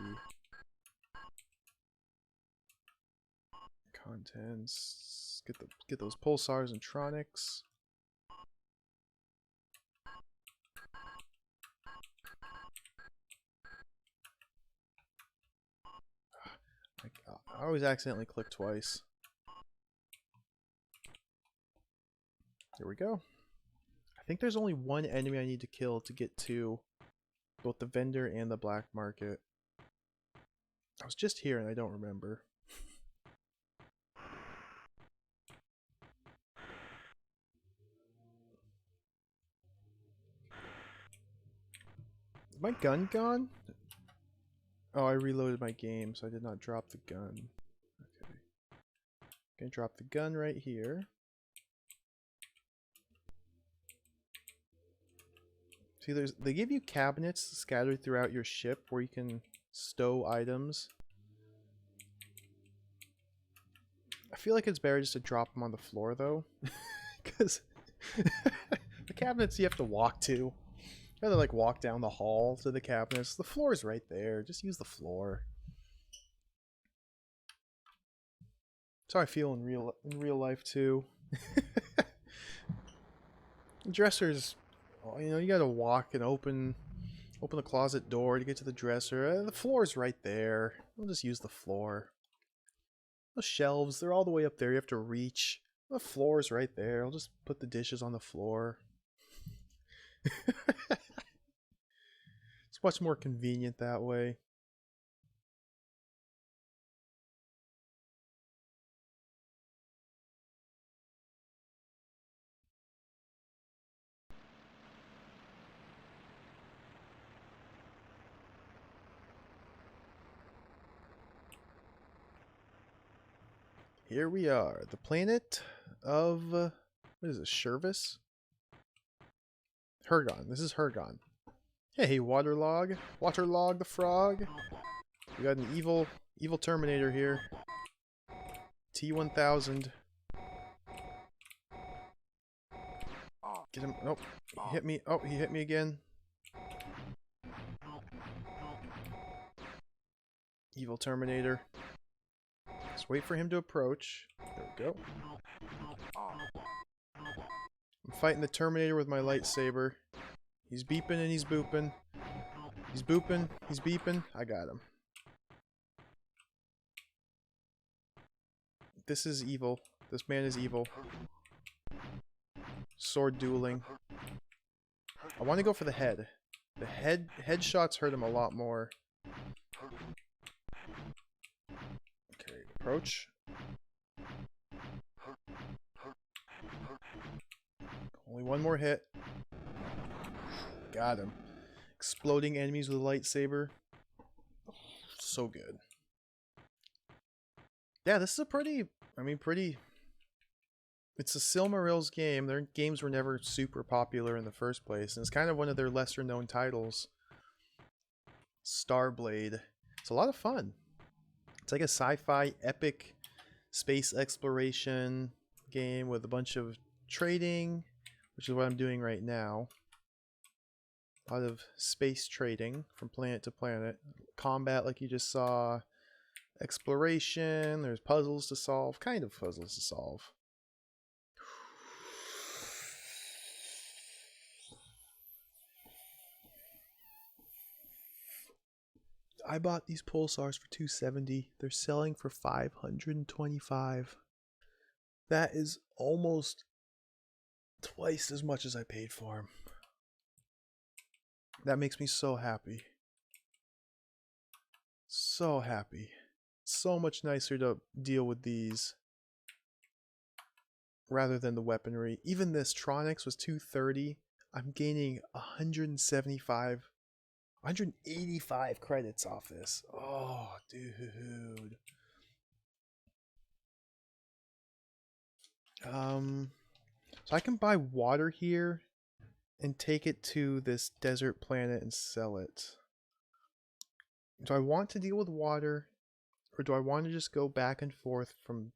Contents. Get those pulsars and tronics. I always accidentally click twice. There we go. I think there's only one enemy I need to kill to get to both the vendor and the black market. I was just here and I don't remember. Is my gun gone? Oh, I reloaded my game, so I did not drop the gun. Okay. Gonna drop the gun right here. See, they give you cabinets scattered throughout your ship where you can stow items. I feel like it's better just to drop them on the floor, though. Because the cabinets you have to walk to. You have to, like, walk down the hall to the cabinets. The floor is right there. Just use the floor. That's how I feel in real life, too. Dressers, you know, you gotta walk and open the closet door to get to the dresser. The floor's right there. We'll just use the floor. The shelves, they're all the way up there. You have to reach. The floor's right there. I'll just put the dishes on the floor. It's much more convenient that way. Here we are, the planet of, what is it, Shervis? Hergon. This is Hergon. Hey, Waterlog. Waterlog the frog. We got an evil Terminator here. T1000. Get him. Nope. He hit me. Oh, he hit me again. Evil Terminator. Just wait for him to approach. There we go. I'm fighting the Terminator with my lightsaber. He's beeping and he's booping. He's booping. He's beeping. I got him. This is evil. This man is evil. Sword dueling. I want to go for the head. The headshots hurt him a lot more. Okay, approach. Only one more hit. Got him. Exploding enemies with a lightsaber. So good. Yeah, this is a pretty... It's a Silmarils game. Their games were never super popular in the first place, and it's kind of one of their lesser known titles. Starblade. It's a lot of fun. It's like a sci-fi epic space exploration game with a bunch of trading, which is what I'm doing right now. A lot of space trading from planet to planet. Combat like you just saw. Exploration. There's puzzles to solve. Kind of puzzles to solve. I bought these pulsars for $270. They're selling for $525. That is almost twice as much as I paid for them. That makes me so happy. So happy. So much nicer to deal with these rather than the weaponry. Even this Tronics was $230. I'm gaining 185 credits off this. Oh, dude. So I can buy water here and take it to this desert planet and sell it. Do I want to deal with water, or do I want to just go back and forth from...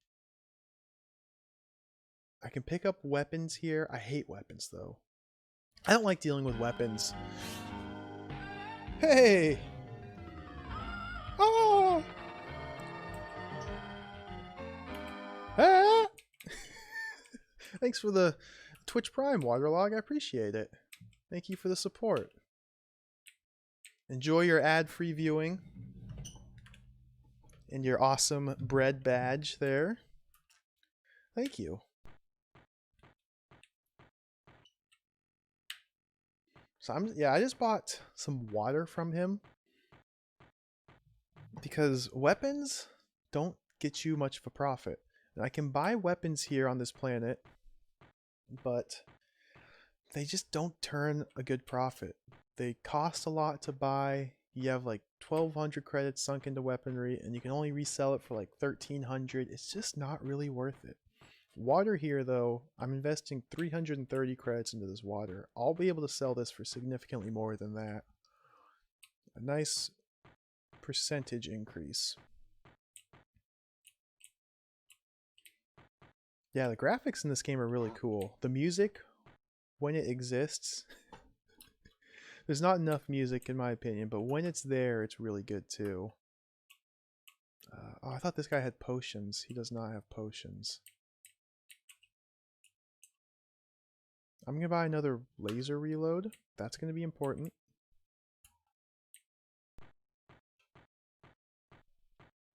I can pick up weapons here. I hate weapons, though. I don't like dealing with weapons. Hey! Oh! Ah! Thanks for the Twitch Prime Waterlog. I appreciate it. Thank you for the support. Enjoy your ad-free viewing. And your awesome bread badge there. Thank you. So I just bought some water from him. Because weapons don't get you much of a profit. And I can buy weapons here on this planet, but they just don't turn a good profit. They cost a lot to buy. You have like 1,200 credits sunk into weaponry, and you can only resell it for like 1,300. It's just not really worth it. Water here, though, I'm investing 330 credits into this water. I'll be able to sell this for significantly more than that. A nice percentage increase. Yeah, the graphics in this game are really cool. The music, when it exists, there's not enough music in my opinion, but when it's there, it's really good too. Oh, I thought this guy had potions. He does not have potions. I'm going to buy another laser reload. That's going to be important.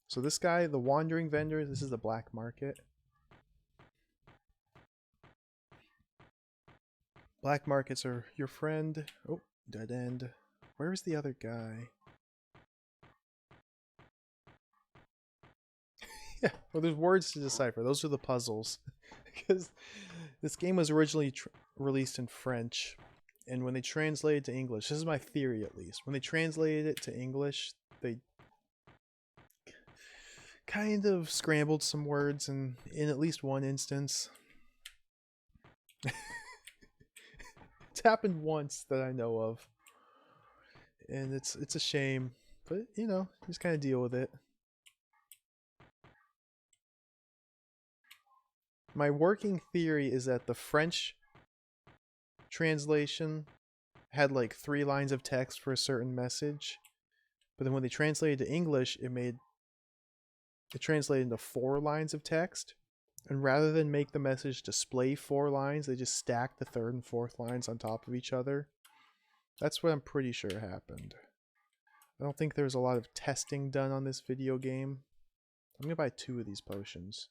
So this guy, the wandering vendor, this is the black market. Black markets are your friend. Oh, dead end. Where's the other guy? Yeah, well, there's words to decipher. Those are the puzzles. Because this game was originally released in French, and when they translated to English, this is my theory at least, when they translated it to English, they kind of scrambled some words in at least one instance. It's happened once that I know of, and it's a shame, but you know, just kind of deal with it. My working theory is that the French translation had like 3 lines of text for a certain message, but then when they translated to English, it translated into 4 lines of text. And rather than make the message display 4 lines, they just stacked the 3rd and 4th lines on top of each other. That's what I'm pretty sure happened. I don't think there's a lot of testing done on this video game. I'm gonna buy 2 of these potions.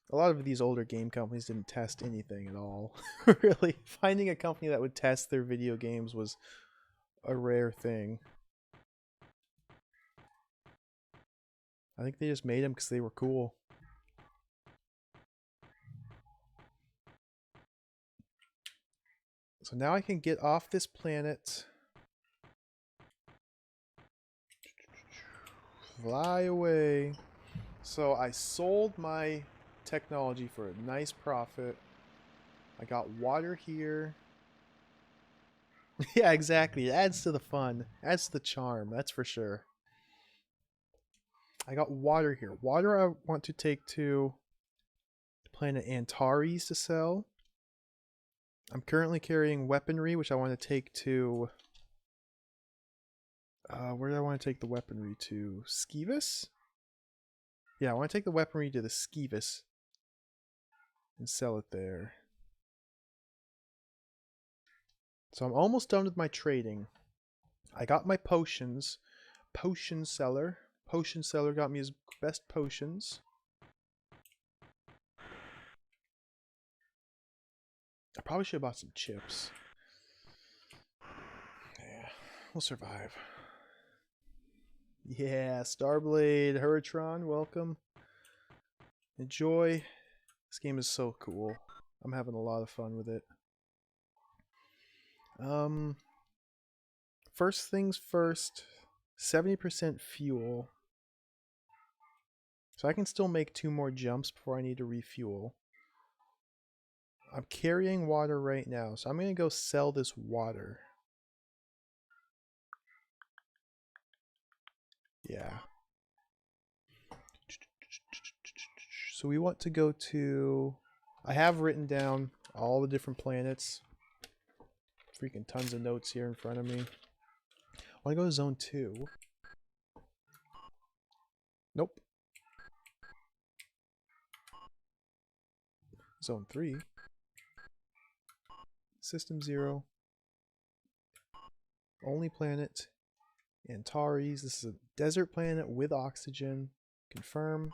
A lot of these older game companies didn't test anything at all. Really, finding a company that would test their video games was a rare thing. I think they just made them because they were cool. So now I can get off this planet. Fly away. So I sold my technology for a nice profit. I got water here. Yeah, exactly. It adds to the fun. Adds to the charm, that's for sure. I got water here. Water I want to take to planet Antares to sell. I'm currently carrying weaponry, which I want to take to... where do I want to take the weaponry to? Skeevis? Yeah, I want to take the weaponry to the Skeevis and sell it there. So I'm almost done with my trading. I got my potions. Potion seller. Potion seller got me his best potions. I probably should have bought some chips. Yeah, we'll survive. Yeah, Starblade, Hurritron, welcome. Enjoy. This game is so cool. I'm having a lot of fun with it. First things first, 70% fuel. So I can still make 2 more jumps before I need to refuel. I'm carrying water right now, so I'm going to go sell this water. Yeah. So we want to go to... I have written down all the different planets. Freaking tons of notes here in front of me. I want to go to Zone 2. Nope. Zone 3. System 0. Only planet. Antares. This is a desert planet with oxygen. Confirm.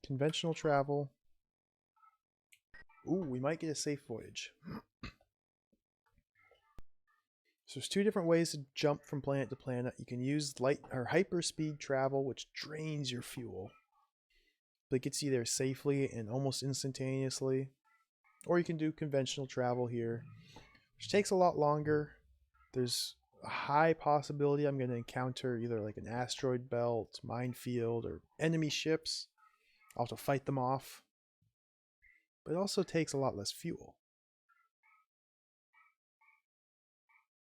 Conventional travel. Ooh, we might get a safe voyage. So there's 2 different ways to jump from planet to planet. You can use light or hyperspeed travel, which drains your fuel, but it gets you there safely and almost instantaneously. Or you can do conventional travel here, which takes a lot longer. There's a high possibility I'm going to encounter either like an asteroid belt, minefield, or enemy ships. I'll have to fight them off. But it also takes a lot less fuel.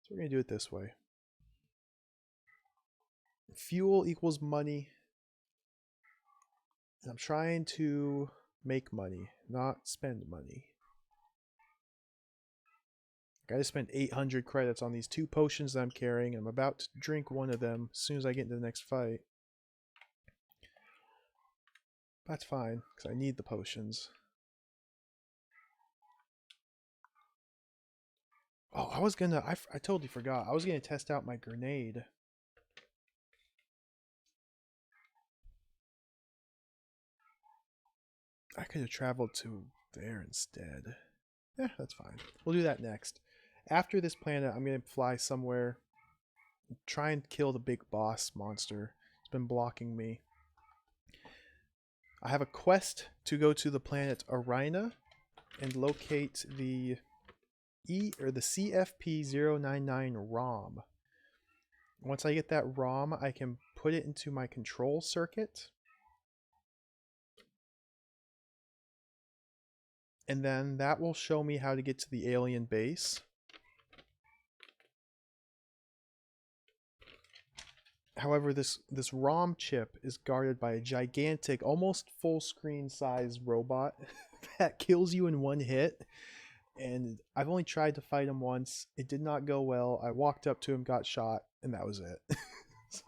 So we're going to do it this way. Fuel equals money. And I'm trying to make money, not spend money. I just spent 800 credits on these 2 potions that I'm carrying. I'm about to drink one of them as soon as I get into the next fight. That's fine, because I need the potions. Oh, I totally forgot. I was gonna test out my grenade. I could have traveled to there instead. Yeah, that's fine. We'll do that next. After this planet, I'm gonna fly somewhere, try and kill the big boss monster. It's been blocking me. I have a quest to go to the planet Arina and locate the the CFP-099 ROM. Once I get that ROM, I can put it into my control circuit. And then that will show me how to get to the alien base. However, this ROM chip is guarded by a gigantic, almost full screen size robot that kills you in one hit. And I've only tried to fight him once. It did not go well. I walked up to him, got shot, and that was it. So,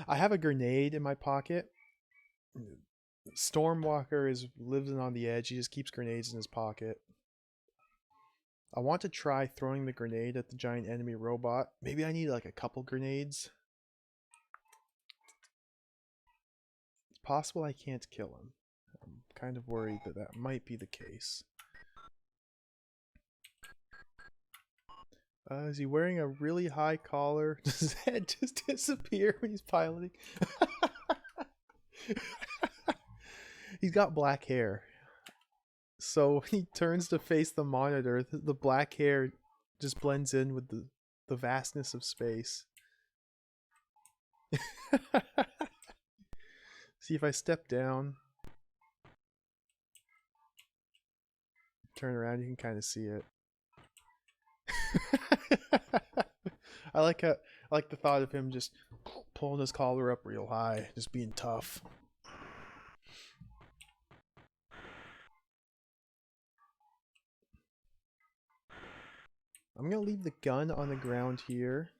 I have a grenade in my pocket. Stormwalker is living on the edge. He just keeps grenades in his pocket. I want to try throwing the grenade at the giant enemy robot. Maybe I need like a couple grenades. It's possible I can't kill him. I'm kind of worried that that might be the case. Is he wearing a really high collar? Does his head just disappear when he's piloting? He's got black hair. So when he turns to face the monitor, the black hair just blends in with the vastness of space. See, if I step down, turn around, you can kind of see it. I like the thought of him just pulling his collar up real high, just being tough. I'm gonna leave the gun on the ground here.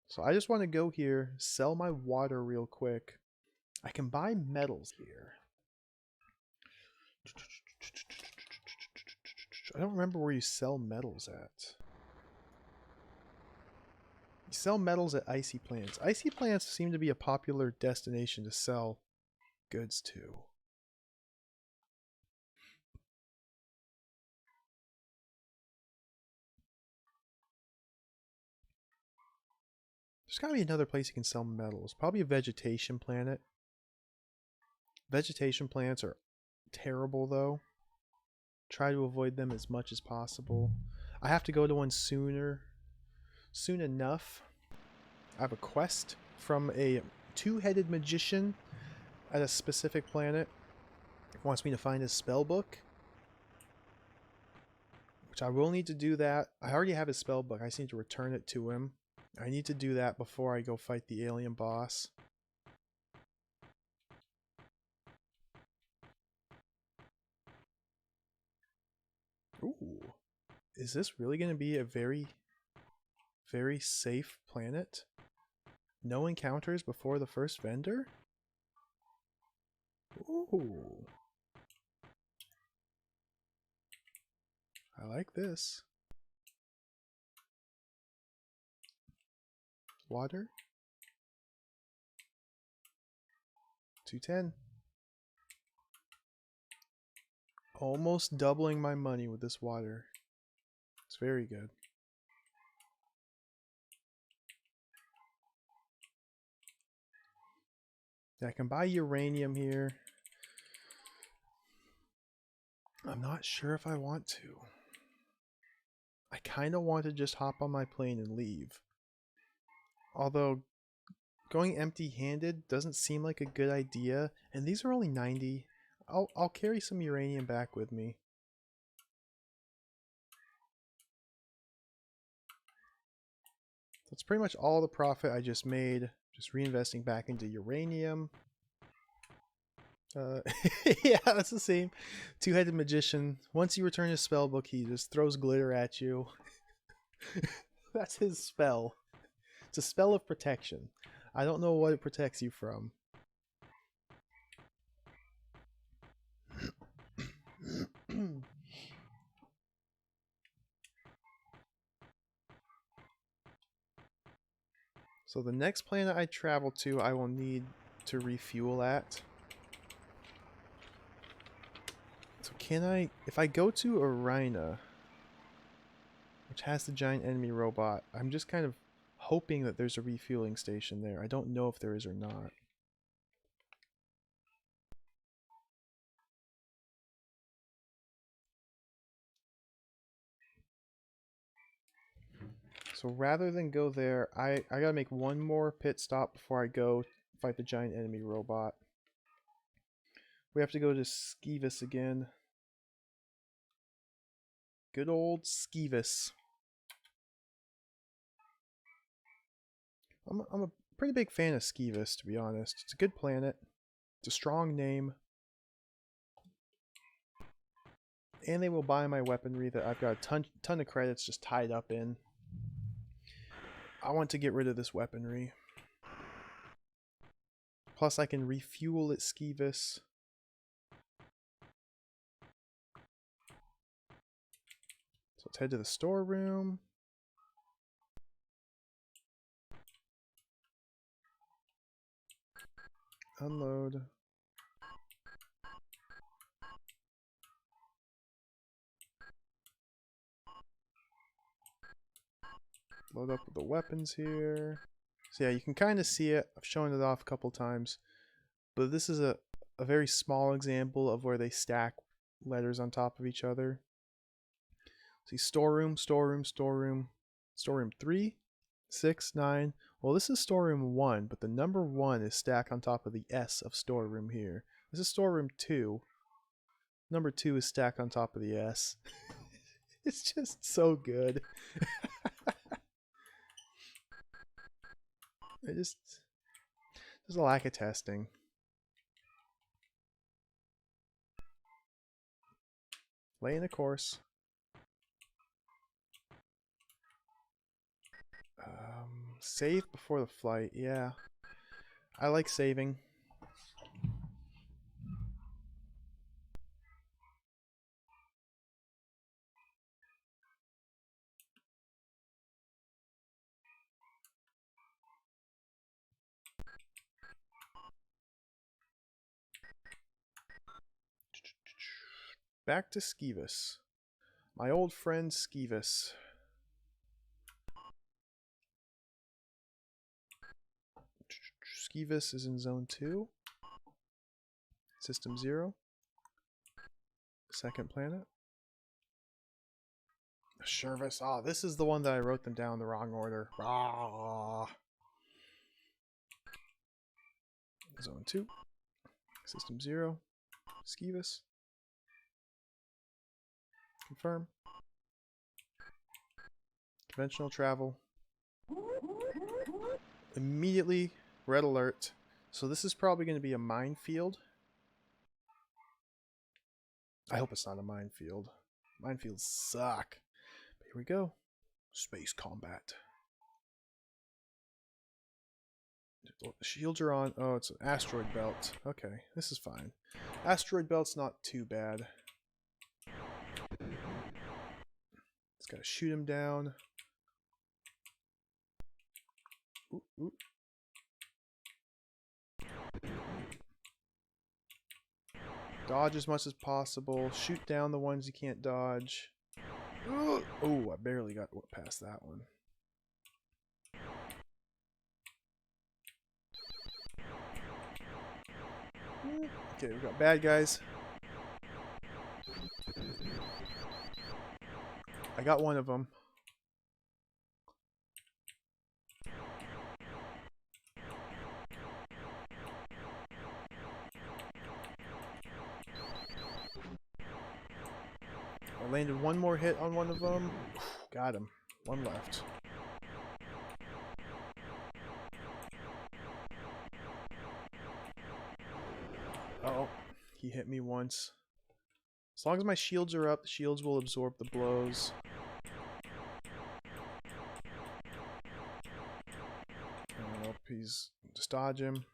So I just want to go here, sell my water real quick. I can buy metals here. I don't remember where you sell metals at. You sell metals at icy plants. Icy plants seem to be a popular destination to sell goods to. There's gotta be another place you can sell metals. Probably a vegetation planet. Vegetation plants are terrible though. Try to avoid them as much as possible. I have to go to one soon enough. I have a quest from a two-headed magician at a specific planet. He wants me to find his spell book, which I will need to do that. I already have his spell book. I just need to return it to him. I need to do that before I go fight the alien boss. Ooh. Is this really going to be a very, very safe planet? No encounters before the first vendor? Ooh. I like this. Water. 210. Almost doubling my money with this water. It's very good. Yeah, I can buy uranium here. I'm not sure if I want to. I kind of want to just hop on my plane and leave. Although, going empty-handed doesn't seem like a good idea. And these are only 90. I'll carry some uranium back with me. That's pretty much all the profit I just made. Just reinvesting back into uranium. Yeah, that's the same. Two-headed magician. Once you return his spell book, he just throws glitter at you. That's his spell. It's a spell of protection. I don't know what it protects you from. So the next planet I travel to, I will need to refuel at. So can I, if I go to Arina, which has the giant enemy robot, I'm just kind of hoping that there's a refueling station there. I don't know if there is or not. So rather than go there, I gotta make one more pit stop before I go fight the giant enemy robot. We have to go to Skeevis again. Good old Skeevis. I'm a pretty big fan of Skeevis, to be honest. It's a good planet. It's a strong name. And they will buy my weaponry that I've got a ton of credits just tied up in. I want to get rid of this weaponry. Plus I can refuel at Skeevis. So let's head to the storeroom. Unload. Load up with the weapons here. So yeah, you can kind of see it. I've shown it off a couple times. But this is a very small example of where they stack letters on top of each other. See, storeroom, storeroom, storeroom, storeroom 3, 6, 9. Well, this is storeroom 1, but the number 1 is stacked on top of the S of storeroom here. This is storeroom 2. Number 2 is stacked on top of the S. It's just so good. There's a lack of testing. Laying a course. Save before the flight. Yeah, I like saving. Back to Skeevis. My old friend Skeevis. Skeevis is in Zone 2. System 0. Second planet. Service. Ah, this is the one that I wrote them down in the wrong order. Ah. Zone 2. System 0. Skeevis. Confirm. Conventional travel. Immediately red alert. So this is probably going to be a minefield. I hope it's not a minefield. Minefields suck. But here we go. Space combat. The shields are on. Oh, it's an asteroid belt. Okay, this is fine. Asteroid belt's not too bad. Just gotta shoot him down. Ooh, ooh. Dodge as much as possible. Shoot down the ones you can't dodge. Oh, I barely got past that one. Okay, we got bad guys. I got one of them. I landed one more hit on one of them. Got him. One left. Uh-oh. He hit me once. As long as my shields are up, the shields will absorb the blows. Nope, he's... Just dodge him.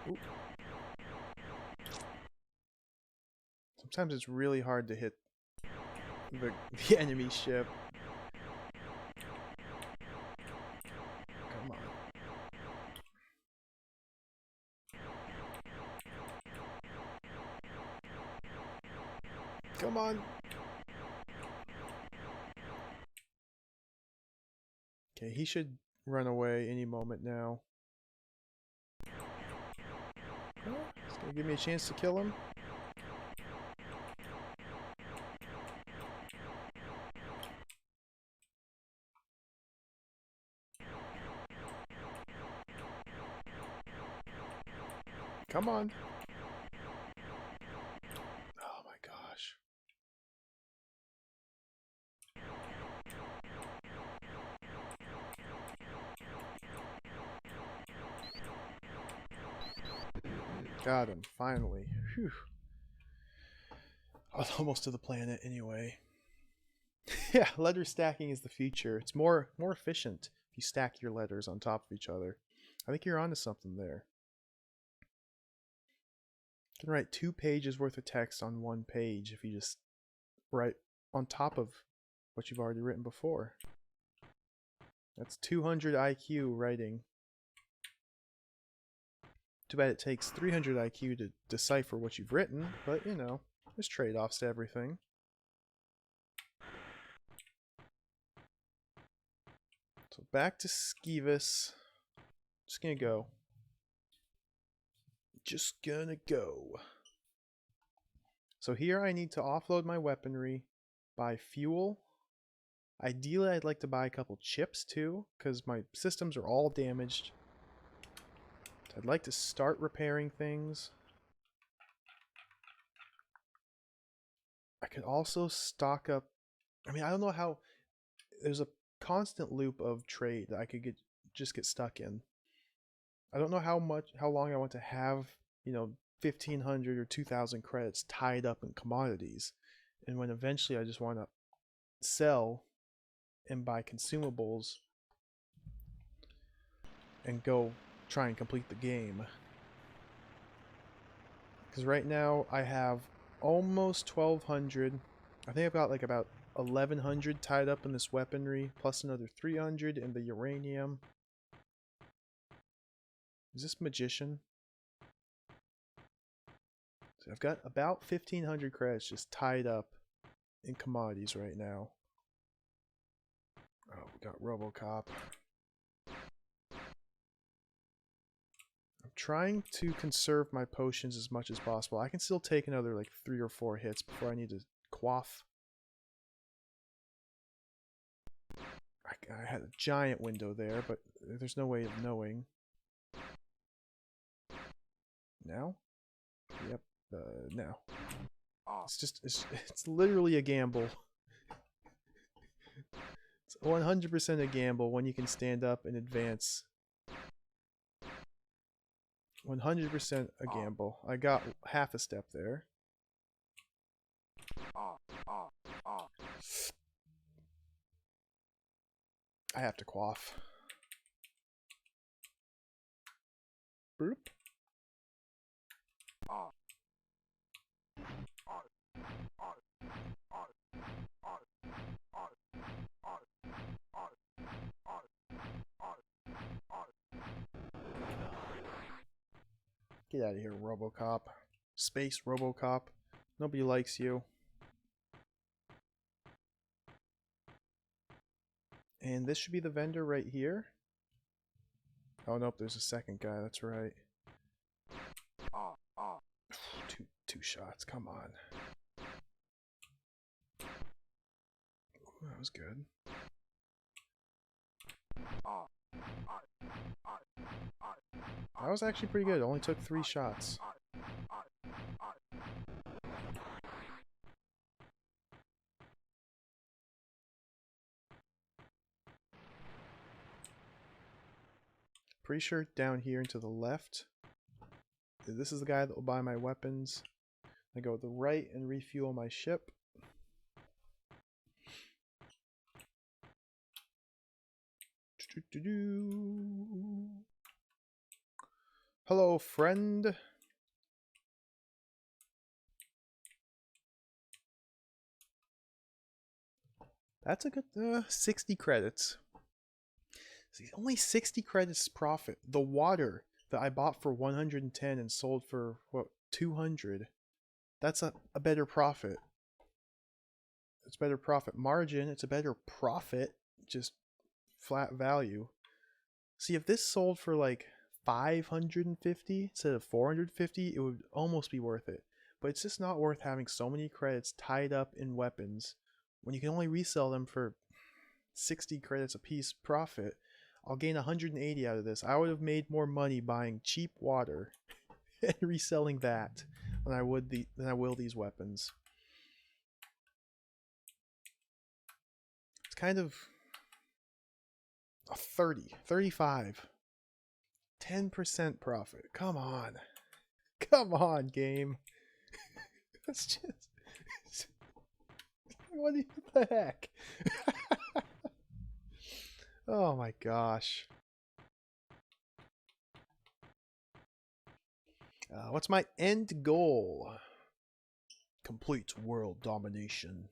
Ooh. Sometimes it's really hard to hit the enemy ship. Come on. Come on. Okay, he should run away any moment now. He's gonna give me a chance to kill him. Come on. Got him, finally. Whew. I was almost to the planet anyway. Yeah, letter stacking is the future. It's more efficient if you stack your letters on top of each other. I think you're onto something there. You can write 2 pages worth of text on 1 page if you just write on top of what you've already written before. That's 200 IQ writing. Too bad it takes 300 IQ to decipher what you've written, but you know, there's trade-offs to everything. So back to Skeevis. Just gonna go. Just gonna go. So here I need to offload my weaponry, buy fuel. Ideally, I'd like to buy a couple chips too, because my systems are all damaged. So I'd like to start repairing things. I could also stock up. I mean, I don't know how. There's a constant loop of trade that I could just get stuck in. I don't know how long I want to have, 1,500 or 2,000 credits tied up in commodities, and when eventually I just want to sell and buy consumables and go try and complete the game. Because right now I have almost 1,200. I think I've got like about 1,100 tied up in this weaponry, plus another 300 in the uranium. Is this magician? So I've got about 1,500 credits just tied up in commodities right now. Oh, we got RoboCop. I'm trying to conserve my potions as much as possible. I can still take another like 3 or 4 hits before I need to quaff. I had a giant window there, but there's no way of knowing. Now? Yep, now. It's literally a gamble. It's 100% a gamble when you can stand up and advance. 100% a gamble. I got half a step there. I have to quaff. Boop. Get out of here, RoboCop. Space RoboCop. Nobody likes you. And this should be the vendor right here. Oh nope, there's a second guy, that's right. Two shots, come on. Ooh, that was good. That was actually pretty good, it only took 3 shots. Pretty sure down here and to the left, this is the guy that will buy my weapons. I go to the right and refuel my ship. Hello, friend. That's a good 60 credits. See, only 60 credits profit. The water that I bought for 110 and sold for, what, 200? That's a better profit. It's better profit margin. It's a better profit. Just flat value. See, if this sold for like 550 instead of 450, it would almost be worth it. But it's just not worth having so many credits tied up in weapons when you can only resell them for 60 credits a piece profit. I'll gain 180 out of this. I would have made more money buying cheap water and reselling that than I will these weapons. It's kind of a 30, 35, 10% profit. Come on. Come on, game. That's just... What the heck? Oh my gosh. What's my end goal? Complete world domination.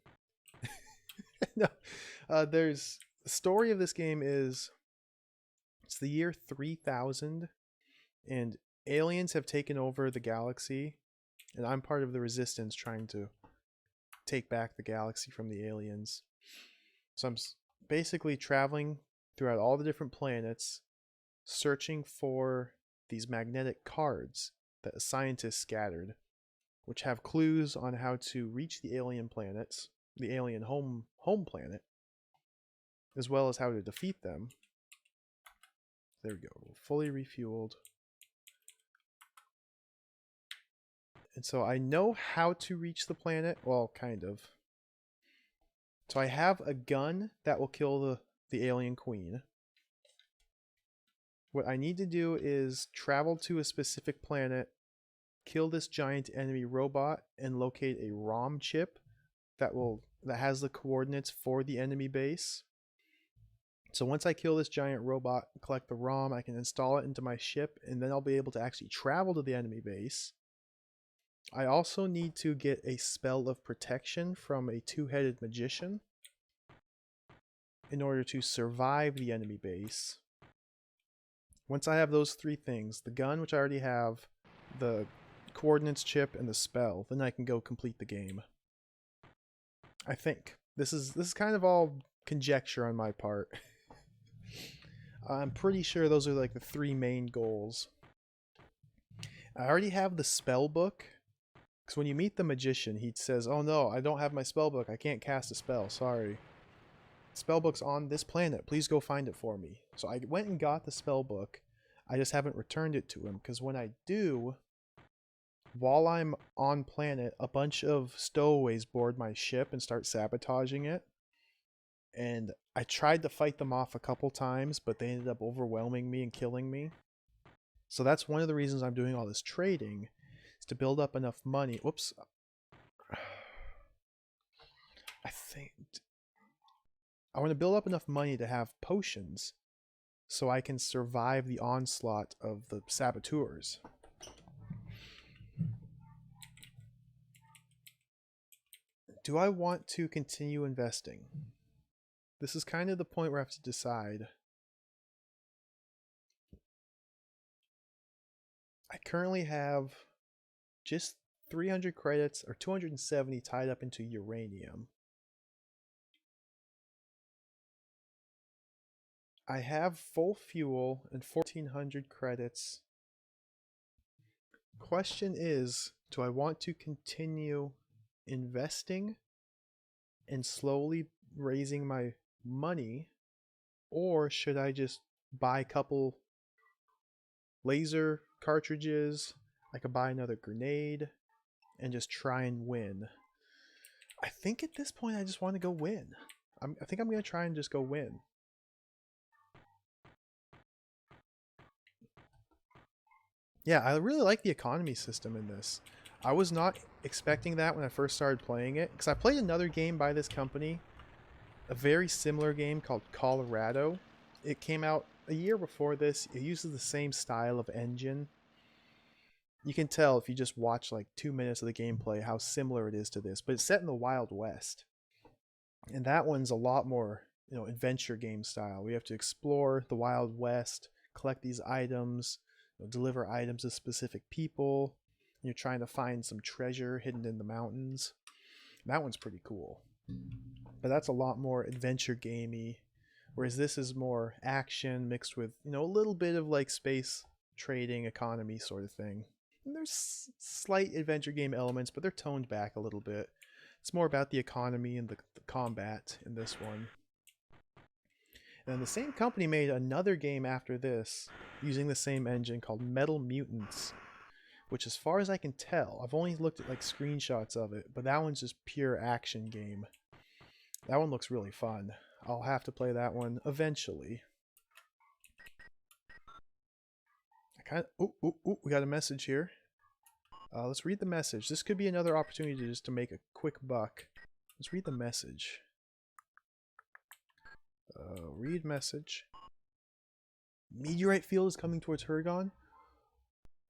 No, there's... The story of this game is... It's the year 3000, and aliens have taken over the galaxy, and I'm part of the resistance trying to take back the galaxy from the aliens. So I'm basically traveling throughout all the different planets, searching for these magnetic cards that scientists scattered, which have clues on how to reach the alien planets, the alien home planet, as well as how to defeat them. There we go, fully refueled. And so I know how to reach the planet, well, kind of. So I have a gun that will kill the alien queen. What I need to do is travel to a specific planet, kill this giant enemy robot, and locate a ROM chip that has the coordinates for the enemy base. So once I kill this giant robot, collect the ROM, I can install it into my ship, and then I'll be able to actually travel to the enemy base. I also need to get a spell of protection from a two-headed magician in order to survive the enemy base. Once I have those three things, the gun, which I already have, the coordinates chip, and the spell, then I can go complete the game. I think. This is kind of all conjecture on my part. I'm pretty sure those are like the three main goals. I already have the spell book, because when you meet the magician, he says, "Oh no, I don't have my spell book. I can't cast a spell. Sorry. Spell book's on this planet. Please go find it for me." So I went and got the spell book. I just haven't returned it to him, because when I do, while I'm on planet, a bunch of stowaways board my ship and start sabotaging it. And I tried to fight them off a couple times, but they ended up overwhelming me and killing me. So that's one of the reasons I'm doing all this trading, is to build up enough money. Whoops. I think I want to build up enough money to have potions so I can survive the onslaught of the saboteurs. Do I want to continue investing? This is kind of the point where I have to decide. I currently have just 300 credits, or 270 tied up into uranium. I have full fuel and 1400 credits. Question is, do I want to continue investing and slowly raising my money, or should I just buy a couple laser cartridges? I could buy another grenade and just try and win. I think at this point I just want to go win. I think I'm going to try and just go win. Yeah, I really like the economy system in this. I was not expecting that when I first started playing it, because I played another game by this company, a very similar game called Colorado. It came out a year before this. It uses the same style of engine. You can tell if you just watch like 2 minutes of the gameplay how similar it is to this, but it's set in the Wild West. And that one's a lot more, adventure game style. We have to explore the Wild West, collect these items, deliver items to specific people. You're trying to find some treasure hidden in the mountains. That one's pretty cool. But that's a lot more adventure gamey, whereas this is more action mixed with, a little bit of like space trading economy sort of thing. And there's slight adventure game elements, but they're toned back a little bit. It's more about the economy and the combat in this one. And the same company made another game after this using the same engine called Metal Mutants, which as far as I can tell, I've only looked at like screenshots of it, but that one's just pure action game. That one looks really fun. I'll have to play that one eventually. We got a message here. Let's read the message. This could be another opportunity just to make a quick buck. Let's read the message. Read message. Meteorite field is coming towards Hergon.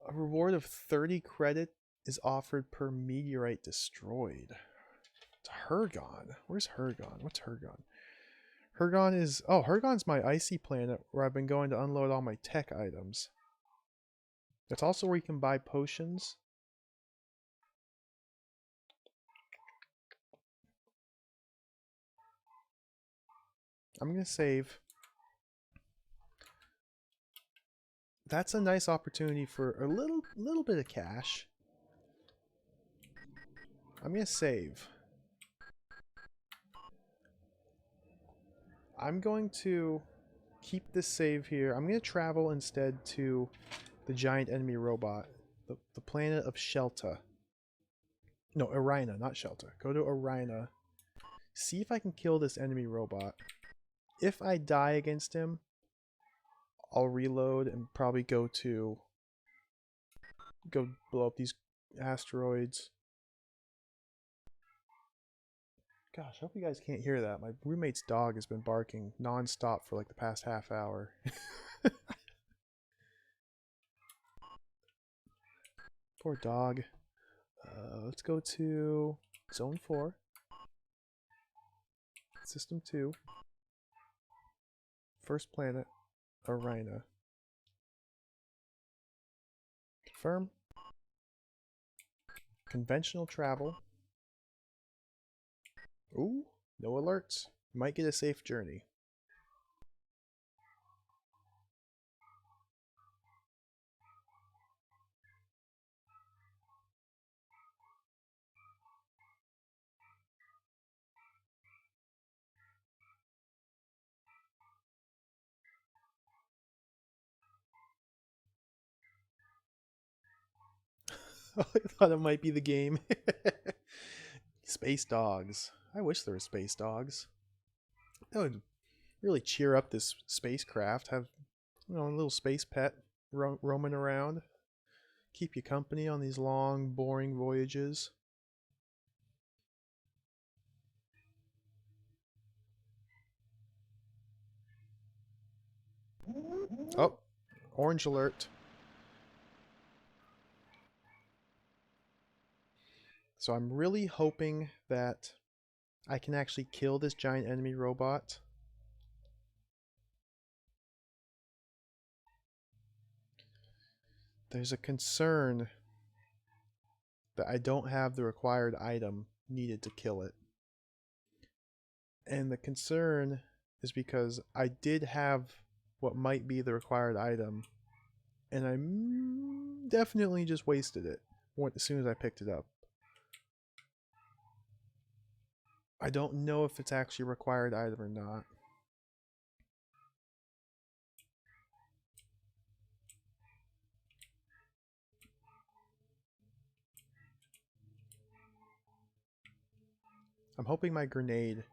A reward of 30 credit is offered per meteorite destroyed. It's Hergon. Where's Hergon? What's Hergon? Hergon is... Oh, Hergon's my icy planet where I've been going to unload all my tech items. That's also where you can buy potions. I'm going to save. That's a nice opportunity for a little bit of cash. I'm going to save. I'm going to keep this save here. I'm going to travel instead to the giant enemy robot. The planet of Shelta. No, Arina, not Shelta. Go to Arina. See if I can kill this enemy robot. If I die against him, I'll reload and probably go blow up these asteroids. Gosh, I hope you guys can't hear that. My roommate's dog has been barking non-stop for like the past half hour. Poor dog. Let's go to Zone 4. System 2. First planet, Arina. Confirm. Conventional travel. Ooh, no alerts. Might get a safe journey. I thought it might be the game. Space dogs. I wish there were space dogs. That would really cheer up this spacecraft. Have, you know, a little space pet roaming around. Keep you company on these long, boring voyages. Oh, orange alert. So I'm really hoping that I can actually kill this giant enemy robot. There's a concern that I don't have the required item needed to kill it. And the concern is because I did have what might be the required item, and I definitely just wasted it as soon as I picked it up. I don't know if it's actually a required item or not. I'm hoping my grenade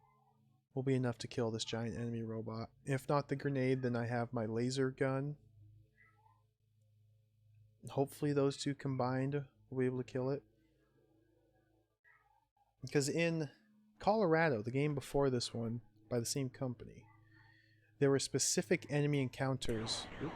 will be enough to kill this giant enemy robot. If not the grenade, then I have my laser gun. Hopefully those two combined will be able to kill it. Because in Colorado, the game before this one, by the same company, there were specific enemy encounters. Oop.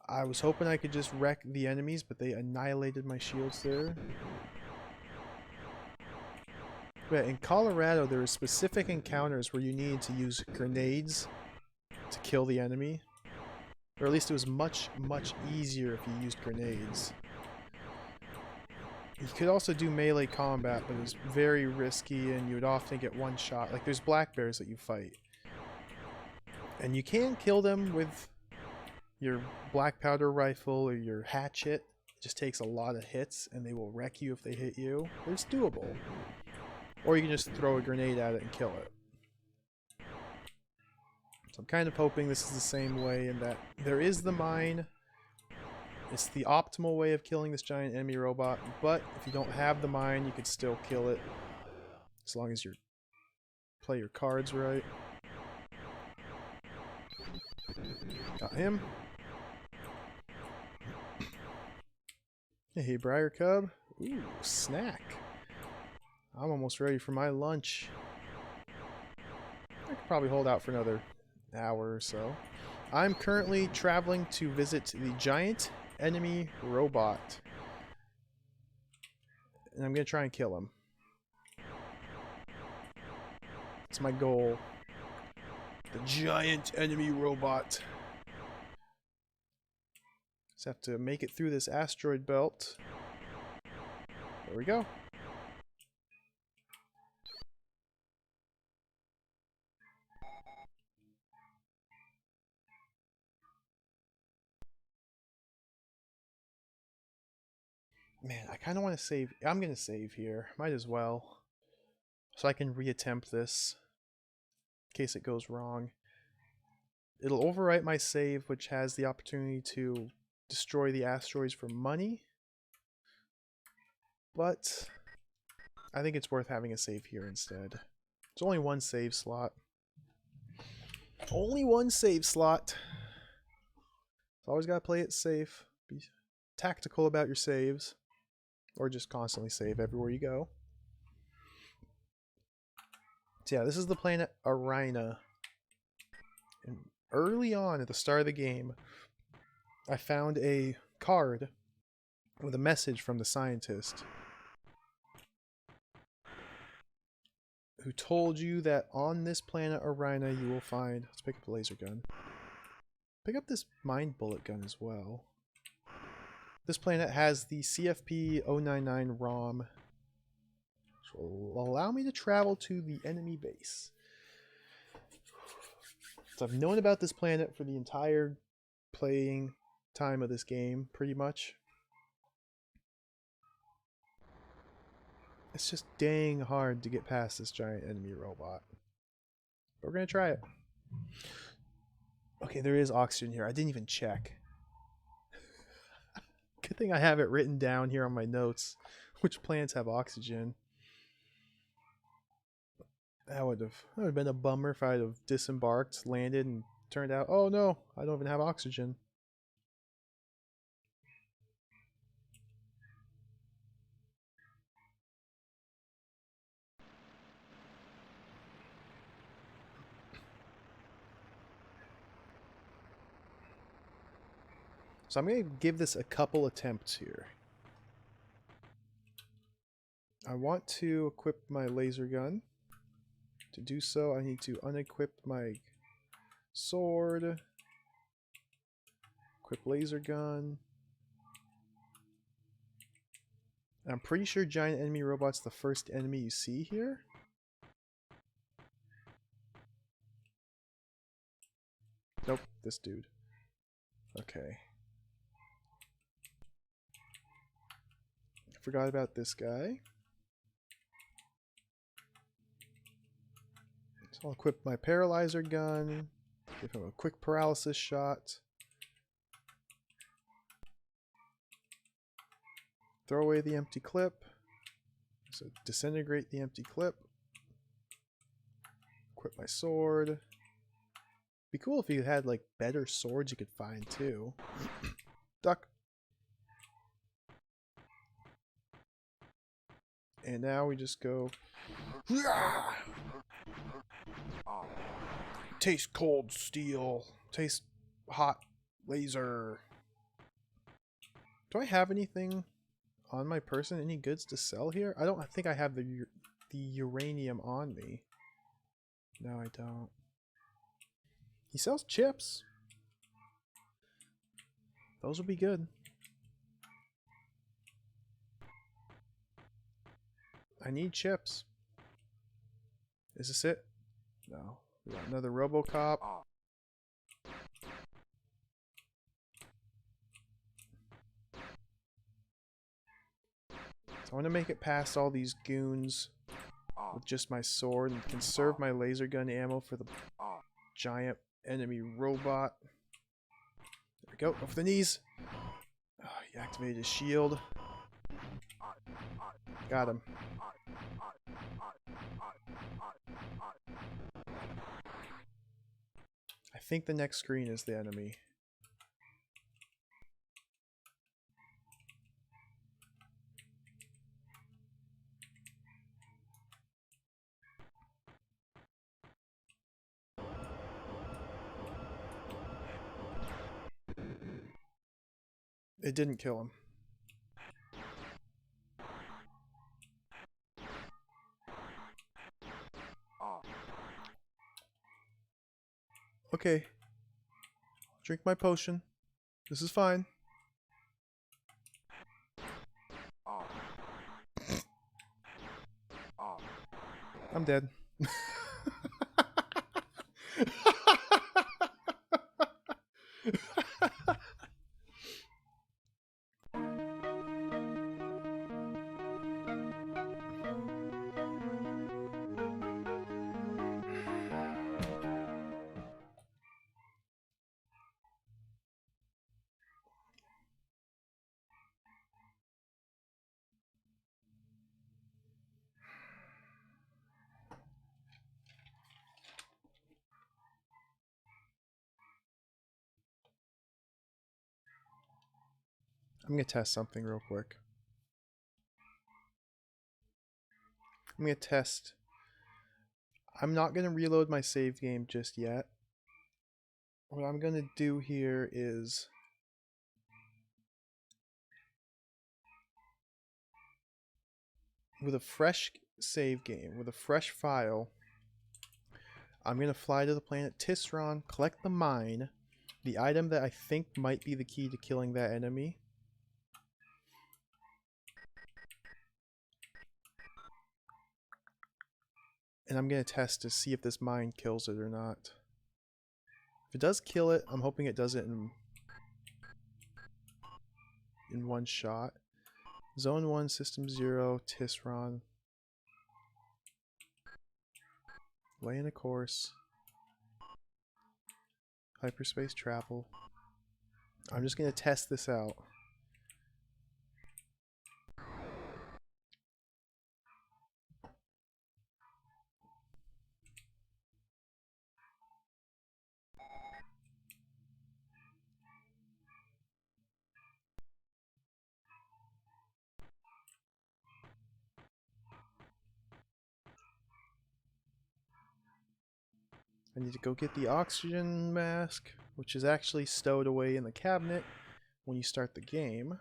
I was hoping I could just wreck the enemies, but they annihilated my shields there. But in Colorado, there were specific encounters where you needed to use grenades to kill the enemy. Or at least it was much, much easier if you used grenades. You could also do melee combat, but it was very risky and you would often get one shot. Like there's black bears that you fight. And you can kill them with your black powder rifle or your hatchet. It just takes a lot of hits and they will wreck you if they hit you. But it's doable. Or you can just throw a grenade at it and kill it. So I'm kind of hoping this is the same way in that there is the mine. It's the optimal way of killing this giant enemy robot, but if you don't have the mine, you could still kill it. As long as you play your cards right. Got him. Hey, Briar Cub. Ooh, snack. I'm almost ready for my lunch. I could probably hold out for another hour or so. I'm currently traveling to visit the giant enemy robot. And I'm going to try and kill him. It's my goal. The giant enemy robot. Just have to make it through this asteroid belt. There we go. Man, I kind of want to save. I'm going to save here. Might as well. So I can reattempt this. In case it goes wrong. It'll overwrite my save, which has the opportunity to destroy the asteroids for money. But I think it's worth having a save here instead. It's only one save slot. Only one save slot. So always gotta play it safe. Be tactical about your saves. Or just constantly save everywhere you go. So yeah, this is the planet Arina. And early on at the start of the game, I found a card with a message from the scientist who told you that on this planet Arina you will find... Let's pick up the laser gun. Pick up this mind bullet gun as well. This planet has the CFP-099 ROM, which will allow me to travel to the enemy base. So I've known about this planet for the entire playing time of this game, pretty much. It's just dang hard to get past this giant enemy robot. But we're going to try it. Okay, there is oxygen here. I didn't even check. Good thing I have it written down here on my notes. Which planets have oxygen. That would have been a bummer if I'd have disembarked, landed, and turned out, oh no, I don't even have oxygen. So I'm going to give this a couple attempts here. I want to equip my laser gun. To do so, I need to unequip my sword. Equip laser gun. I'm pretty sure giant enemy robot's the first enemy you see here. Nope, this dude. Okay. Forgot about this guy. So I'll equip my paralyzer gun. Give him a quick paralysis shot. Throw away the empty clip. So disintegrate the empty clip. Equip my sword. Be cool if you had like better swords you could find too. Duck. And now we just go. Taste cold steel. Taste hot laser. Do I have anything on my person? Any goods to sell here? I don't think I have the uranium on me. No, I don't. He sells chips. Those will be good. I need chips. Is this it? No. We got another RoboCop. So I want to make it past all these goons with just my sword and conserve my laser gun ammo for the giant enemy robot. There we go. Off the knees. Oh, he activated his shield. Got him. I think the next screen is the enemy. It didn't kill him. Okay. Drink my potion. This is fine. I'm dead. I'm gonna test something real quick. I'm gonna test. I'm not gonna reload my save game just yet. What I'm gonna do here is with a fresh save game, with a fresh file, I'm gonna fly to the planet Tisron, collect the mine, the item that I think might be the key to killing that enemy. And I'm gonna test to see if this mine kills it or not. If it does kill it, I'm hoping it does it in one shot. Zone 1, System 0, Tisron. Laying a course. Hyperspace travel. I'm just gonna test this out. I need to go get the oxygen mask, which is actually stowed away in the cabinet when you start the game.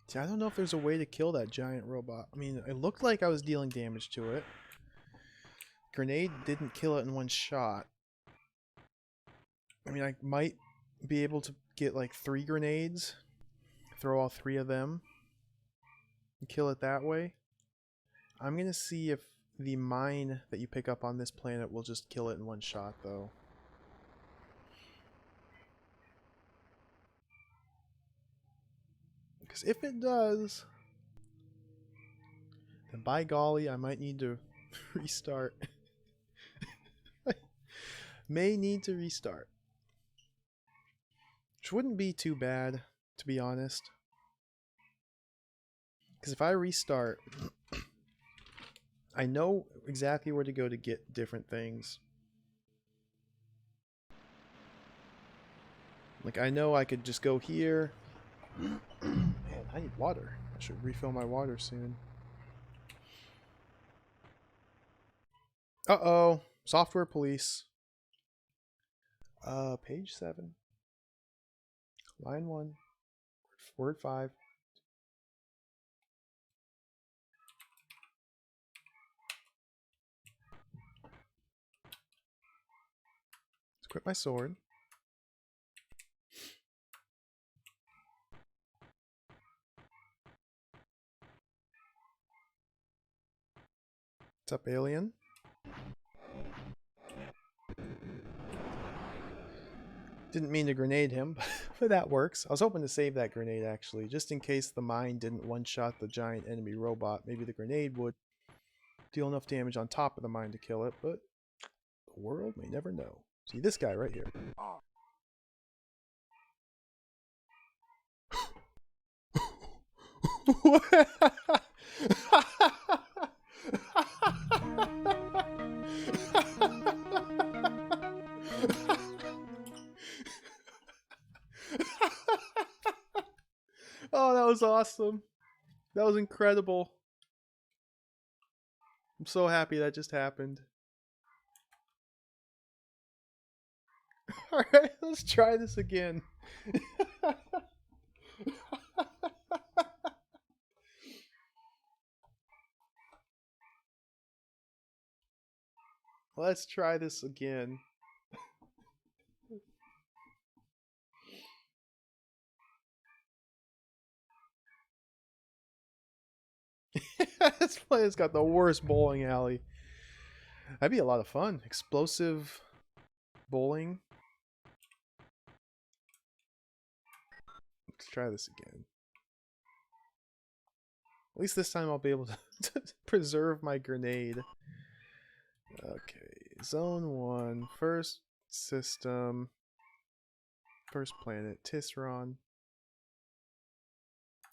See, I don't know if there's a way to kill that giant robot. I mean, it looked like I was dealing damage to it. Grenade didn't kill it in one shot. I mean, I might be able to get like 3 grenades, throw all 3 of them, and kill it that way. I'm gonna see if the mine that you pick up on this planet will just kill it in one shot, though. Because if it does, then by golly, I might need to restart. I may need to restart. Which wouldn't be too bad, to be honest. Because if I restart, I know exactly where to go to get different things. Like, I know I could just go here. Man, I need water. I should refill my water soon. Uh-oh. Software police. Page 7. Line 1. Word 5. Let's equip my sword. What's up, alien? Didn't mean to grenade him, but that works. I was hoping to save that grenade, actually, just in case the mine didn't one-shot the giant enemy robot. Maybe the grenade would deal enough damage on top of the mine to kill it, but the world may never know. See this guy right here. Oh, that was awesome. That was incredible. I'm so happy that just happened. Alright, let's try this again. Let's try this again. This player's got the worst bowling alley. That'd be a lot of fun. Explosive bowling. Let's try this again. At least this time I'll be able to preserve my grenade. Okay, Zone 1, first system, first planet, Tisron.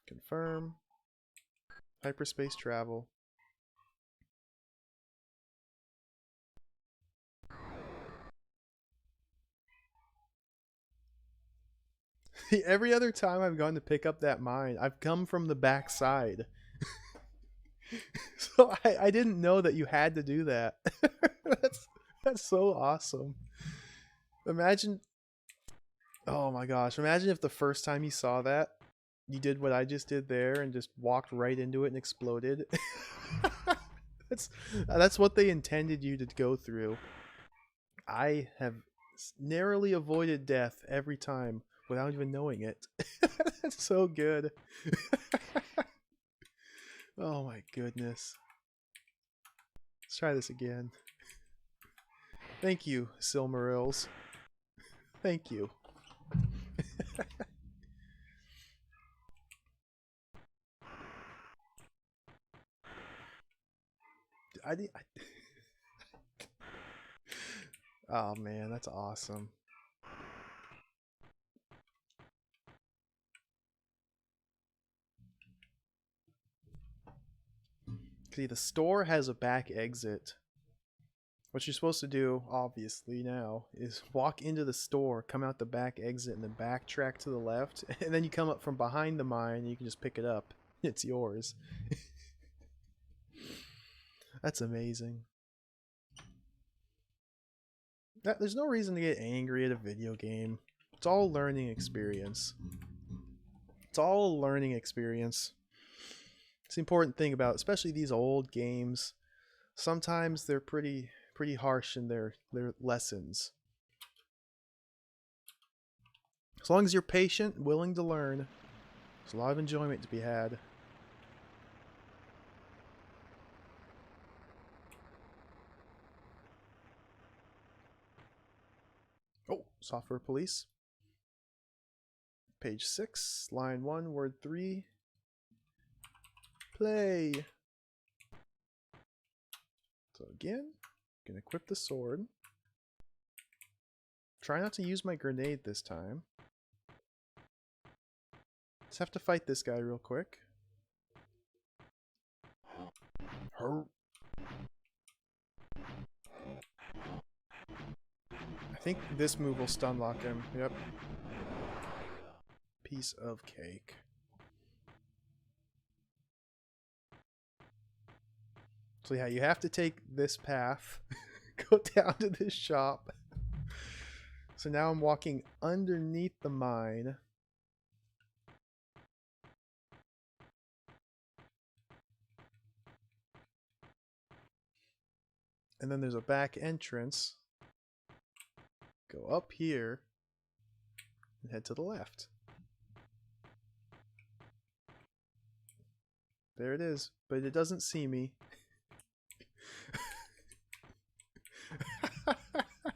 Confirm. Hyperspace travel. Every other time I've gone to pick up that mine, I've come from the back side. So I didn't know that you had to do that. That's so awesome. Imagine, oh my gosh, imagine if the first time you saw that, you did what I just did there and just walked right into it and exploded. That's what they intended you to go through. I have narrowly avoided death every time without even knowing it. That's so good. Oh my goodness. Let's try this again. Thank you, Silmarils. Thank you. Oh man, that's awesome. See, the store has a back exit. What you're supposed to do, obviously now, is walk into the store, come out the back exit, and then backtrack to the left, and then you come up from behind the mine, and you can just pick it up. It's yours. That's amazing. There's no reason to get angry at a video game. It's all a learning experience. It's all a learning experience. It's the important thing about, especially these old games. Sometimes they're pretty harsh in their lessons. As long as you're patient, willing to learn, there's a lot of enjoyment to be had. Oh, software police. Page 6, line 1, word 3. Play. So again, gonna equip the sword. Try not to use my grenade this time. Just have to fight this guy real quick. I think this move will stun lock him. Yep. Piece of cake. So yeah, you have to take this path. Go down to this shop. So now I'm walking underneath the mine. And then there's a back entrance. Go up here and head to the left. There it is, but it doesn't see me.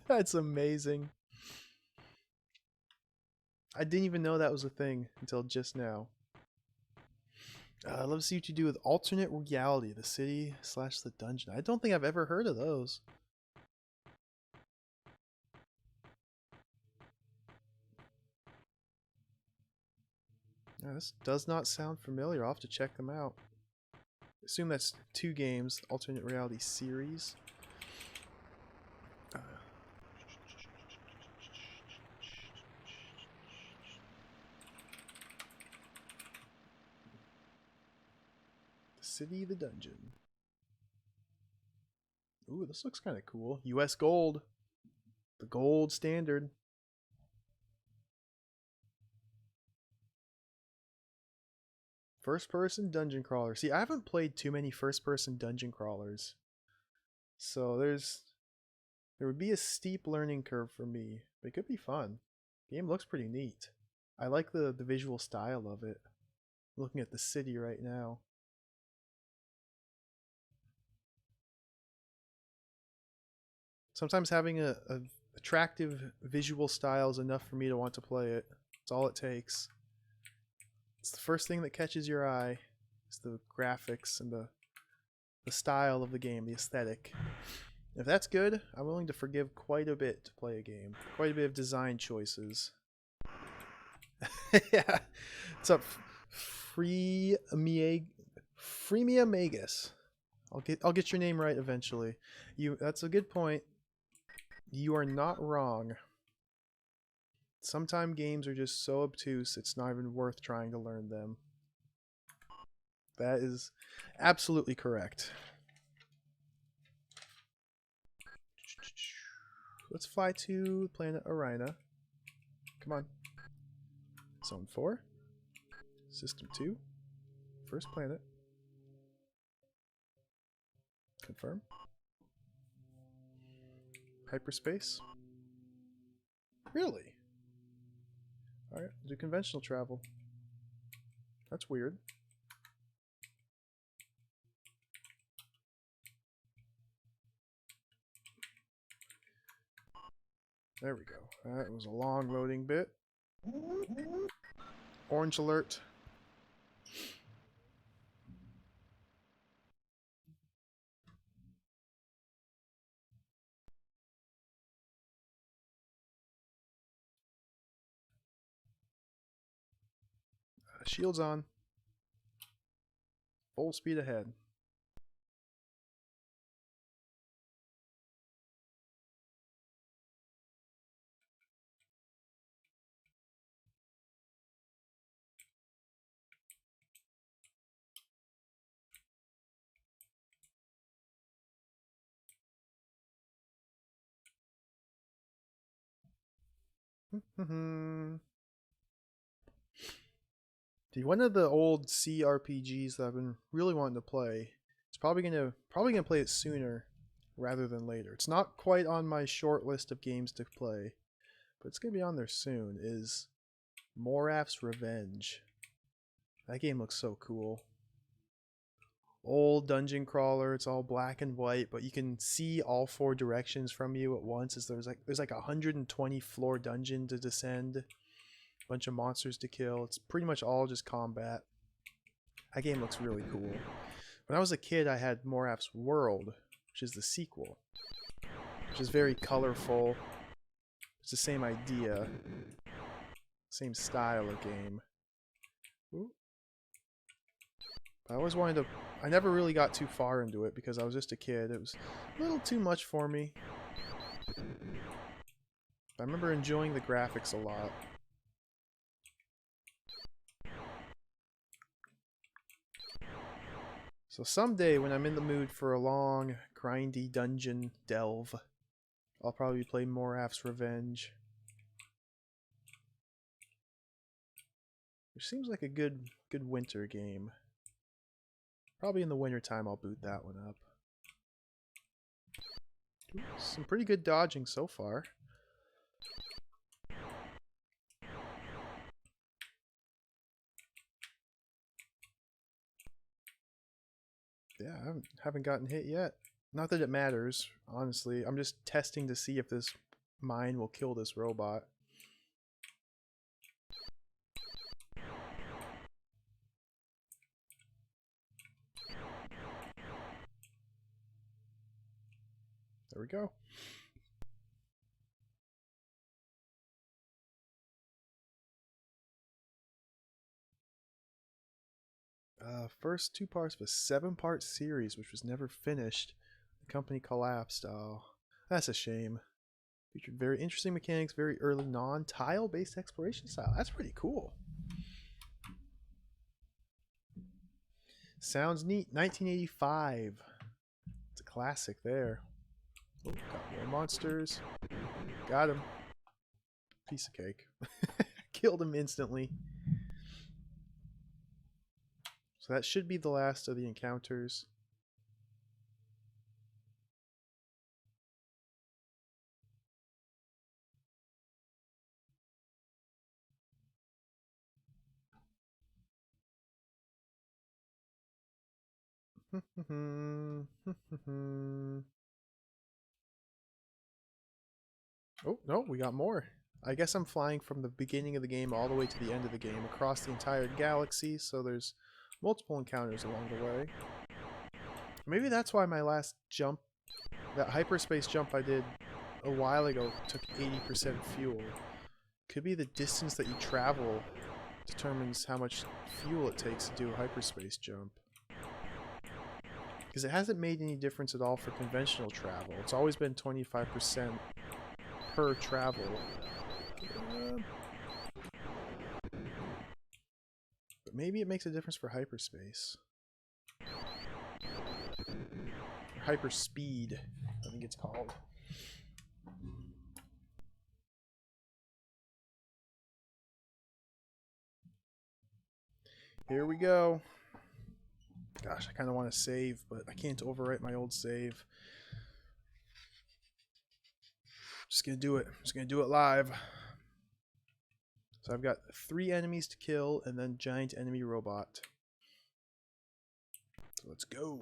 That's amazing. I didn't even know that was a thing until just now. I'd love to see what you do with alternate reality, the city slash the dungeon. I don't think I've ever heard of those. This does not sound familiar. I'll have to check them out. I assume that's 2 games, alternate reality series. The city, the dungeon. Ooh, this looks kind of cool. US gold. The gold standard. First person dungeon crawler. See, I haven't played too many first person dungeon crawlers. So there would be a steep learning curve for me. But it could be fun. The game looks pretty neat. I like the visual style of it. I'm looking at the city right now. Sometimes having a attractive visual style is enough for me to want to play it. That's all it takes. It's the first thing that catches your eye. It's the graphics and the style of the game, the aesthetic. If that's good, I'm willing to forgive quite a bit to play a game. Quite a bit of design choices. Yeah. What's up, Freemia Magus? I'll get your name right eventually. That's a good point. You are not wrong. Sometimes games are just so obtuse it's not even worth trying to learn them. That is absolutely correct. Let's fly to planet Arina. Come on. Zone 4. System 2. First planet. Confirm. Hyperspace. Really? Alright, do conventional travel. That's weird. There we go. That was a long loading bit. Orange alert. Shields on. Full speed ahead. Dude, one of the old CRPGs that I've been really wanting to play. It's probably gonna play it sooner rather than later. It's not quite on my short list of games to play, but it's gonna be on there soon. Is Moraf's Revenge. That game looks so cool. Old dungeon crawler. It's all black and white, but you can see all 4 directions from you at once. As there's like a 120 floor dungeon to descend. Bunch of monsters to kill. It's pretty much all just combat. That game looks really cool. When I was a kid, I had Moraf's World, which is the sequel, which is very colorful. It's the same idea, same style of game. Ooh. I always wanted to. I never really got too far into it because I was just a kid. It was a little too much for me. I remember enjoying the graphics a lot. So someday when I'm in the mood for a long, grindy dungeon delve, I'll probably play Moraf's Revenge. Which seems like a good winter game. Probably in the winter time I'll boot that one up. Ooh, some pretty good dodging so far. Yeah, I haven't gotten hit yet. Not that it matters, honestly. I'm just testing to see if this mine will kill this robot. we go. First 2 parts of a 7-part series, which was never finished. The company collapsed. Oh, that's a shame. Featured very interesting mechanics, very early non-tile based exploration style. That's pretty cool. Sounds neat. 1985. It's a classic there. Oh, got more monsters. Got him. Piece of cake. Killed him instantly. So that should be the last of the encounters. Oh, no, we got more. I guess I'm flying from the beginning of the game all the way to the end of the game across the entire galaxy, so there's multiple encounters along the way. Maybe that's why my last jump, that hyperspace jump I did a while ago, took 80% fuel. Could be the distance that you travel determines how much fuel it takes to do a hyperspace jump. Because it hasn't made any difference at all for conventional travel. It's always been 25% per travel. But maybe it makes a difference for hyperspace. Hyperspeed, I think it's called. Here we go. Gosh, I kind of want to save, but I can't overwrite my old save. Just gonna do it. Just gonna do it live. So I've got 3 enemies to kill and then giant enemy robot. So let's go.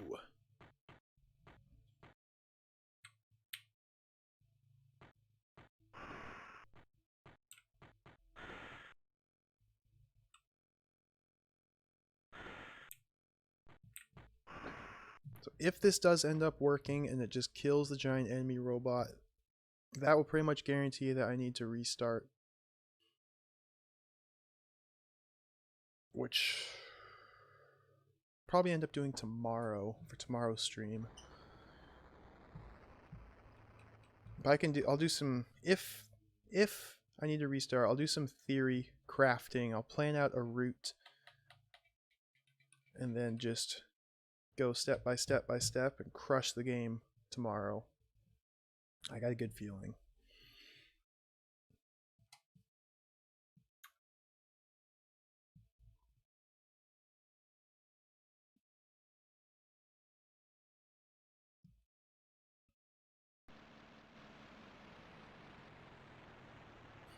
So if this does end up working and it just kills the giant enemy robot, that will pretty much guarantee that I need to restart. Which probably end up doing tomorrow for tomorrow's stream. But I can do, I'll do some, if I need to restart, I'll do some theory crafting. I'll plan out a route and then just go step by step by step and crush the game tomorrow. I got a good feeling.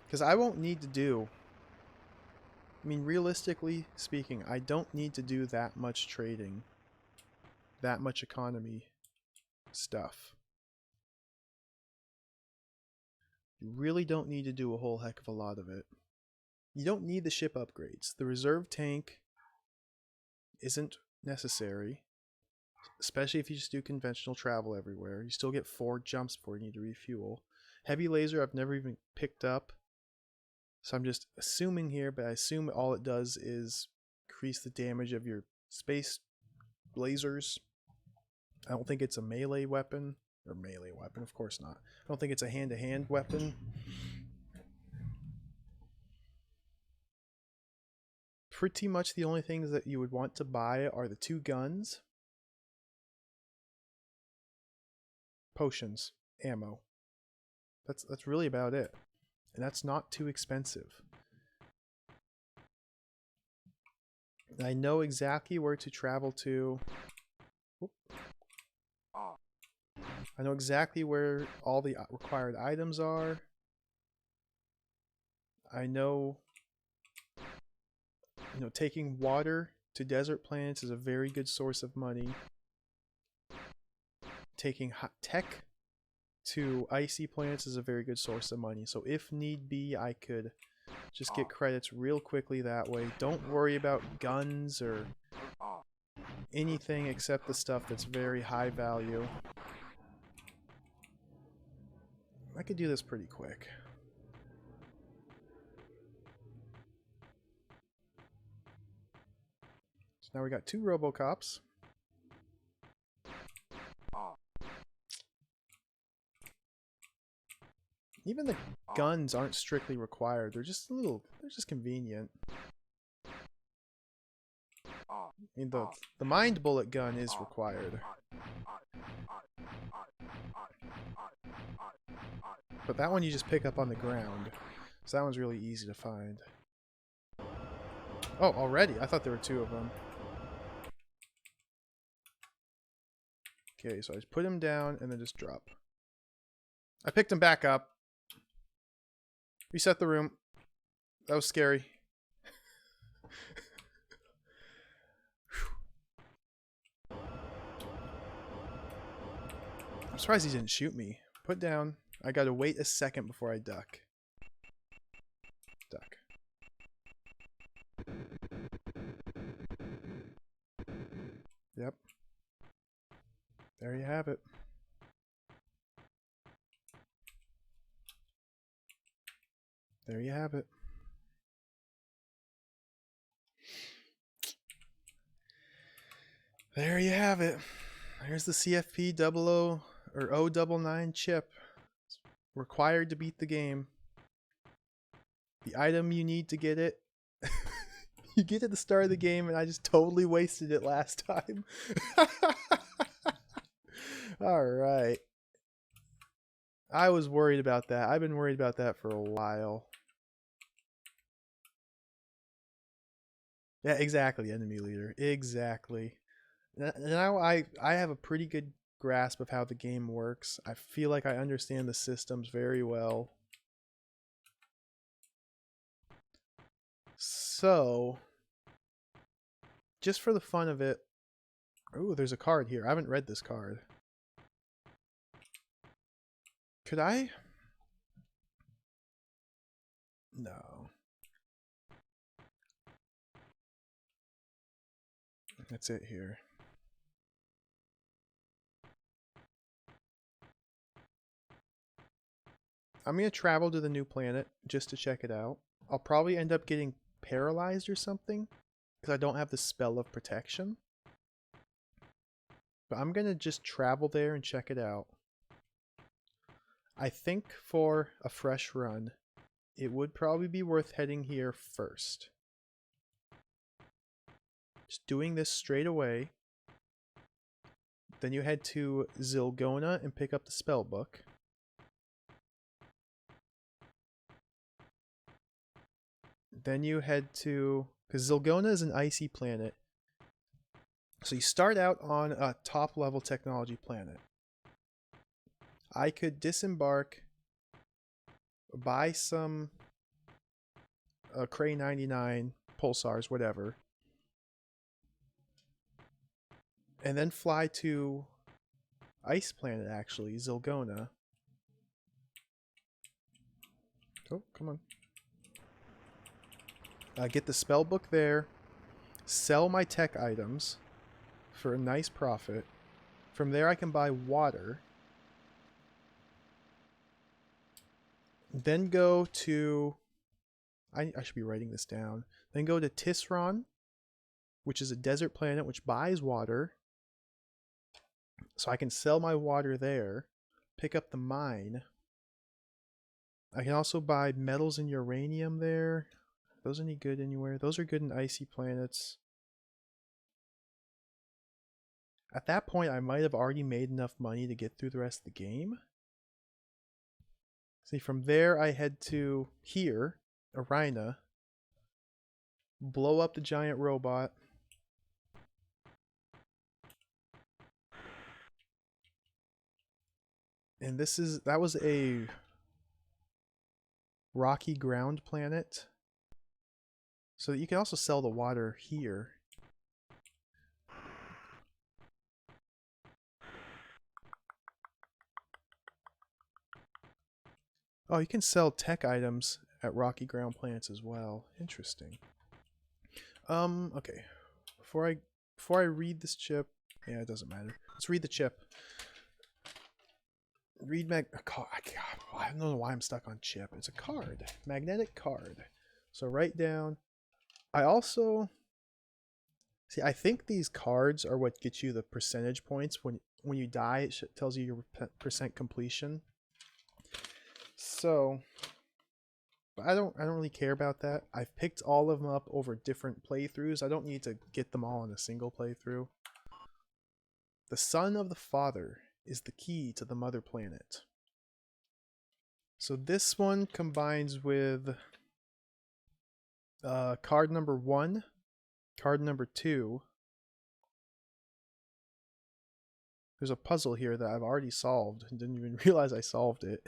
Because I won't need to do, I mean, realistically speaking, I don't need to do that much trading, that much economy stuff. You really don't need to do a whole heck of a lot of it. You don't need the ship upgrades. The reserve tank isn't necessary, especially if you just do conventional travel everywhere. You still get 4 jumps before you need to refuel. Heavy laser I've never even picked up, so I'm just assuming here, but I assume all it does is increase the damage of your space lasers. I don't think it's a melee weapon, or melee weapon, of course not. I don't think it's a hand-to-hand weapon. Pretty much the only things that you would want to buy are the 2 guns, potions, ammo. That's really about it. And that's not too expensive. And I know exactly where to travel to. Oop. I know exactly where all the required items are. I know, taking water to desert planets is a very good source of money. Taking hot tech to icy planets is a very good source of money. So if need be, I could just get credits real quickly that way. Don't worry about guns or anything except the stuff that's very high value. I could do this pretty quick. So now we got 2 Robocops. Even the guns aren't strictly required. They're just they're just convenient. I mean, the mind bullet gun is required. But that one you just pick up on the ground. So that one's really easy to find. Oh, already? I thought there were 2 of them. Okay, so I just put him down and then just drop. I picked him back up. Reset the room. That was scary. I'm surprised he didn't shoot me. Put down. I gotta wait a second before I duck. Duck. Yep. There you have it. There you have it. There you have it. Here's the CFP 00 or 099 chip. It's required to beat the game. The item you need to get it. You get at the start of the game and I just totally wasted it last time. Alright. I was worried about that. I've been worried about that for a while. Yeah, exactly, enemy leader. Exactly. Now I have a pretty good grasp of how the game works. I feel like I understand the systems very well. So, just for the fun of it... Oh, there's a card here. I haven't read this card. Could I? No. That's it here. I'm going to travel to the new planet just to check it out. I'll probably end up getting paralyzed or something because I don't have the spell of protection. But I'm going to just travel there and check it out. I think for a fresh run, it would probably be worth heading here first. Just doing this straight away. Then you head to Zilgona and pick up the spell book. Then you head to... because Zilgona is an icy planet. So you start out on a top level technology planet. I could disembark, buy some Cray 99, pulsars, whatever, and then fly to Ice Planet, actually, Zilgona. Oh, come on. Get the spell book there, sell my tech items for a nice profit. From there I can buy water. Then go to... I should be writing this down. Then go to Tisron, which is a desert planet which buys water. So I can sell my water there. Pick up the mine. I can also buy metals and uranium there. Are those any good anywhere? Those are good in icy planets. At that point, I might have already made enough money to get through the rest of the game. See, from there I head to here, Arina. Blow up the giant robot. And that was a rocky ground planet. So you can also sell the water here. Oh, you can sell tech items at rocky ground planets as well. Interesting. Okay. Before I read this chip, yeah, it doesn't matter. Let's read the chip. Read mag. I don't know why I'm stuck on chip. It's a card. Magnetic card. So write down. I also see. I think these cards are what gets you the percentage points when you die. It tells you your percent completion. So I don't really care about that. I've picked all of them up over different playthroughs. I don't need to get them all in a single playthrough. The son of the father is the key to the mother planet. So this one combines with card number 1, card number 2. There's a puzzle here that I've already solved and didn't even realize I solved it.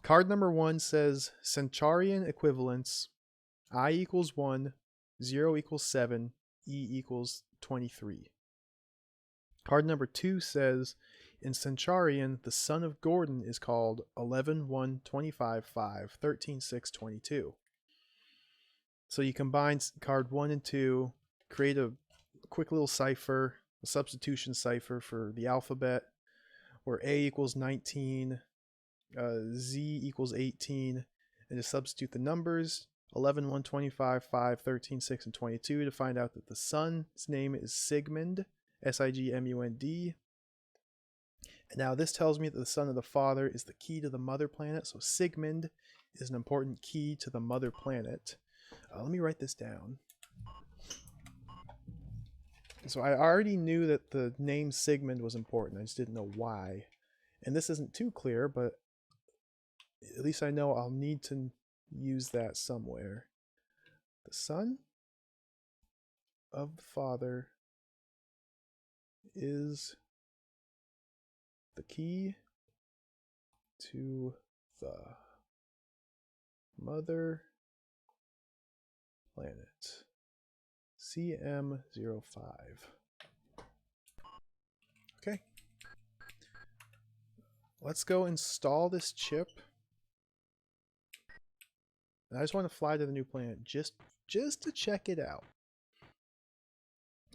Card number 1 says Centaurian equivalence I equals 1, 0 equals 7, E equals 23. Card number 2 says in Centaurian, the son of Gordon is called 11, 1, 25, 5, 13, 6, 22. So you combine card 1 and 2, create a quick little cipher, a substitution cipher for the alphabet, where A equals 19, Z equals 18, and just substitute the numbers 11, 1, 25, 5, 13, 6, and 22 to find out that the son's name is Sigmund, Sigmund. And now this tells me that the son of the father is the key to the mother planet, so Sigmund is an important key to the mother planet. Let me write this down. So I already knew that the name Sigmund was important, I just didn't know why. And this isn't too clear, but at least I know I'll need to use that somewhere. The son of the father is the key to the mother planet. CM05. Okay. Let's go install this chip. And I just want to fly to the new planet just to check it out.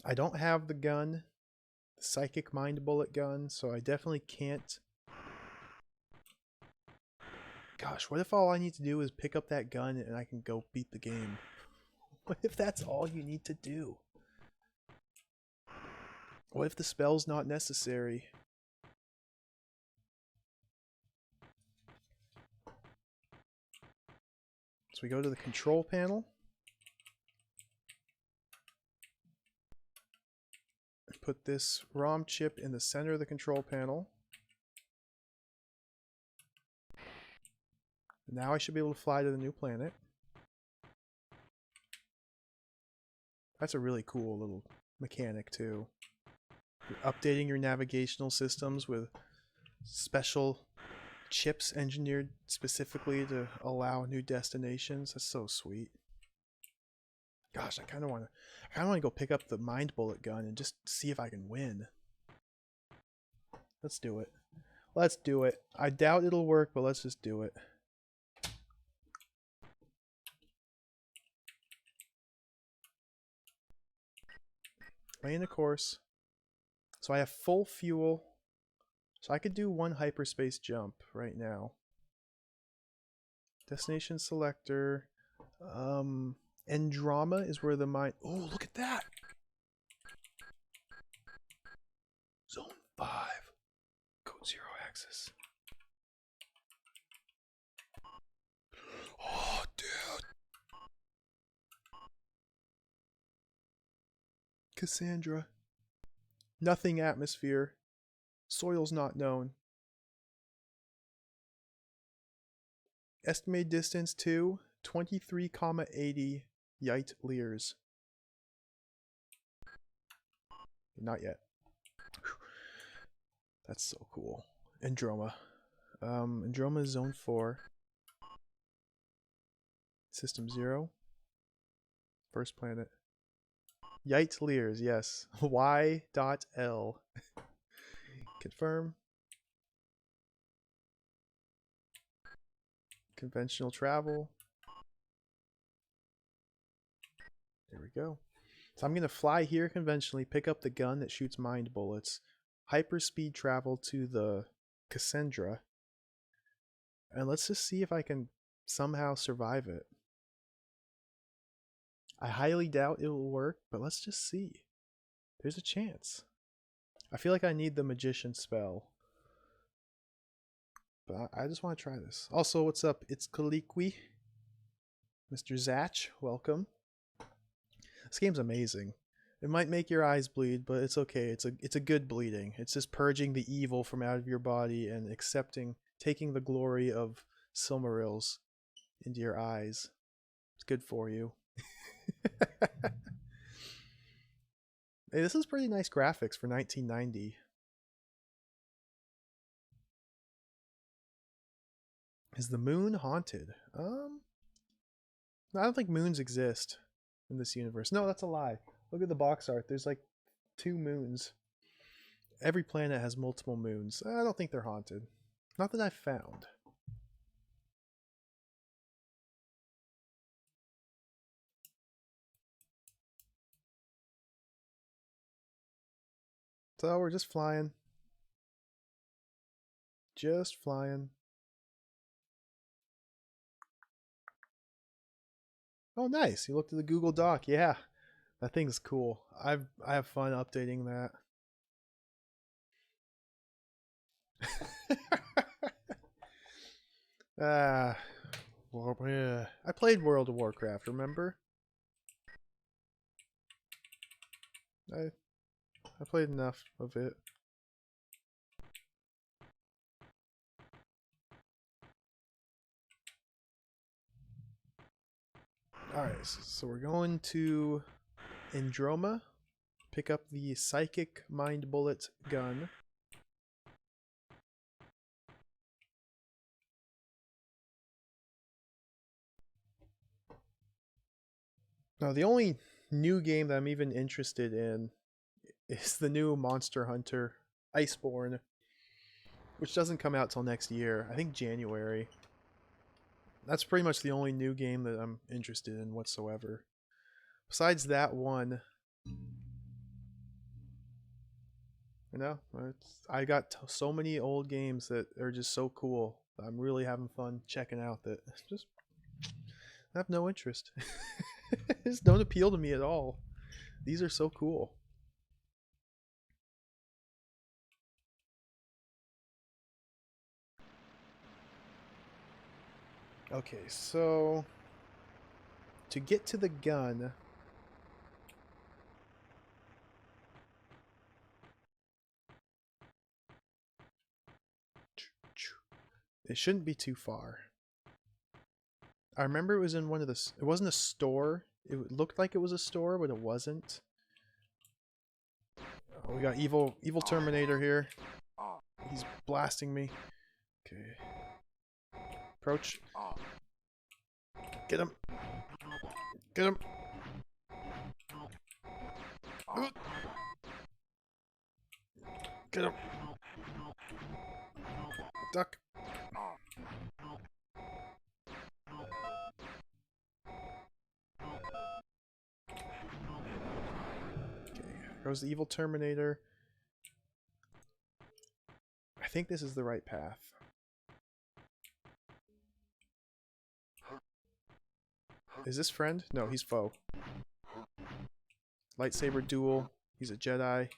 I don't have the gun, the psychic mind bullet gun, so I definitely can't. Gosh, what if all I need to do is pick up that gun and I can go beat the game? What if that's all you need to do? What if the spell's not necessary? So we go to the control panel. Put this ROM chip in the center of the control panel. Now I should be able to fly to the new planet. That's a really cool little mechanic too. You're updating your navigational systems with special chips engineered specifically to allow new destinations. That's so sweet. Gosh, I kind of want to go pick up the mind bullet gun and just see if I can win. Let's do it. Let's do it. I doubt it'll work, but let's just do it. Laying a course. So I have full fuel. So I could do one hyperspace jump right now. Destination selector. Androma is where the mind... Oh, look at that! Zone 5. Code 0 axis. Oh, dude! Cassandra. Nothing atmosphere. Soil's not known. Estimated distance to 23,80 Yite Lears. Not yet. That's so cool. Androma. Androma is zone 4. System 0. First planet. Yite Lears, yes. Y.L. Confirm. Conventional travel. There we go. So I'm going to fly here conventionally, pick up the gun that shoots mind bullets, hyperspeed travel to the Cassandra. And let's just see if I can somehow survive it. I highly doubt it will work, but let's just see. There's a chance. I feel like I need the magician spell. But I just want to try this. Also, what's up? It's Kalikwi. Mr. Zach, welcome. This game's amazing. It might make your eyes bleed, but it's okay. It's a good bleeding. It's just purging the evil from out of your body and taking the glory of Silmarils into your eyes. It's good for you. Hey, this is pretty nice graphics for 1990. Is the moon haunted? I don't think moons exist in this universe. No, that's a lie. Look at the box art. There's like 2 moons. Every planet has multiple moons. I don't think they're haunted. Not that I've found. So we're just flying. Just flying. Oh, nice. You looked at the Google Doc. Yeah, that thing's cool. I have fun updating that. Ah, yeah. I played World of Warcraft. Remember? I played enough of it. Alright, so we're going to Androma, pick up the Psychic Mind Bullet gun. Now, the only new game that I'm even interested in is the new Monster Hunter Iceborne, which doesn't come out till next year. I think January. That's pretty much the only new game that I'm interested in whatsoever. Besides that one, you know, I got so many old games that are just so cool. I'm really having fun checking out that just I have no interest. Just don't appeal to me at all. These are so cool. Okay, so to get to the gun, it shouldn't be too far. I remember it was in one of the... It wasn't a store. It looked like it was a store, but it wasn't. Oh, we got evil Terminator here. He's blasting me. Okay. Approach. Get him. Get him. Get him. Duck. Goes the evil Terminator. I think this is the right path. Is this friend? No, he's foe. Lightsaber duel. He's a Jedi.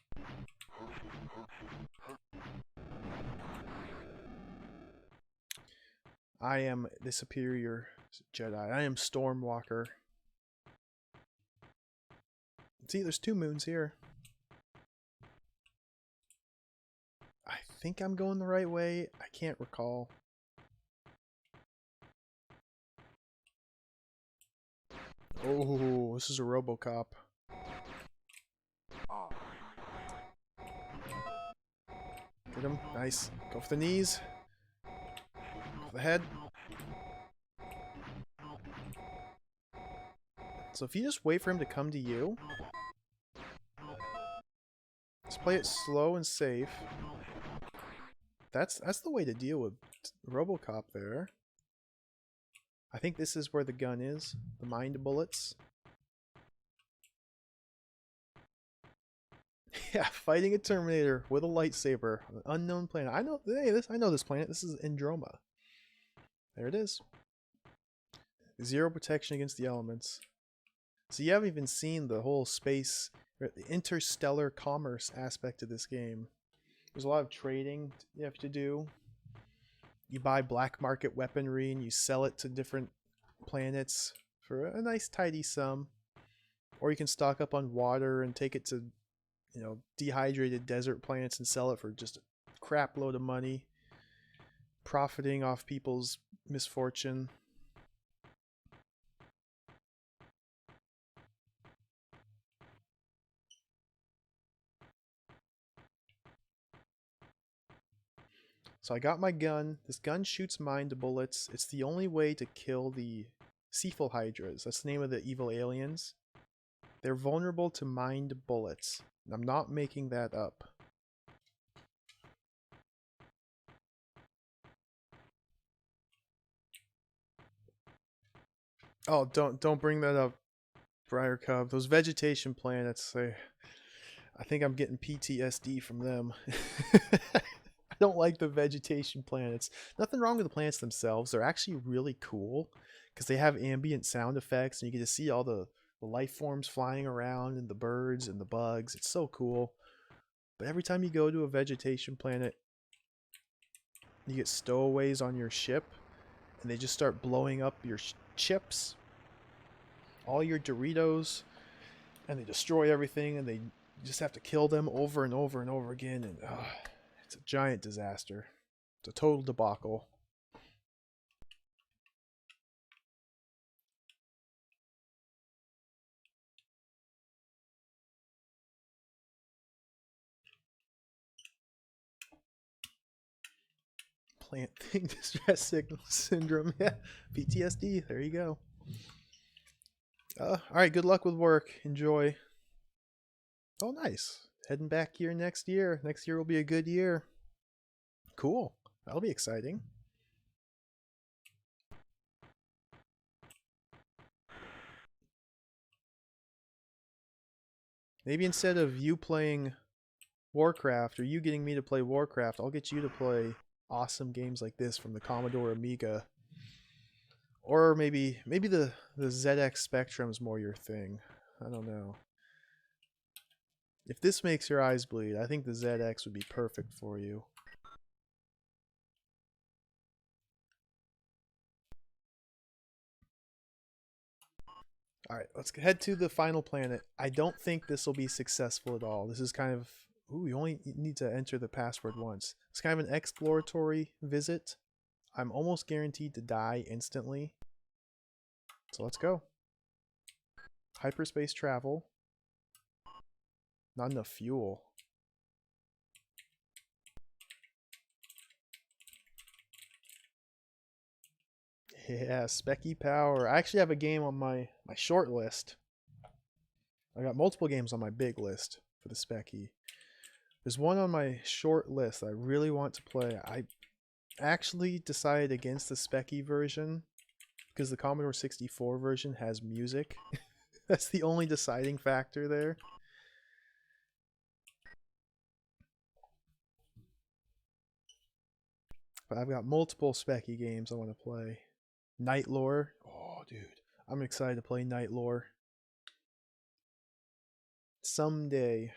I am the superior Jedi. I am Stormwalker. See, there's 2 moons here. I think I'm going the right way. I can't recall. Oh, this is a RoboCop. Get him. Nice. Go for the knees. Go for the head. So if you just wait for him to come to you, just play it slow and safe. That's the way to deal with RoboCop there. I think this is where the gun is. The mind bullets. Yeah, fighting a Terminator with a lightsaber on an unknown planet. I know. Hey, I know this planet. This is Androma. There it is. Zero protection against the elements. So you haven't even seen the whole space, the interstellar commerce aspect of this game. There's a lot of trading you have to do. You buy black market weaponry and you sell it to different planets for a nice tidy sum. Or you can stock up on water and take it to, dehydrated desert planets and sell it for just a crap load of money, profiting off people's misfortune. So I got my gun. This gun shoots mind bullets. It's the only way to kill the Cephal Hydras. That's the name of the evil aliens. They're vulnerable to mind bullets. I'm not making that up. Oh, don't bring that up, Briar Cub. Those vegetation planets, I think I'm getting PTSD from them. I don't like the vegetation planets. Nothing wrong with the plants themselves. They're actually really cool because they have ambient sound effects and you get to see all the life forms flying around and the birds and the bugs. It's so cool. But every time you go to a vegetation planet, you get stowaways on your ship and they just start blowing up your chips, all your Doritos, and they destroy everything and they just have to kill them over and over and over again. And it's a giant disaster. It's a total debacle. Plant thing distress signal syndrome. Yeah, PTSD. There you go. All right, good luck with work. Enjoy. Oh, nice. Heading back here next year. Next year will be a good year. Cool. That'll be exciting. Maybe instead of you playing Warcraft or you getting me to play Warcraft, I'll get you to play awesome games like this from the Commodore Amiga. Or maybe the ZX Spectrum's more your thing. I don't know. If this makes your eyes bleed, I think the ZX would be perfect for you. Alright, let's head to the final planet. I don't think this will be successful at all. This is kind of... Ooh, you only need to enter the password once. It's kind of an exploratory visit. I'm almost guaranteed to die instantly. So let's go. Hyperspace travel. Not enough fuel. Yeah, Specky Power. I actually have a game on my short list. I got multiple games on my big list for the Specky. There's one on my short list I really want to play. I actually decided against the Specky version because the Commodore 64 version has music. That's the only deciding factor there. But I've got multiple Specky games I want to play. Night Lore. Oh, dude. I'm excited to play Night Lore. Someday.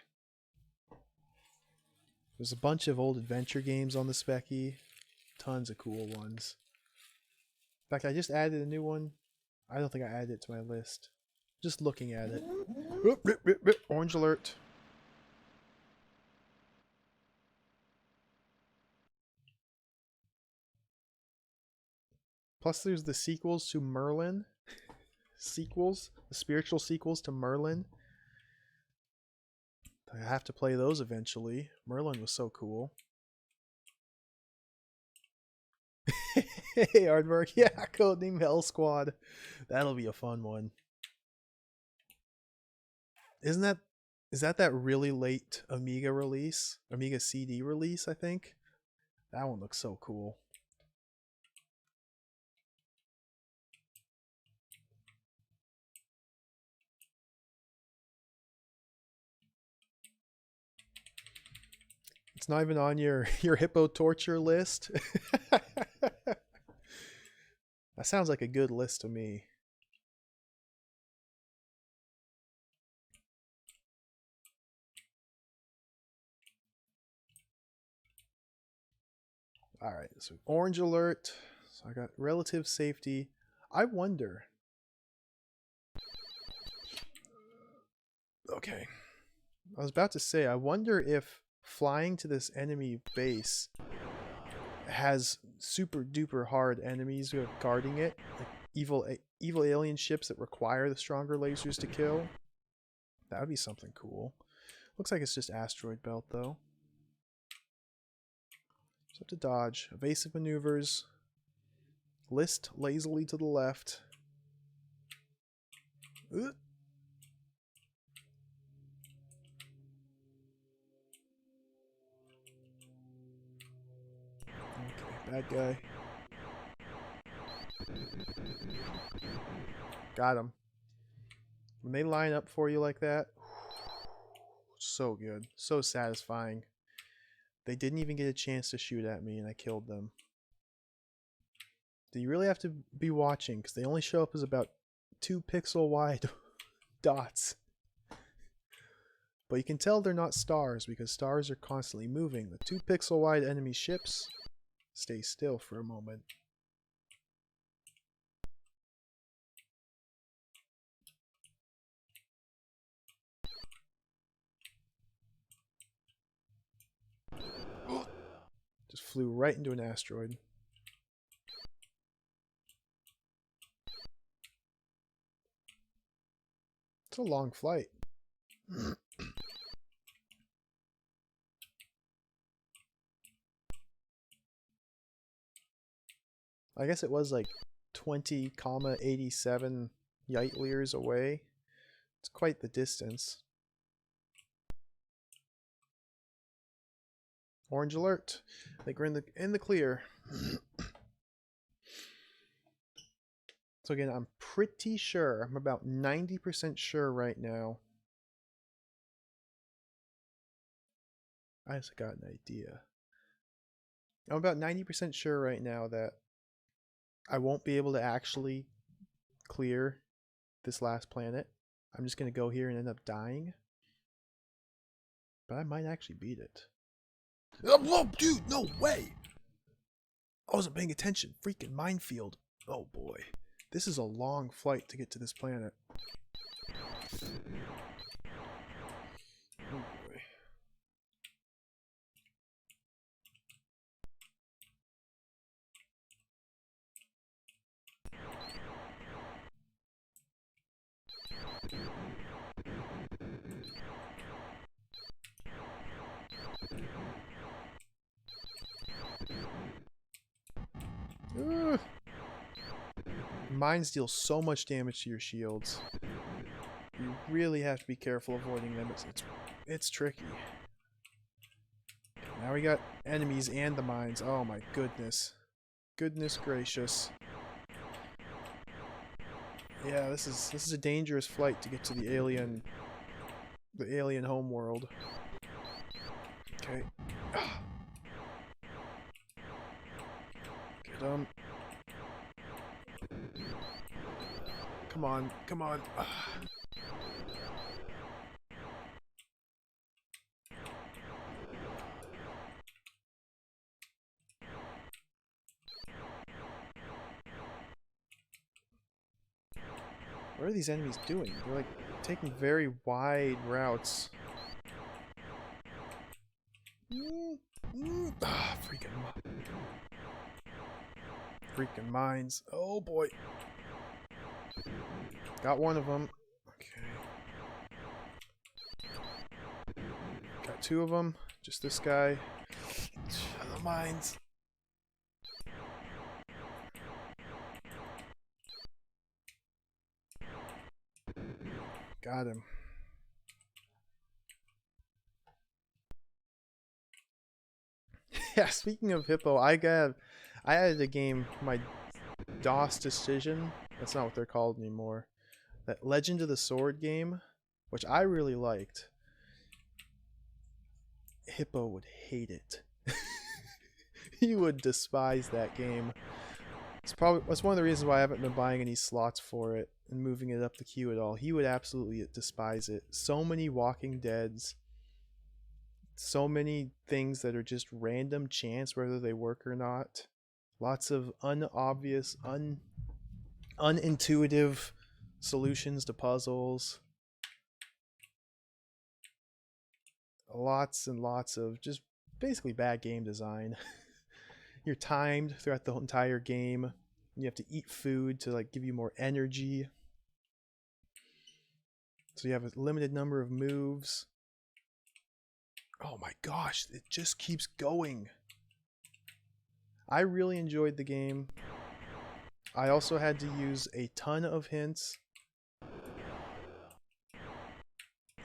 There's a bunch of old adventure games on the Specky. Tons of cool ones. In fact, I just added a new one. I don't think I added it to my list. Just looking at it. Oop, rip, rip, rip. Orange alert. Plus there's the sequels to Merlin. Sequels. The spiritual sequels to Merlin. I have to play those eventually. Merlin was so cool. Hey, Aardvark. Yeah, codename Hell Squad. That'll be a fun one. Is that really late Amiga release? Amiga CD release, I think? That one looks so cool. It's not even on your hippo torture list. That sounds like a good list to me. All right, so orange alert. So I got relative safety. I wonder. Okay. I was about to say, I wonder if flying to this enemy base has super duper hard enemies who are guarding it, like evil alien ships that require the stronger lasers to kill. That would be something cool. Looks like it's just asteroid belt though. So to dodge, evasive maneuvers, list lazily to the left. Ugh. Okay, bad guy. Got him. When they line up for you like that, so good, so satisfying. They didn't even get a chance to shoot at me and I killed them. Do you really have to be watching? Because they only show up as about 2 pixel wide dots. But you can tell they're not stars because stars are constantly moving. The 2 pixel wide enemy ships stay still for a moment. Just flew right into an asteroid. It's a long flight. I guess it was like 20,87 light years away. It's quite the distance. Orange alert. I think we're in the clear. So again, I'm pretty sure, I'm about 90% sure right now. I just got an idea. I'm about 90% sure right now that I won't be able to actually clear this last planet. I'm just going to go here and end up dying. But I might actually beat it. Oh, dude, no way! I wasn't paying attention. Freaking minefield. Oh boy. This is a long flight to get to this planet. Oh boy. Ugh. Mines deal so much damage to your shields. You really have to be careful avoiding them. It's tricky. Now we got enemies and the mines. Oh my goodness. Goodness gracious. Yeah, this is a dangerous flight to get to the alien homeworld. Okay. Get him. Come on, come on. What are these enemies doing? They're like taking very wide routes. Freaking mines. Oh boy. Got one of them. Okay. Got 2 of them. Just this guy. The mines. Got him. Yeah, speaking of Hippo, I added a game, my DOS Decision. That's not what they're called anymore. That Legend of the Sword game, which I really liked. Hippo would hate it. He would despise that game. That's one of the reasons why I haven't been buying any slots for it and moving it up the queue at all. He would absolutely despise it. So many Walking Deads, so many things that are just random chance whether they work or not. Lots of unobvious, unintuitive solutions to puzzles. Lots and lots of just basically bad game design. You're timed throughout the entire game. You have to eat food to like give you more energy. So you have a limited number of moves. Oh my gosh, it just keeps going. I really enjoyed the game. I also had to use a ton of hints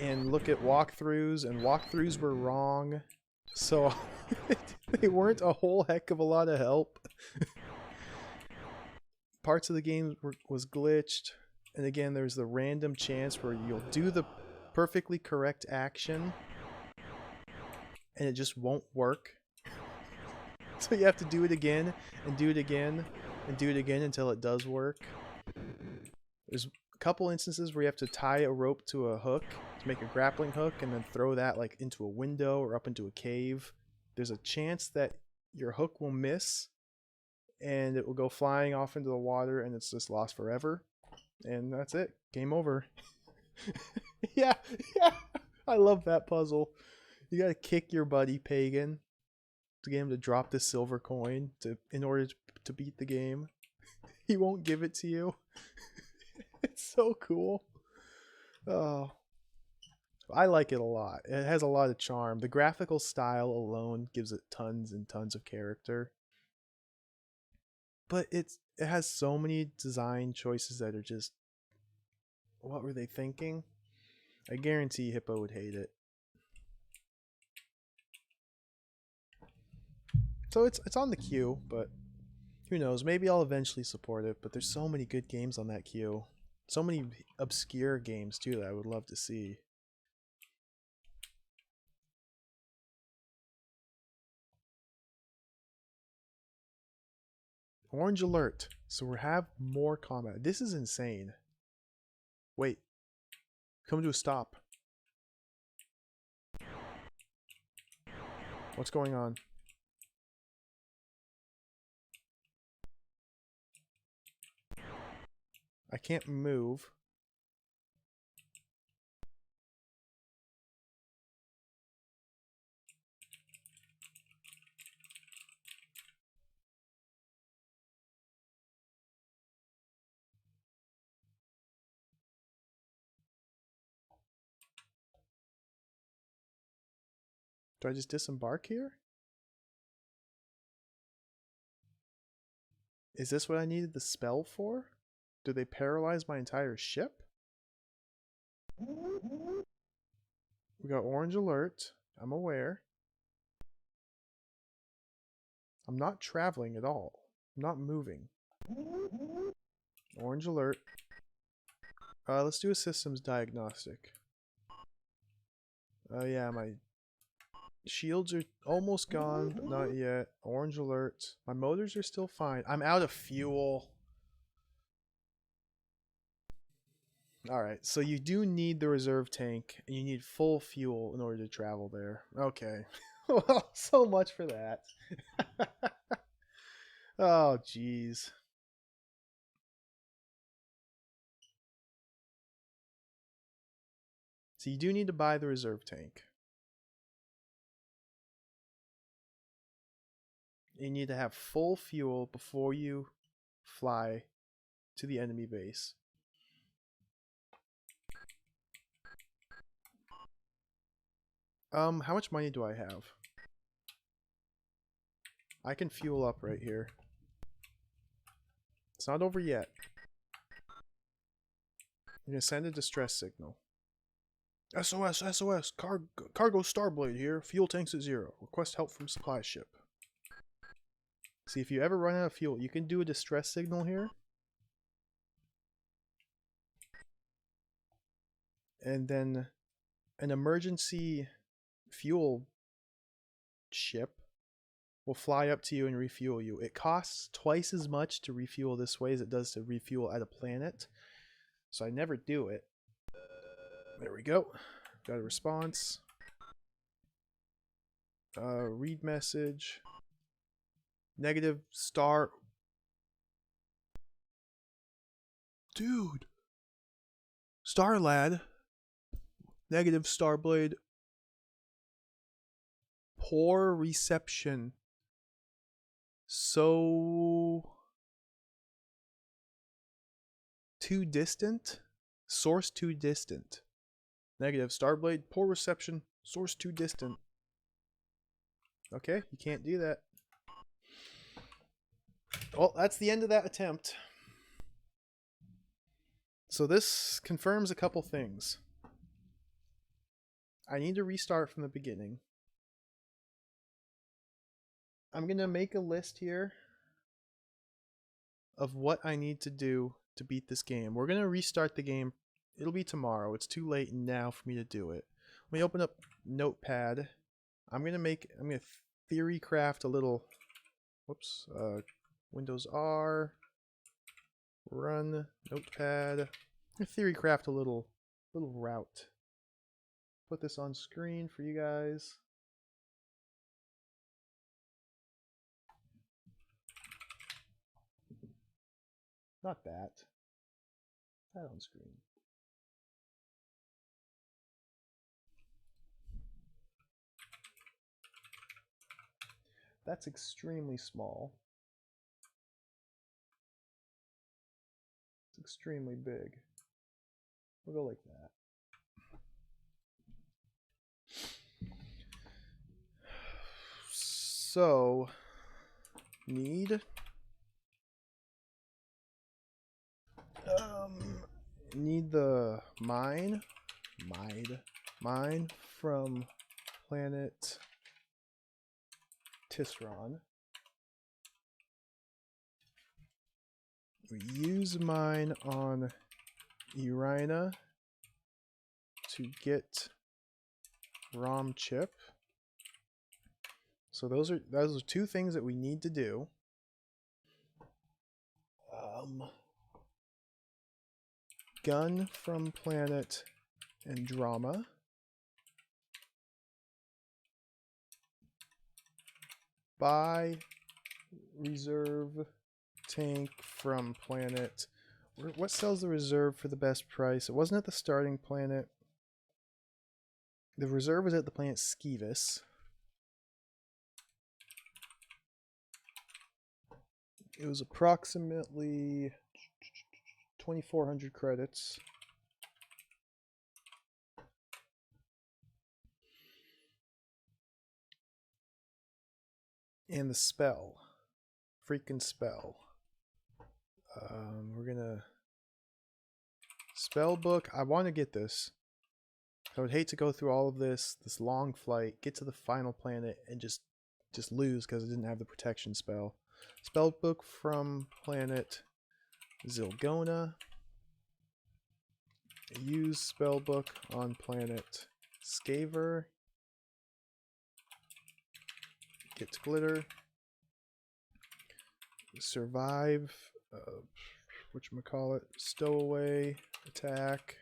and look at walkthroughs, and walkthroughs were wrong. So they weren't a whole heck of a lot of help. Parts of the game was glitched. And again, there's the random chance where you'll do the perfectly correct action and it just won't work. So you have to do it again and do it again and do it again until it does work. There's a couple instances where you have to tie a rope to a hook to make a grappling hook and then throw that like into a window or up into a cave. There's a chance that your hook will miss and it will go flying off into the water and it's just lost forever. And that's it. Game over. yeah. I love that puzzle. You gotta kick your buddy Pagan to get him to drop the silver coin in order to beat the game. He won't give it to you. It's so cool. Oh, I like it a lot. It has a lot of charm. The graphical style alone gives it tons and tons of character. But it has so many design choices that are just, what were they thinking? I guarantee Hippo would hate it. So it's on the queue, but who knows? Maybe I'll eventually support it. But there's so many good games on that queue. So many obscure games too that I would love to see. Orange alert. So we have more combat. This is insane. Wait. Come to a stop. What's going on? I can't move. Do I just disembark here? Is this what I needed the spell for? Do they paralyze my entire ship? We got orange alert. I'm aware. I'm not traveling at all. I'm not moving. Orange alert. Let's do a systems diagnostic. Oh yeah, my shields are almost gone, but not yet. Orange alert. My motors are still fine. I'm out of fuel. Alright, so you do need the reserve tank, and you need full fuel in order to travel there. Okay. Well, so much for that. Oh, jeez. So you do need to buy the reserve tank. You need to have full fuel before you fly to the enemy base. How much money do I have? I can fuel up right here. It's not over yet. I'm gonna send a distress signal. SOS, SOS, cargo Starblade here. Fuel tanks at 0. Request help from supply ship. See, if you ever run out of fuel, you can do a distress signal here. And then an emergency fuel ship will fly up to you and refuel you. It costs twice as much to refuel this way as it does to refuel at a planet. So I never do it. There we go. Got a response. Read message. Negative star. Dude. Starlad. Negative Starblade. Poor reception. So too distant. Source too distant. Negative Starblade. Poor reception. Source too distant. Okay, you can't do that. Well, that's the end of that attempt. So this confirms a couple things. I need to restart from the beginning. I'm going to make a list here of what I need to do to beat this game. We're going to restart the game. It'll be tomorrow. It's too late now for me to do it. Let me open up Notepad. I'm going to theory craft a little, whoops, Windows R, run Notepad. Theory craft a little route. Put this on screen for you guys. Not that. That on screen. That's extremely small. It's extremely big. We'll go like that. So, need the mine from planet Tisron. We use mine on Irina to get ROM chip. So those are two things that we need to do. Gun from planet Androma. Buy reserve tank from planet. What sells the reserve for the best price? It wasn't at the starting planet. The reserve was at the planet Skevis. It was approximately 2,400 credits. And the spell. Freaking spell. We're gonna... Spell book. I want to get this. I would hate to go through all of this long flight, get to the final planet, and just lose because I didn't have the protection spell. Spell book from planet Zilgona. Use spell book on planet Skaver. Get glitter. Survive. Whatchamacallit? Stowaway. Attack.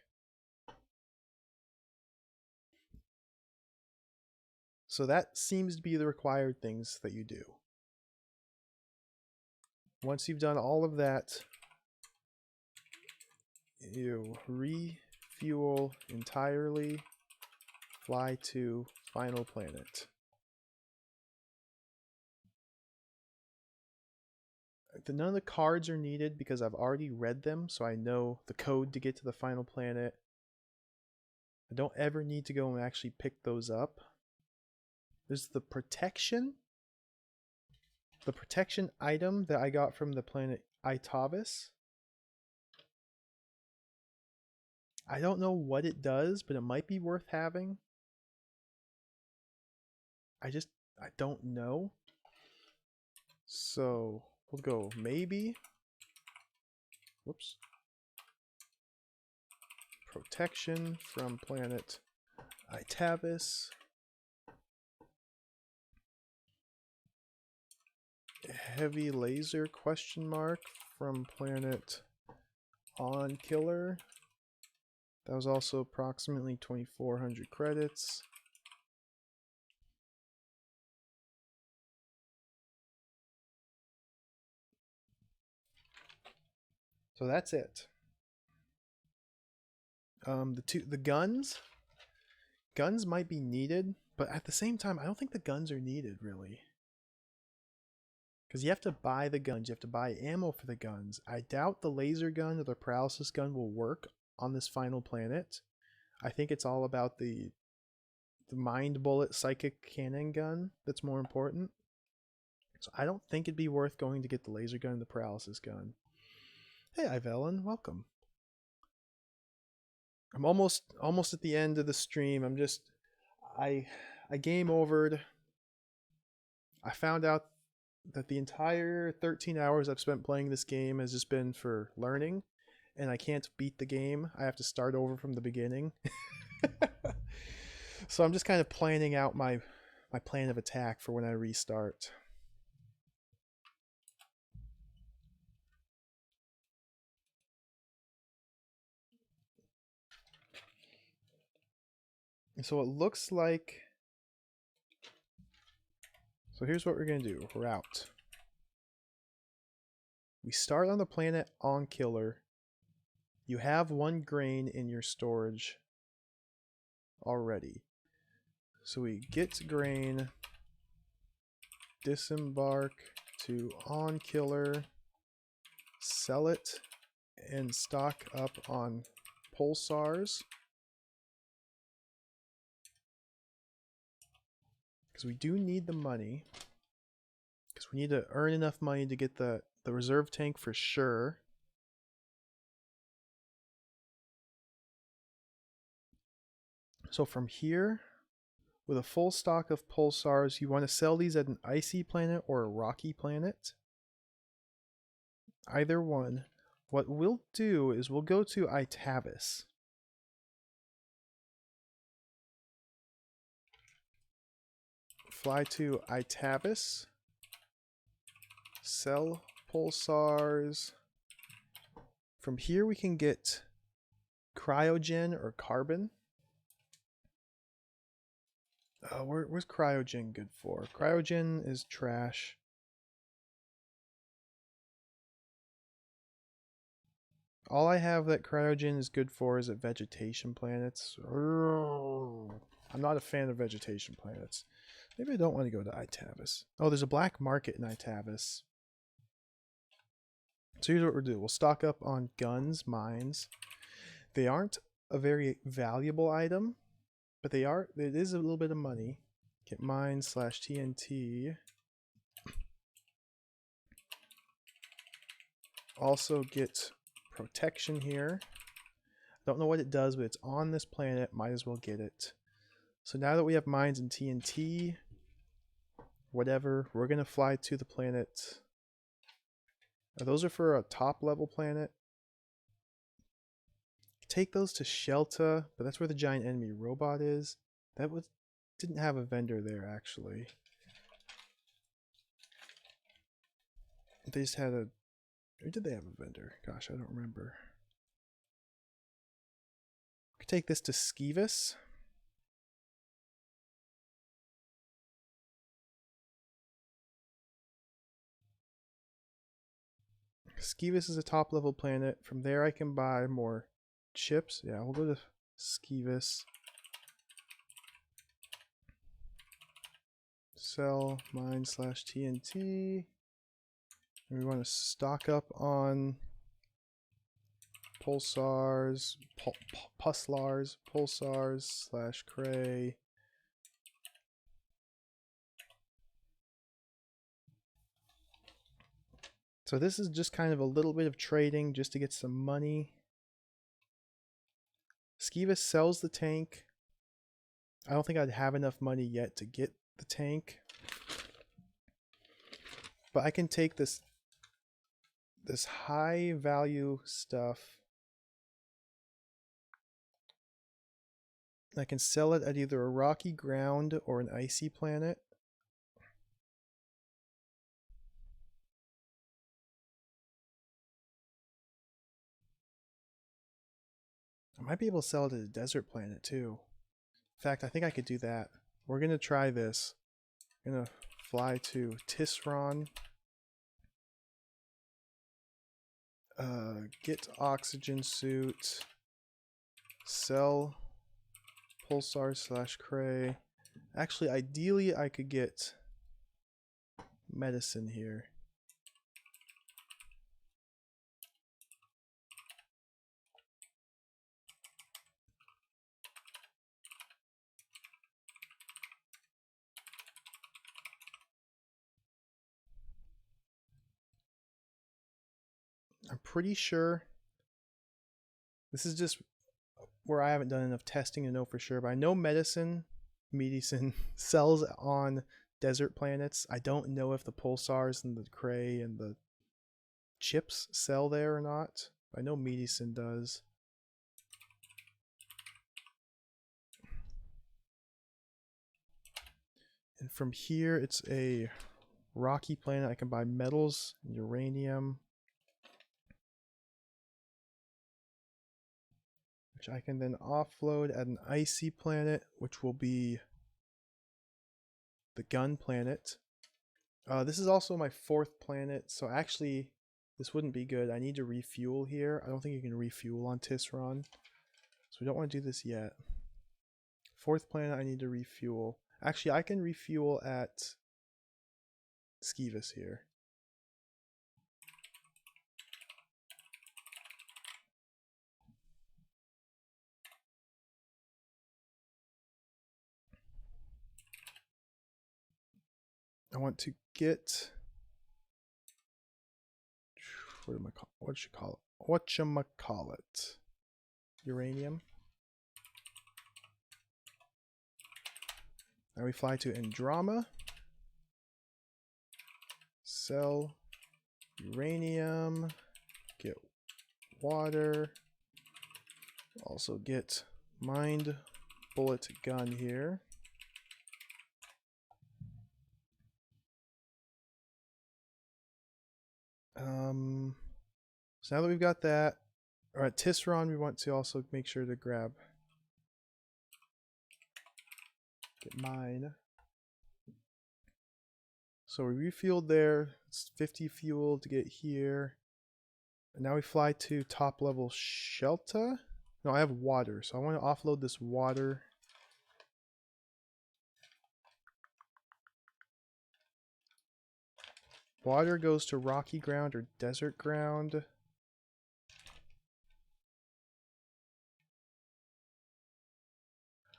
So that seems to be the required things that you do. Once you've done all of that, you refuel entirely, fly to final planet. None of the cards are needed because I've already read them, so I know the code to get to the final planet. I don't ever need to go and actually pick those up. There's the protection. The protection item that I got from the planet Itavis. I don't know what it does, but it might be worth having. I don't know. So we'll go maybe. Whoops. Protection from planet Itavis. heavy laser question mark from planet on killer. That was also approximately 2,400 credits. So that's it. The guns might be needed, but at the same time, I don't think the guns are needed really. Because you have to buy the guns, you have to buy ammo for the guns. I doubt the laser gun or the paralysis gun will work on this final planet. I think it's all about the mind bullet psychic cannon gun that's more important. So I don't think it'd be worth going to get the laser gun and the paralysis gun. Hey, Ivellen, welcome. I'm almost at the end of the stream. I game overed. I found out that the entire 13 hours I've spent playing this game has just been for learning, and I can't beat the game. I have to start over from the beginning. So I'm just kind of planning out my plan of attack for when I restart. And so it looks like... So here's what we're going to do. Route. We start on the planet on killer. You have 1 grain in your storage already. So we get grain, disembark to on killer, sell it, and stock up on pulsars. Because we do need the money. Because we need to earn enough money to get the reserve tank for sure. So from here, with a full stock of pulsars, you want to sell these at an icy planet or a rocky planet. Either one. What we'll do is we'll go to Itavis. Fly to Itavis. Sell pulsars. From here we can get cryogen or carbon. Where's cryogen good for? Cryogen is trash. All I have that cryogen is good for is at vegetation planets. I'm not a fan of vegetation planets. Maybe I don't want to go to Itavis. Oh, there's a black market in Itavis. So here's what we'll do. We'll stock up on guns, mines. They aren't a very valuable item, but they are. It is a little bit of money. Get mines / TNT. Also get protection here. Don't know what it does, but it's on this planet. Might as well get it. So now that we have mines and TNT, whatever, we're going to fly to the planet. Those are for a top level planet. Take those to Shelta, but that's where the giant enemy robot is. Didn't have a vendor there actually. They just had a... Or did they have a vendor? Gosh, I don't remember. We could take this to Skeevis. Skeevis is a top level planet. From there I can buy more chips. Yeah, we'll go to Skeevis. Sell mine / TNT. And we want to stock up on pulsars, puslars, pulsars / cray. So this is just kind of a little bit of trading just to get some money. Skeevis sells the tank. I don't think I'd have enough money yet to get the tank. But I can take this high value stuff. I can sell it at either a rocky ground or an icy planet. I might be able to sell it at a desert planet too. In fact, I think I could do that. We're gonna try this. I'm gonna fly to Tisron. Get oxygen suit. Sell pulsar / cray. Actually, ideally I could get medicine here. I'm pretty sure this is just where I haven't done enough testing to know for sure, but I know medicine sells on desert planets. I don't know if the pulsars and the cray and the chips sell there or not. I know medicine does. And from here, it's a rocky planet. I can buy metals and uranium, which I can then offload at an icy planet, which will be the gun planet. This is also my 4th planet, so actually this wouldn't be good. I need to refuel here. I don't think you can refuel on Tisron, so we don't want to do this yet. 4th planet, I need to refuel. Actually, I can refuel at Skeevis here. I want to get whatchamacallit? Uranium. Now we fly to Androma. Sell uranium. Get water. Also get mined bullet gun here. So now that we've got that, or at Tisron, we want to also make sure to grab, get mine. So we refueled there. It's 50 fuel to get here. And now we fly to top level Shelta. No, I have water, so I want to offload this water. Water goes to rocky ground or desert ground.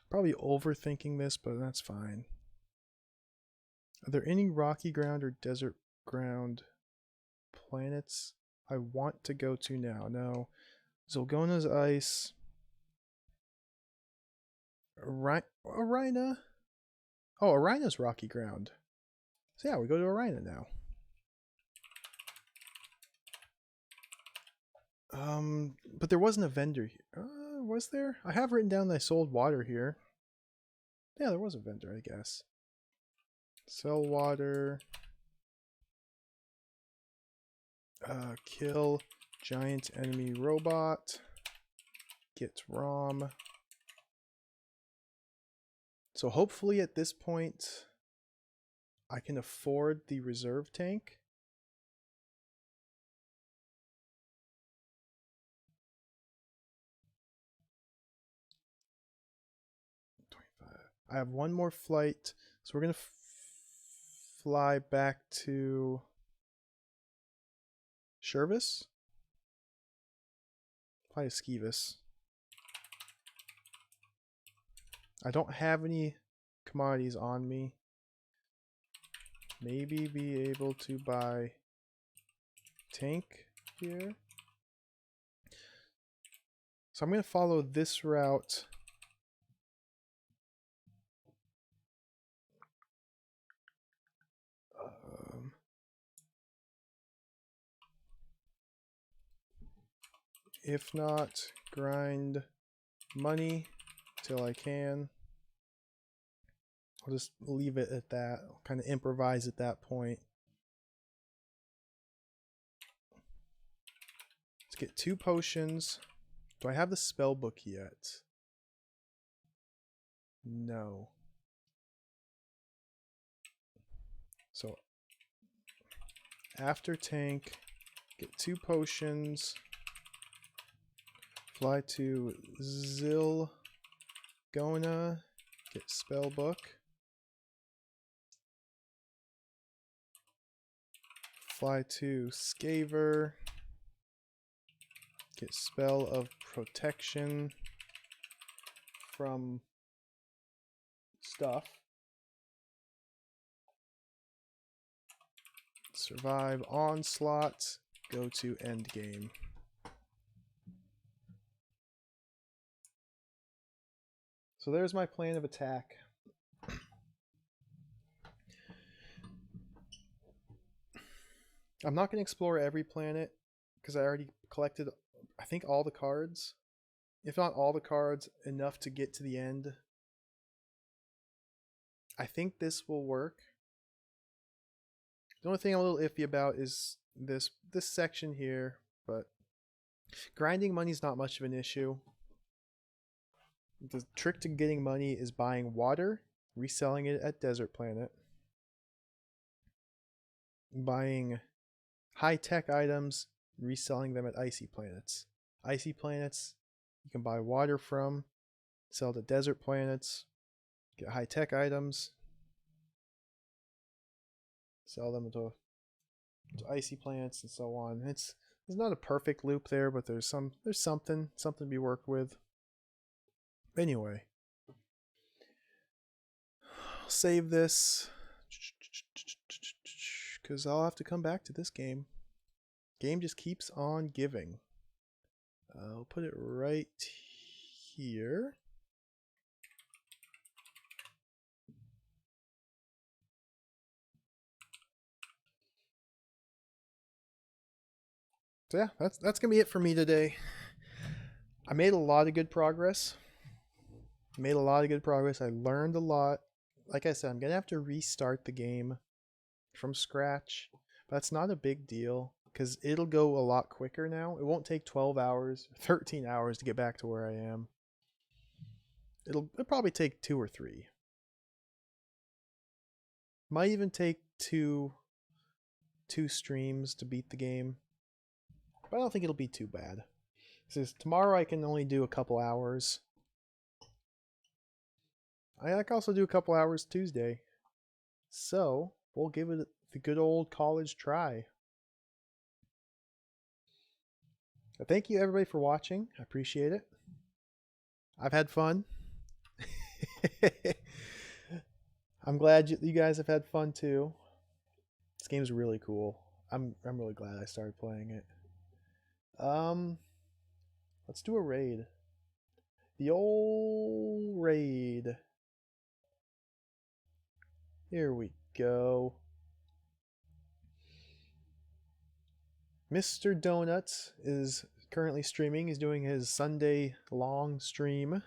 Probably overthinking this, but that's fine. Are there any rocky ground or desert ground planets I want to go to now? No. Zolgona's ice. Arina? Oh, Arina's rocky ground. So yeah, we go to Arina now. But there wasn't a vendor here. Was there? I have written down that I sold water here. Yeah, there was a vendor, I guess. Sell water. Kill giant enemy robot. Get ROM. So hopefully at this point, I can afford the reserve tank. I have one more flight, so we're gonna fly back to Shervis. Fly to Skeevis. I don't have any commodities on me. Maybe be able to buy tank here. So I'm gonna follow this route. If not, grind money till I can. I'll just leave it at that. I'll kind of improvise at that point. Let's get 2 potions. Do I have the spell book yet? No. So after tank, get 2 potions, fly to Zilgona, get spell book, fly to Skaver, get spell of protection from stuff, survive onslaught, go to endgame. So there's my plan of attack. I'm not going to explore every planet because I already collected, I think, all the cards. If not all the cards, enough to get to the end. I think this will work. The only thing I'm a little iffy about is this section here, but grinding money is not much of an issue. The trick to getting money is buying water, reselling it at Desert Planet, buying high-tech items, reselling them at Icy Planets. Icy Planets, you can buy water from, sell to Desert Planets, get high-tech items, sell them to Icy Planets, and so on. It's not a perfect loop there, but there's something to be worked with. Anyway, I'll save this because I'll have to come back to this game. Game just keeps on giving. I'll put it right here. So yeah, that's gonna be it for me today. I made a lot of good progress. I learned a lot. Like I said, I'm gonna have to restart the game from scratch. But that's not a big deal because it'll go a lot quicker now. It won't take 12 hours, 13 hours to get back to where I am. It'll probably take 2 or 3. Might even take two streams to beat the game. But I don't think it'll be too bad. Since tomorrow I can only do a couple hours. I can also do a couple hours Tuesday. So, we'll give it the good old college try. But thank you everybody for watching. I appreciate it. I've had fun. I'm glad you guys have had fun too. This game's really cool. I'm really glad I started playing it. Let's do a raid. The old raid. Here we go. Mr. Donuts is currently streaming. He's doing his Sunday long stream.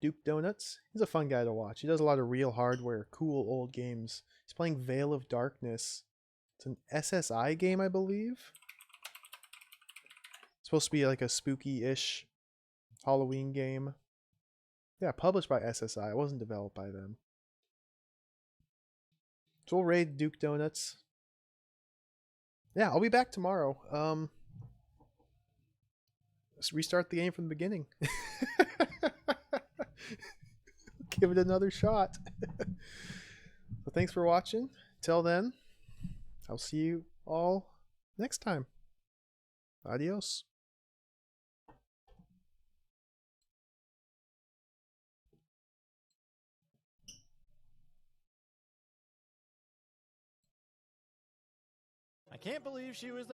Duke Donuts. He's a fun guy to watch. He does a lot of real hardware, cool old games. He's playing Veil of Darkness. It's an SSI game, I believe. It's supposed to be like a spooky-ish Halloween game. Yeah, published by SSI. It wasn't developed by them. So we'll raid Duke Donuts. Yeah, I'll be back tomorrow. Let's restart the game from the beginning. Give it another shot. So thanks for watching. Till then, I'll see you all next time. Adios. I can't believe she was